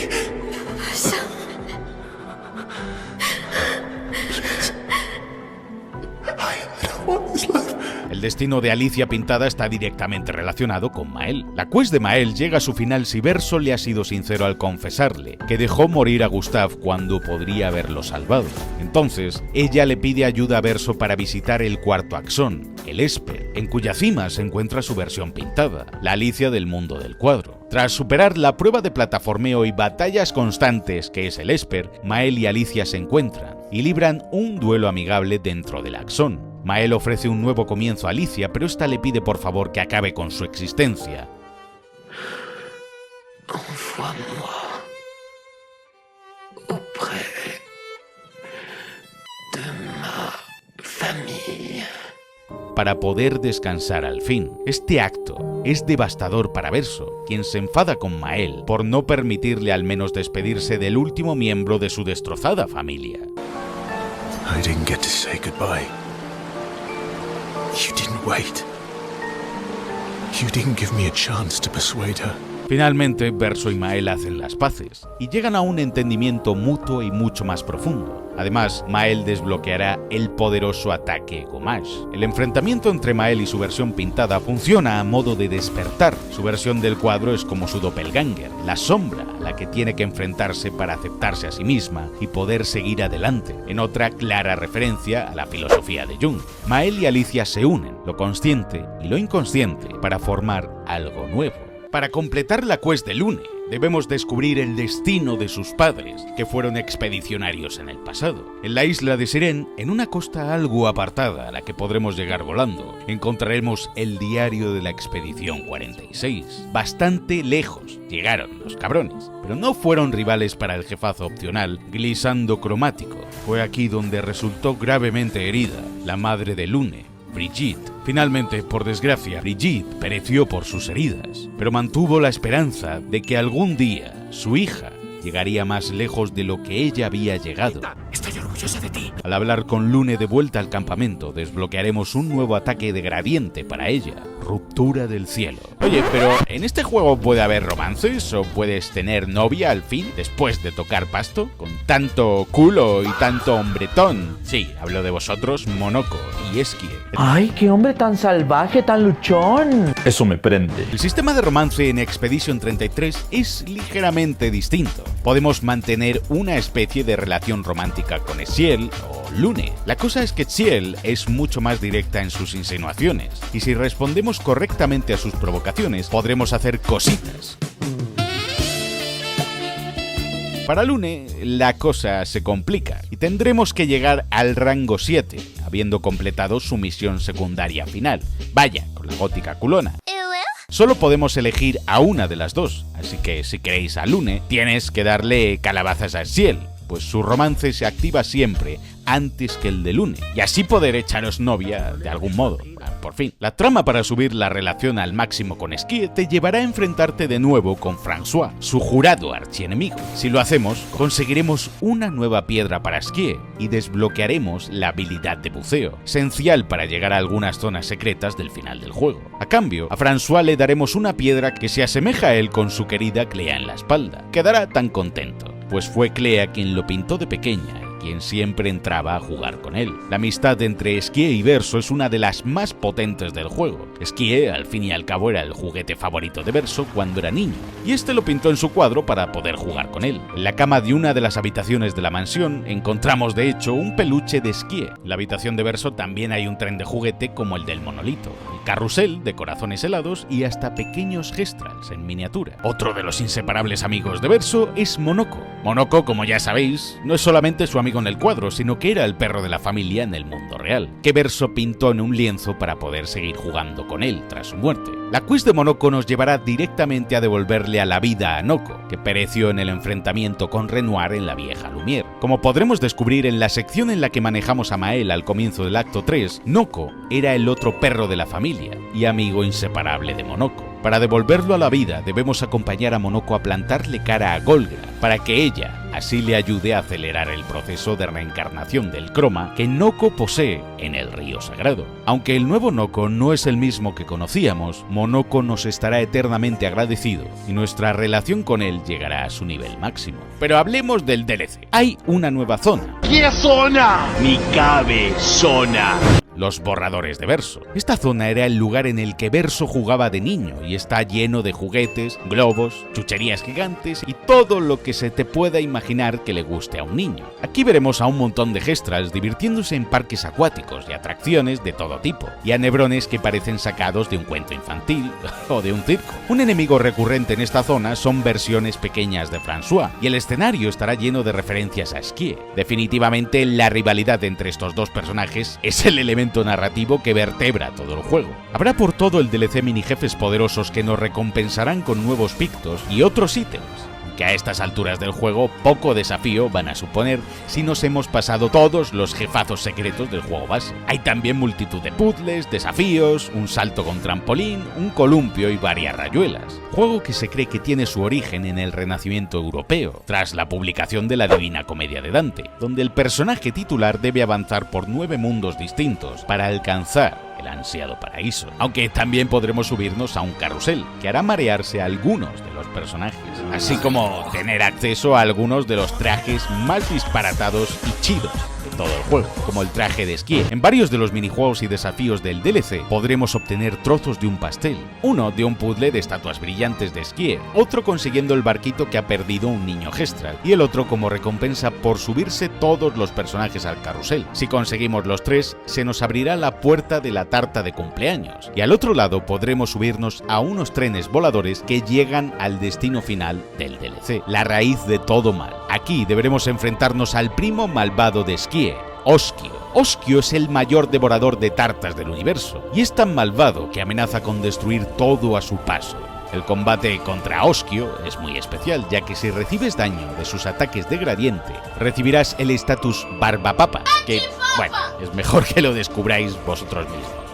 El destino de Alicia pintada está directamente relacionado con Mael. La quest de Mael llega a su final si Verso le ha sido sincero al confesarle que dejó morir a Gustave cuando podría haberlo salvado. Entonces, ella le pide ayuda a Verso para visitar el cuarto axón, el Esper, en cuya cima se encuentra su versión pintada, la Alicia del mundo del cuadro. Tras superar la prueba de plataformeo y batallas constantes que es el Esper, Mael y Alicia se encuentran y libran un duelo amigable dentro del axón. Mael ofrece un nuevo comienzo a Alicia, pero esta le pide por favor que acabe con su existencia. Envoie-moi auprès. de ma famille. famille. 。para poder descansar al fin. Este acto es devastador para Verso, quien se enfada con Mael por no permitirle al menos despedirse del último miembro de su destrozada familia. I didn't get to say goodbye. You didn't wait. You didn't give me a chance to persuade her. Finalmente, Verso y Mael hacen las paces y llegan a un entendimiento mutuo y mucho más profundo. Además, Mael desbloqueará el poderoso ataque Gomash. El enfrentamiento entre Mael y su versión pintada funciona a modo de despertar. Su versión del cuadro es como su doppelganger, la sombra a la que tiene que enfrentarse para aceptarse a sí misma y poder seguir adelante, en otra clara referencia a la filosofía de Jung. Mael y Alicia se unen, lo consciente y lo inconsciente, para formar algo nuevo. Para completar la quest de Lune, debemos descubrir el destino de sus padres, que fueron expedicionarios en el pasado. En la isla de Sirén, en una costa algo apartada a la que podremos llegar volando, encontraremos el diario de la expedición 46. Bastante lejos llegaron los cabrones, pero no fueron rivales para el jefazo opcional, Glissando Cromático. Fue aquí donde resultó gravemente herida la madre de Lune, Brigitte. Finalmente, por desgracia, Brigitte pereció por sus heridas, pero mantuvo la esperanza de que algún día su hija llegaría más lejos de lo que ella había llegado. Estoy orgullosa de ti. Al hablar con Lune de vuelta al campamento, desbloquearemos un nuevo ataque de gradiente para ella, Ruptura del Cielo. Oye, pero ¿en este juego puede haber romances o puedes tener novia al fin después de tocar pasto? Con tanto culo y tanto hombretón. Sí, hablo de vosotros, Monoko y Eskie. ¡Ay, qué hombre tan salvaje, tan luchón! Eso me prende. El sistema de romance en Expedition 33 es ligeramente distinto. Podemos mantener una especie de relación romántica con Ciel o Lune. La cosa es que Ciel es mucho más directa en sus insinuaciones, y si respondemos correctamente a sus provocaciones, podremos hacer cositas. Para Lune, la cosa se complica y tendremos que llegar al rango 7, habiendo completado su misión secundaria final. Vaya, con la gótica culona. Solo podemos elegir a una de las dos, así que si queréis a Lune, tienes que darle calabazas a Ciel, pues su romance se activa siempre antes que el de Lune, y así poder echaros novia de algún modo. Por fin. La trama para subir la relación al máximo con Eskie te llevará a enfrentarte de nuevo con François, su jurado archienemigo. Si lo hacemos, conseguiremos una nueva piedra para Eskie y desbloquearemos la habilidad de buceo, esencial para llegar a algunas zonas secretas del final del juego. A cambio, a François le daremos una piedra que se asemeja a él con su querida Clea en la espalda. Quedará tan contento, pues fue Clea quien lo pintó de pequeña, quien siempre entraba a jugar con él. La amistad entre Eskie y Verso es una de las más potentes del juego. Eskie, al fin y al cabo, era el juguete favorito de Verso cuando era niño, y este lo pintó en su cuadro para poder jugar con él. En la cama de una de las habitaciones de la mansión encontramos de hecho un peluche de Eskie. En la habitación de Verso también hay un tren de juguete como el del monolito, el carrusel de corazones helados y hasta pequeños gestrals en miniatura. Otro de los inseparables amigos de Verso es Monoko. Monoko, como ya sabéis, no es solamente su amigo en el cuadro, sino que era el perro de la familia en el mundo real, que Verso pintó en un lienzo para poder seguir jugando con él tras su muerte. La quiz de Monoko nos llevará directamente a devolverle a la vida a Noko, que pereció en el enfrentamiento con Renoir en la vieja Lumière. Como podremos descubrir en la sección en la que manejamos a Mael al comienzo del acto 3, Noko era el otro perro de la familia y amigo inseparable de Monoko. Para devolverlo a la vida debemos acompañar a Monoko a plantarle cara a Golgra, para que ella así le ayude a acelerar el proceso de reencarnación del croma que Noko posee en el río sagrado. Aunque el nuevo Noko no es el mismo que conocíamos, Monoko nos estará eternamente agradecido y nuestra relación con él llegará a su nivel máximo. Pero hablemos del DLC. Hay una nueva zona. ¿Qué zona? Mi cabezona. Los borradores de Verso. Esta zona era el lugar en el que Verso jugaba de niño y está lleno de juguetes, globos, chucherías gigantes y todo lo que se te pueda imaginar que le guste a un niño. Aquí veremos a un montón de gestrals divirtiéndose en parques acuáticos y atracciones de todo tipo, y a nebrones que parecen sacados de un cuento infantil o de un circo. Un enemigo recurrente en esta zona son versiones pequeñas de François, y el escenario estará lleno de referencias a Eskie. Definitivamente la rivalidad entre estos dos personajes es el elemento narrativo que vertebra todo el juego. Habrá por todo el DLC mini jefes poderosos que nos recompensarán con nuevos pictos y otros ítems. que a estas alturas del juego poco desafío van a suponer si nos hemos pasado todos los jefazos secretos del juego base. Hay también multitud de puzzles, desafíos, un salto con trampolín, un columpio y varias rayuelas. Juego que se cree que tiene su origen en el Renacimiento europeo, tras la publicación de la Divina Comedia de Dante, donde el personaje titular debe avanzar por 9 mundos distintos para alcanzar el ansiado paraíso. Aunque también podremos subirnos a un carrusel, que hará marearse a algunos de los personajes, así como tener acceso a algunos de los trajes más disparatados y chidos de todo el juego, como el traje de esquí. En varios de los minijuegos y desafíos del DLC podremos obtener trozos de un pastel, uno de un puzzle de estatuas brillantes de esquí, otro consiguiendo el barquito que ha perdido un niño Gestral, y el otro como recompensa por subirse todos los personajes al carrusel. Si conseguimos los 3, se nos abrirá la puerta de la tarta de cumpleaños, y al otro lado podremos subirnos a unos trenes voladores que llegan al destino final del DLC, la raíz de todo mal. Aquí deberemos enfrentarnos al primo malvado de Skie, Oskio. Oskio es el mayor devorador de tartas del universo, y es tan malvado que amenaza con destruir todo a su paso. El combate contra Oskio es muy especial, ya que si recibes daño de sus ataques de gradiente, recibirás el estatus Barbapapa, que, bueno, es mejor que lo descubráis vosotros mismos.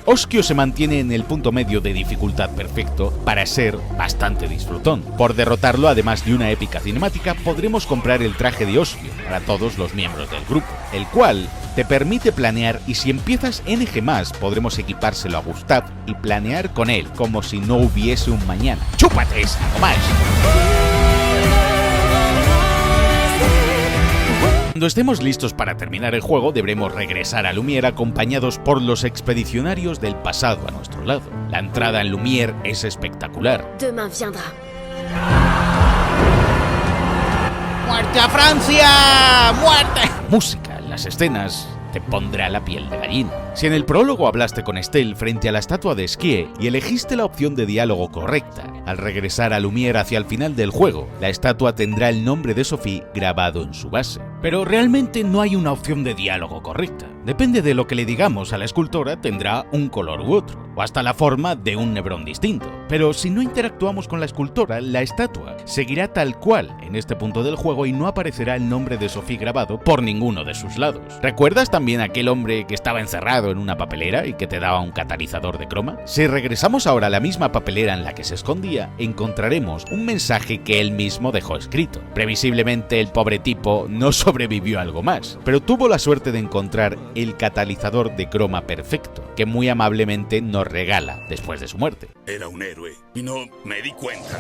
Oskio se mantiene en el punto medio de dificultad perfecto para ser bastante disfrutón. Por derrotarlo, además de una épica cinemática, podremos comprar el traje de Oskio para todos los miembros del grupo, el cual te permite planear, y si empiezas NG+, podremos equipárselo a Gustav y planear con él como si no hubiese un mañana. ¡Chúpate esa, no más! Cuando estemos listos para terminar el juego, deberemos regresar a Lumière acompañados por los expedicionarios del pasado a nuestro lado. La entrada en Lumière es espectacular. Demain viendra. ¡Muerte a Francia! ¡Muerte! Música en las escenas te pondrá la piel de gallina. Si en el prólogo hablaste con Estelle frente a la estatua de Skie y elegiste la opción de diálogo correcta, al regresar a Lumière hacia el final del juego, la estatua tendrá el nombre de Sophie grabado en su base. Pero realmente no hay una opción de diálogo correcta. Depende de lo que le digamos a la escultora, tendrá un color u otro, o hasta la forma de un Nebrón distinto. Pero si no interactuamos con la escultora, la estatua seguirá tal cual en este punto del juego y no aparecerá el nombre de Sophie grabado por ninguno de sus lados. ¿Recuerdas también aquel hombre que estaba encerrado en una papelera y que te daba un catalizador de croma? Si regresamos ahora a la misma papelera en la que se escondía, encontraremos un mensaje que él mismo dejó escrito. Previsiblemente el pobre tipo no sobrevivió a algo más, pero tuvo la suerte de encontrar el catalizador de croma perfecto, que muy amablemente nos regala después de su muerte. Era un héroe y no me di cuenta.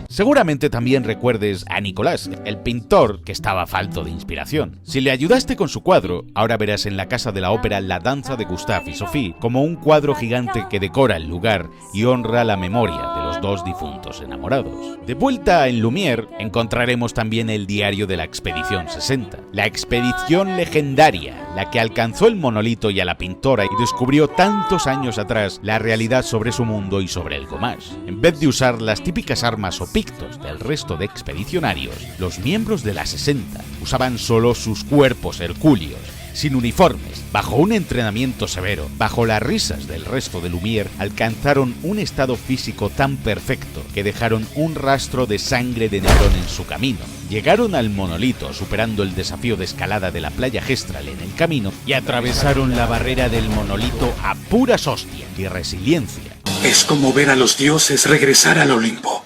Seguramente también recuerdes a Nicolás, el pintor que estaba falto de inspiración. Si le ayudaste con su cuadro, ahora verás en la Casa de la Ópera la danza de Gustav y Sophie como un cuadro gigante que decora el lugar y honra la memoria de los dos difuntos enamorados. De vuelta en Lumière, encontraremos también el diario de la Expedición 60, la expedición legendaria, la que alcanzó el monolito y a la pintora y descubrió tantos años atrás la realidad sobre su mundo y sobre el Gomás. En vez de usar las típicas armas o pictos del resto de expedicionarios, los miembros de la 60 usaban solo sus cuerpos hercúleos, sin uniformes, bajo un entrenamiento severo, bajo las risas del resto de Lumière, alcanzaron un estado físico tan perfecto que dejaron un rastro de sangre de Nebrón en su camino. Llegaron al monolito superando el desafío de escalada de la playa Gestral en el camino y atravesaron la barrera del monolito a puras hostias y resiliencia. Es como ver a los dioses regresar al Olimpo.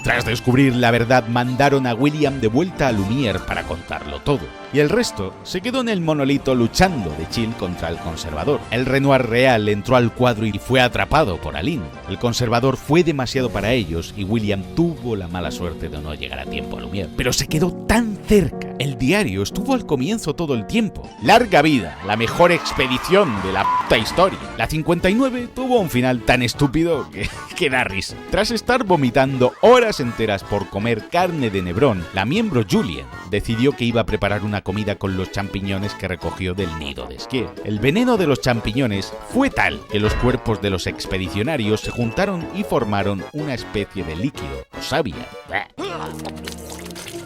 Tras descubrir la verdad, mandaron a William de vuelta a Lumière para contarlo todo. Y el resto se quedó en el monolito luchando de chill contra el conservador. El Renoir real entró al cuadro y fue atrapado por Aline. El conservador fue demasiado para ellos y William tuvo la mala suerte de no llegar a tiempo a Lumière. Pero se quedó tan cerca. El diario estuvo al comienzo todo el tiempo. Larga vida, la mejor expedición de la puta historia. La 59 tuvo un final tan estúpido que da risa. Tras estar vomitando horas enteras por comer carne de Nebrón, la miembro Julien decidió que iba a preparar una comida con los champiñones que recogió del nido de Skie. El veneno de los champiñones fue tal que los cuerpos de los expedicionarios se juntaron y formaron una especie de líquido, o savia.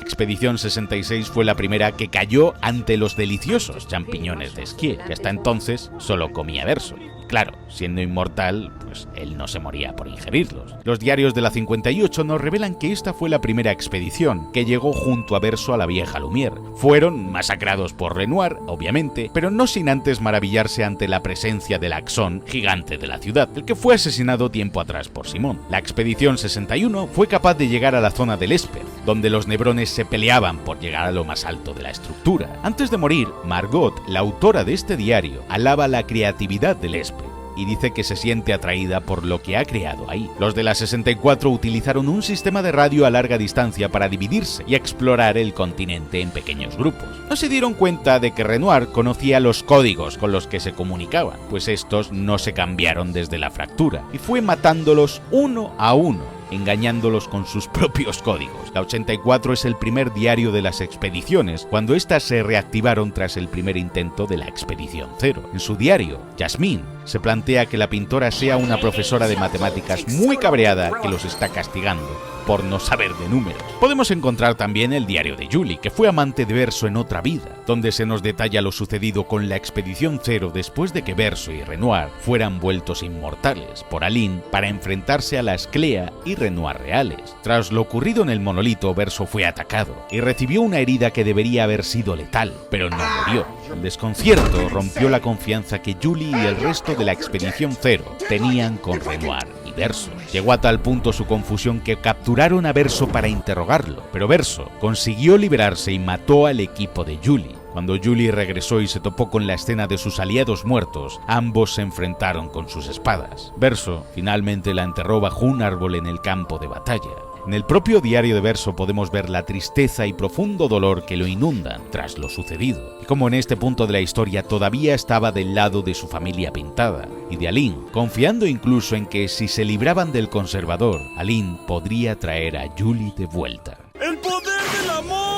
Expedición 66 fue la primera que cayó ante los deliciosos champiñones de Skie, que hasta entonces solo comía verso. Claro, siendo inmortal, pues él no se moría por ingerirlos. Los diarios de la 58 nos revelan que esta fue la primera expedición que llegó junto a Verso a la vieja Lumière. Fueron masacrados por Renoir, obviamente, pero no sin antes maravillarse ante la presencia del Axón, gigante de la ciudad, el que fue asesinado tiempo atrás por Simón. La expedición 61 fue capaz de llegar a la zona del Esper, donde los Nebrones se peleaban por llegar a lo más alto de la estructura. Antes de morir, Margot, la autora de este diario, alaba la creatividad del Esper y dice que se siente atraída por lo que ha creado ahí. Los de la 64 utilizaron un sistema de radio a larga distancia para dividirse y explorar el continente en pequeños grupos. No se dieron cuenta de que Renoir conocía los códigos con los que se comunicaban, pues estos no se cambiaron desde la fractura, y fue matándolos uno a uno, engañándolos con sus propios códigos. La 84 es el primer diario de las expediciones, cuando éstas se reactivaron tras el primer intento de la expedición 0. En su diario, Jasmine se plantea que la pintora sea una profesora de matemáticas muy cabreada que los está castigando por no saber de números. Podemos encontrar también el diario de Julie, que fue amante de Verso en otra vida, donde se nos detalla lo sucedido con la expedición 0 después de que Verso y Renoir fueran vueltos inmortales por Aline para enfrentarse a las Clea y Renoir reales. Tras lo ocurrido en el monolito, Verso fue atacado y recibió una herida que debería haber sido letal, pero no murió. El desconcierto rompió la confianza que Julie y el resto de la expedición 0 tenían con Renoir y Verso. Llegó a tal punto su confusión que capturaron a Verso para interrogarlo, pero Verso consiguió liberarse y mató al equipo de Julie. Cuando Julie regresó y se topó con la escena de sus aliados muertos, ambos se enfrentaron con sus espadas. Verso finalmente la enterró bajo un árbol en el campo de batalla. En el propio diario de Verso podemos ver la tristeza y profundo dolor que lo inundan tras lo sucedido, y como en este punto de la historia todavía estaba del lado de su familia pintada y de Aline, confiando incluso en que si se libraban del conservador, Aline podría traer a Julie de vuelta. ¡El poder del amor!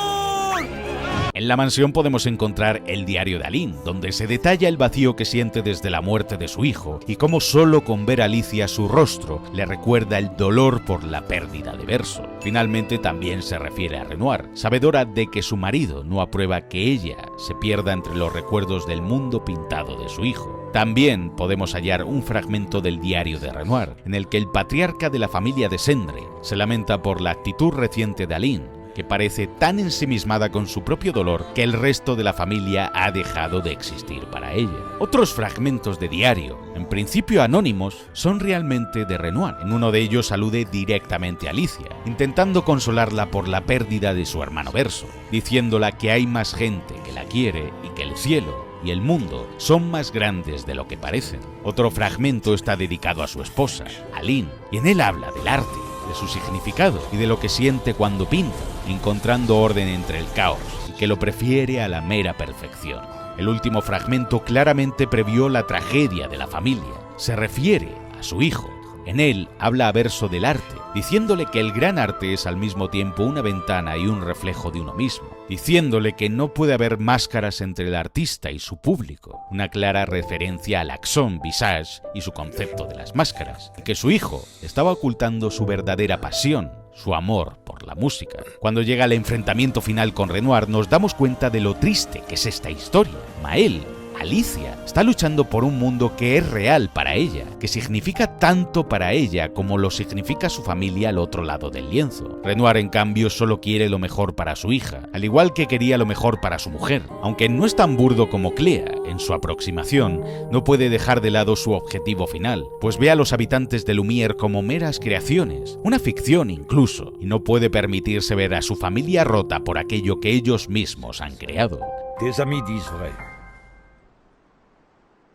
En la mansión podemos encontrar el diario de Aline, donde se detalla el vacío que siente desde la muerte de su hijo y cómo solo con ver a Alicia su rostro le recuerda el dolor por la pérdida de Verso. Finalmente también se refiere a Renoir, sabedora de que su marido no aprueba que ella se pierda entre los recuerdos del mundo pintado de su hijo. También podemos hallar un fragmento del diario de Renoir, en el que el patriarca de la familia de Cendre se lamenta por la actitud reciente de Aline, que parece tan ensimismada con su propio dolor que el resto de la familia ha dejado de existir para ella. Otros fragmentos de diario, en principio anónimos, son realmente de Renoir. En uno de ellos alude directamente a Alicia, intentando consolarla por la pérdida de su hermano Verso, diciéndola que hay más gente que la quiere y que el cielo y el mundo son más grandes de lo que parecen. Otro fragmento está dedicado a su esposa, Aline, y en él habla del arte, de su significado y de lo que siente cuando pinta, encontrando orden entre el caos y que lo prefiere a la mera perfección. El último fragmento claramente previó la tragedia de la familia. Se refiere a su hijo. En él habla a Verso del arte, diciéndole que el gran arte es al mismo tiempo una ventana y un reflejo de uno mismo, diciéndole que no puede haber máscaras entre el artista y su público, una clara referencia al Axon Visage y su concepto de las máscaras, y que su hijo estaba ocultando su verdadera pasión, su amor por la música. Cuando llega el enfrentamiento final con Renoir, nos damos cuenta de lo triste que es esta historia. Maël, Alicia, está luchando por un mundo que es real para ella, que significa tanto para ella como lo significa su familia al otro lado del lienzo. Renoir, en cambio, solo quiere lo mejor para su hija, al igual que quería lo mejor para su mujer. Aunque no es tan burdo como Clea, en su aproximación, no puede dejar de lado su objetivo final, pues ve a los habitantes de Lumière como meras creaciones, una ficción incluso, y no puede permitirse ver a su familia rota por aquello que ellos mismos han creado. Tes amis disent vrai.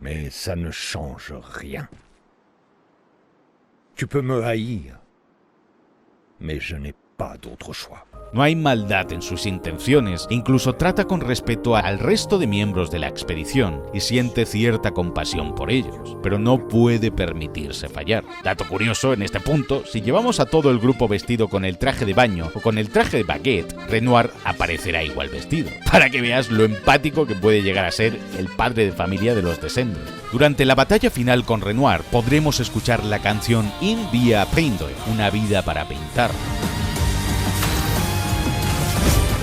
Mais ça ne change rien. Tu peux me haïr, mais je n'ai pas d'autre choix. No hay maldad en sus intenciones, incluso trata con respeto al resto de miembros de la expedición y siente cierta compasión por ellos, pero no puede permitirse fallar. Dato curioso en este punto, si llevamos a todo el grupo vestido con el traje de baño o con el traje de Baguette, Renoir aparecerá igual vestido, para que veas lo empático que puede llegar a ser el padre de familia de los Descendants. Durante la batalla final con Renoir podremos escuchar la canción In Via Peindre, una vida para pintar,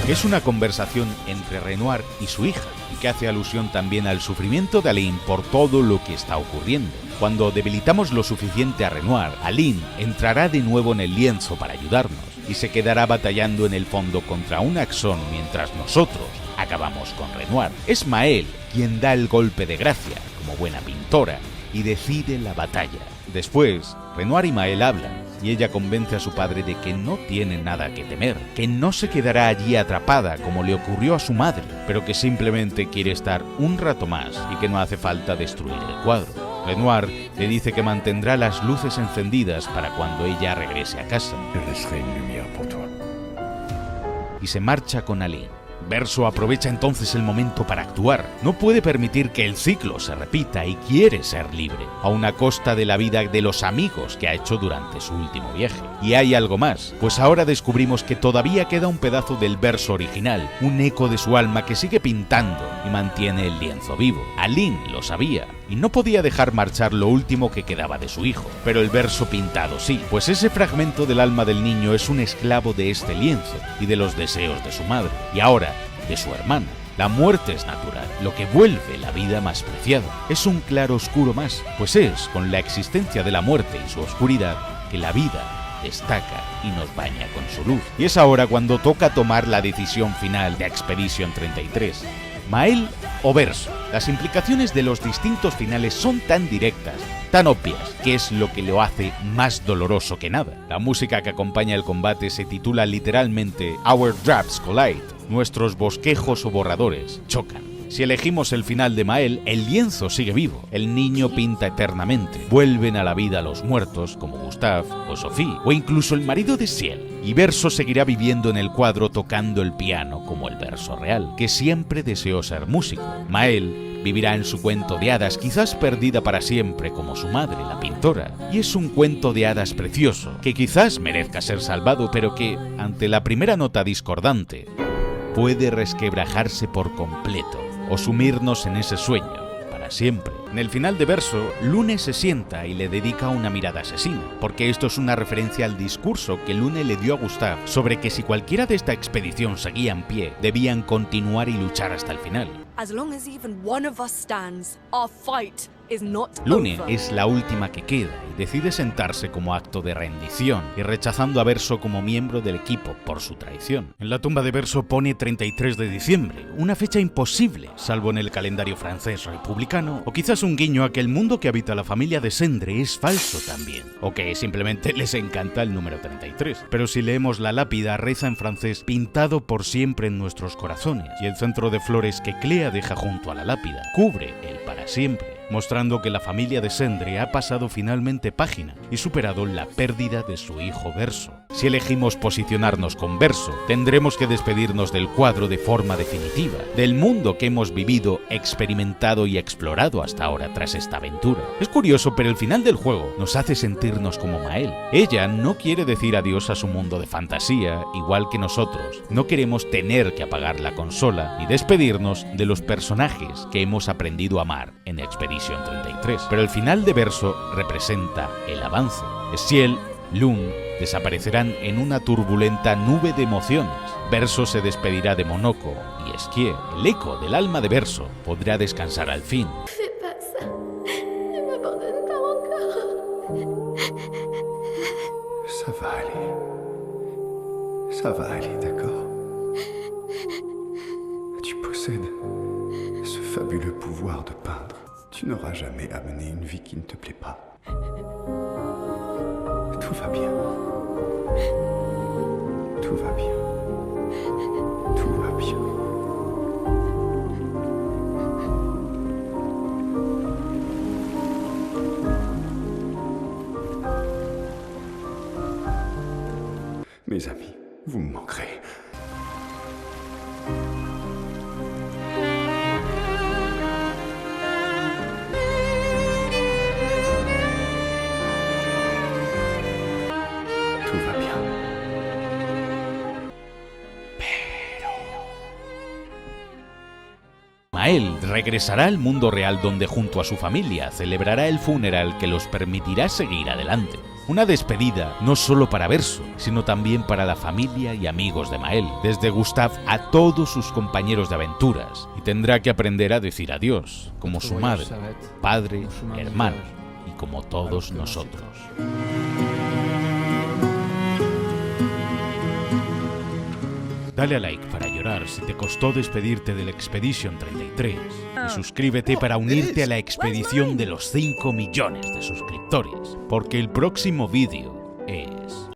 que es una conversación entre Renoir y su hija, y que hace alusión también al sufrimiento de Aline por todo lo que está ocurriendo. Cuando debilitamos lo suficiente a Renoir, Aline entrará de nuevo en el lienzo para ayudarnos y se quedará batallando en el fondo contra un Axon mientras nosotros acabamos con Renoir. Es Maëlle quien da el golpe de gracia, como buena pintora, y decide la batalla. Después, Renoir y Maëlle hablan, y ella convence a su padre de que no tiene nada que temer, que no se quedará allí atrapada como le ocurrió a su madre, pero que simplemente quiere estar un rato más y que no hace falta destruir el cuadro. Renoir le dice que mantendrá las luces encendidas para cuando ella regrese a casa. Y se marcha con Aline. Verso aprovecha entonces el momento para actuar. No puede permitir que el ciclo se repita y quiere ser libre, aun a costa de la vida de los amigos que ha hecho durante su último viaje. Y hay algo más, pues ahora descubrimos que todavía queda un pedazo del verso original, un eco de su alma que sigue pintando y mantiene el lienzo vivo. Aline lo sabía y no podía dejar marchar lo último que quedaba de su hijo, pero el verso pintado sí, pues ese fragmento del alma del niño es un esclavo de este lienzo y de los deseos de su madre, y ahora de su hermana. La muerte es natural, lo que vuelve la vida más preciada. Es un claro oscuro más, pues es con la existencia de la muerte y su oscuridad que la vida destaca y nos baña con su luz. Y es ahora cuando toca tomar la decisión final de Expedition 33. Maëlle o Verso. Las implicaciones de los distintos finales son tan directas, tan obvias, que es lo que lo hace más doloroso que nada. La música que acompaña el combate se titula literalmente Our Drafts Collide, nuestros bosquejos o borradores chocan. Si elegimos el final de Maëlle, el lienzo sigue vivo, el niño pinta eternamente, vuelven a la vida los muertos como Gustave o Sophie, o incluso el marido de Ciel, y Verso seguirá viviendo en el cuadro tocando el piano como el Verso real, que siempre deseó ser músico. Maëlle vivirá en su cuento de hadas, quizás perdida para siempre como su madre, la pintora, y es un cuento de hadas precioso, que quizás merezca ser salvado, pero que, ante la primera nota discordante, puede resquebrajarse por completo o sumirnos en ese sueño para siempre. En el final de Verso, Lune se sienta y le dedica una mirada asesina, porque esto es una referencia al discurso que Lune le dio a Gustave sobre que si cualquiera de esta expedición seguía en pie, debían continuar y luchar hasta el final. Lune es la última que queda y decide sentarse como acto de rendición y rechazando a Verso como miembro del equipo por su traición. En la tumba de Verso pone 33 de diciembre, una fecha imposible, salvo en el calendario francés republicano, o quizás un guiño a que el mundo que habita la familia de Sendre es falso también, o que simplemente les encanta el número 33. Pero si leemos la lápida, reza en francés pintado por siempre en nuestros corazones, y el centro de flores que Clea deja junto a la lápida cubre el para siempre, mostrando que la familia de Sendre ha pasado finalmente página y superado la pérdida de su hijo Verso. Si elegimos posicionarnos con Verso, tendremos que despedirnos del cuadro de forma definitiva, del mundo que hemos vivido, experimentado y explorado hasta ahora tras esta aventura. Es curioso, pero el final del juego nos hace sentirnos como Maëlle. Ella no quiere decir adiós a su mundo de fantasía, igual que nosotros. No queremos tener que apagar la consola y despedirnos de los personajes que hemos aprendido a amar en Expedition 33. Pero el final de Verso representa el avance. Ciel, Lune desaparecerán en una turbulenta nube de emociones. Verso se despedirá de Monoko y Esquier. El eco del alma de Verso podrá descansar al fin. Ça va aller, d'accord? Tu possèdes ce fabuleux pouvoir de peindre. Tu n'auras jamais amené une vie qui ne te plaît pas. Tout va bien. Tout va bien. Tout va bien. Mes amis, vous me manquerez. Maëlle regresará al mundo real donde junto a su familia celebrará el funeral que los permitirá seguir adelante. Una despedida no solo para Verso, sino también para la familia y amigos de Mael, desde Gustav a todos sus compañeros de aventuras, y tendrá que aprender a decir adiós, como su madre, padre, hermano, y como todos nosotros. Dale a like para llorar si te costó despedirte del Expedition 33 y suscríbete para unirte a la expedición de los 5 millones de suscriptores, porque el próximo vídeo es...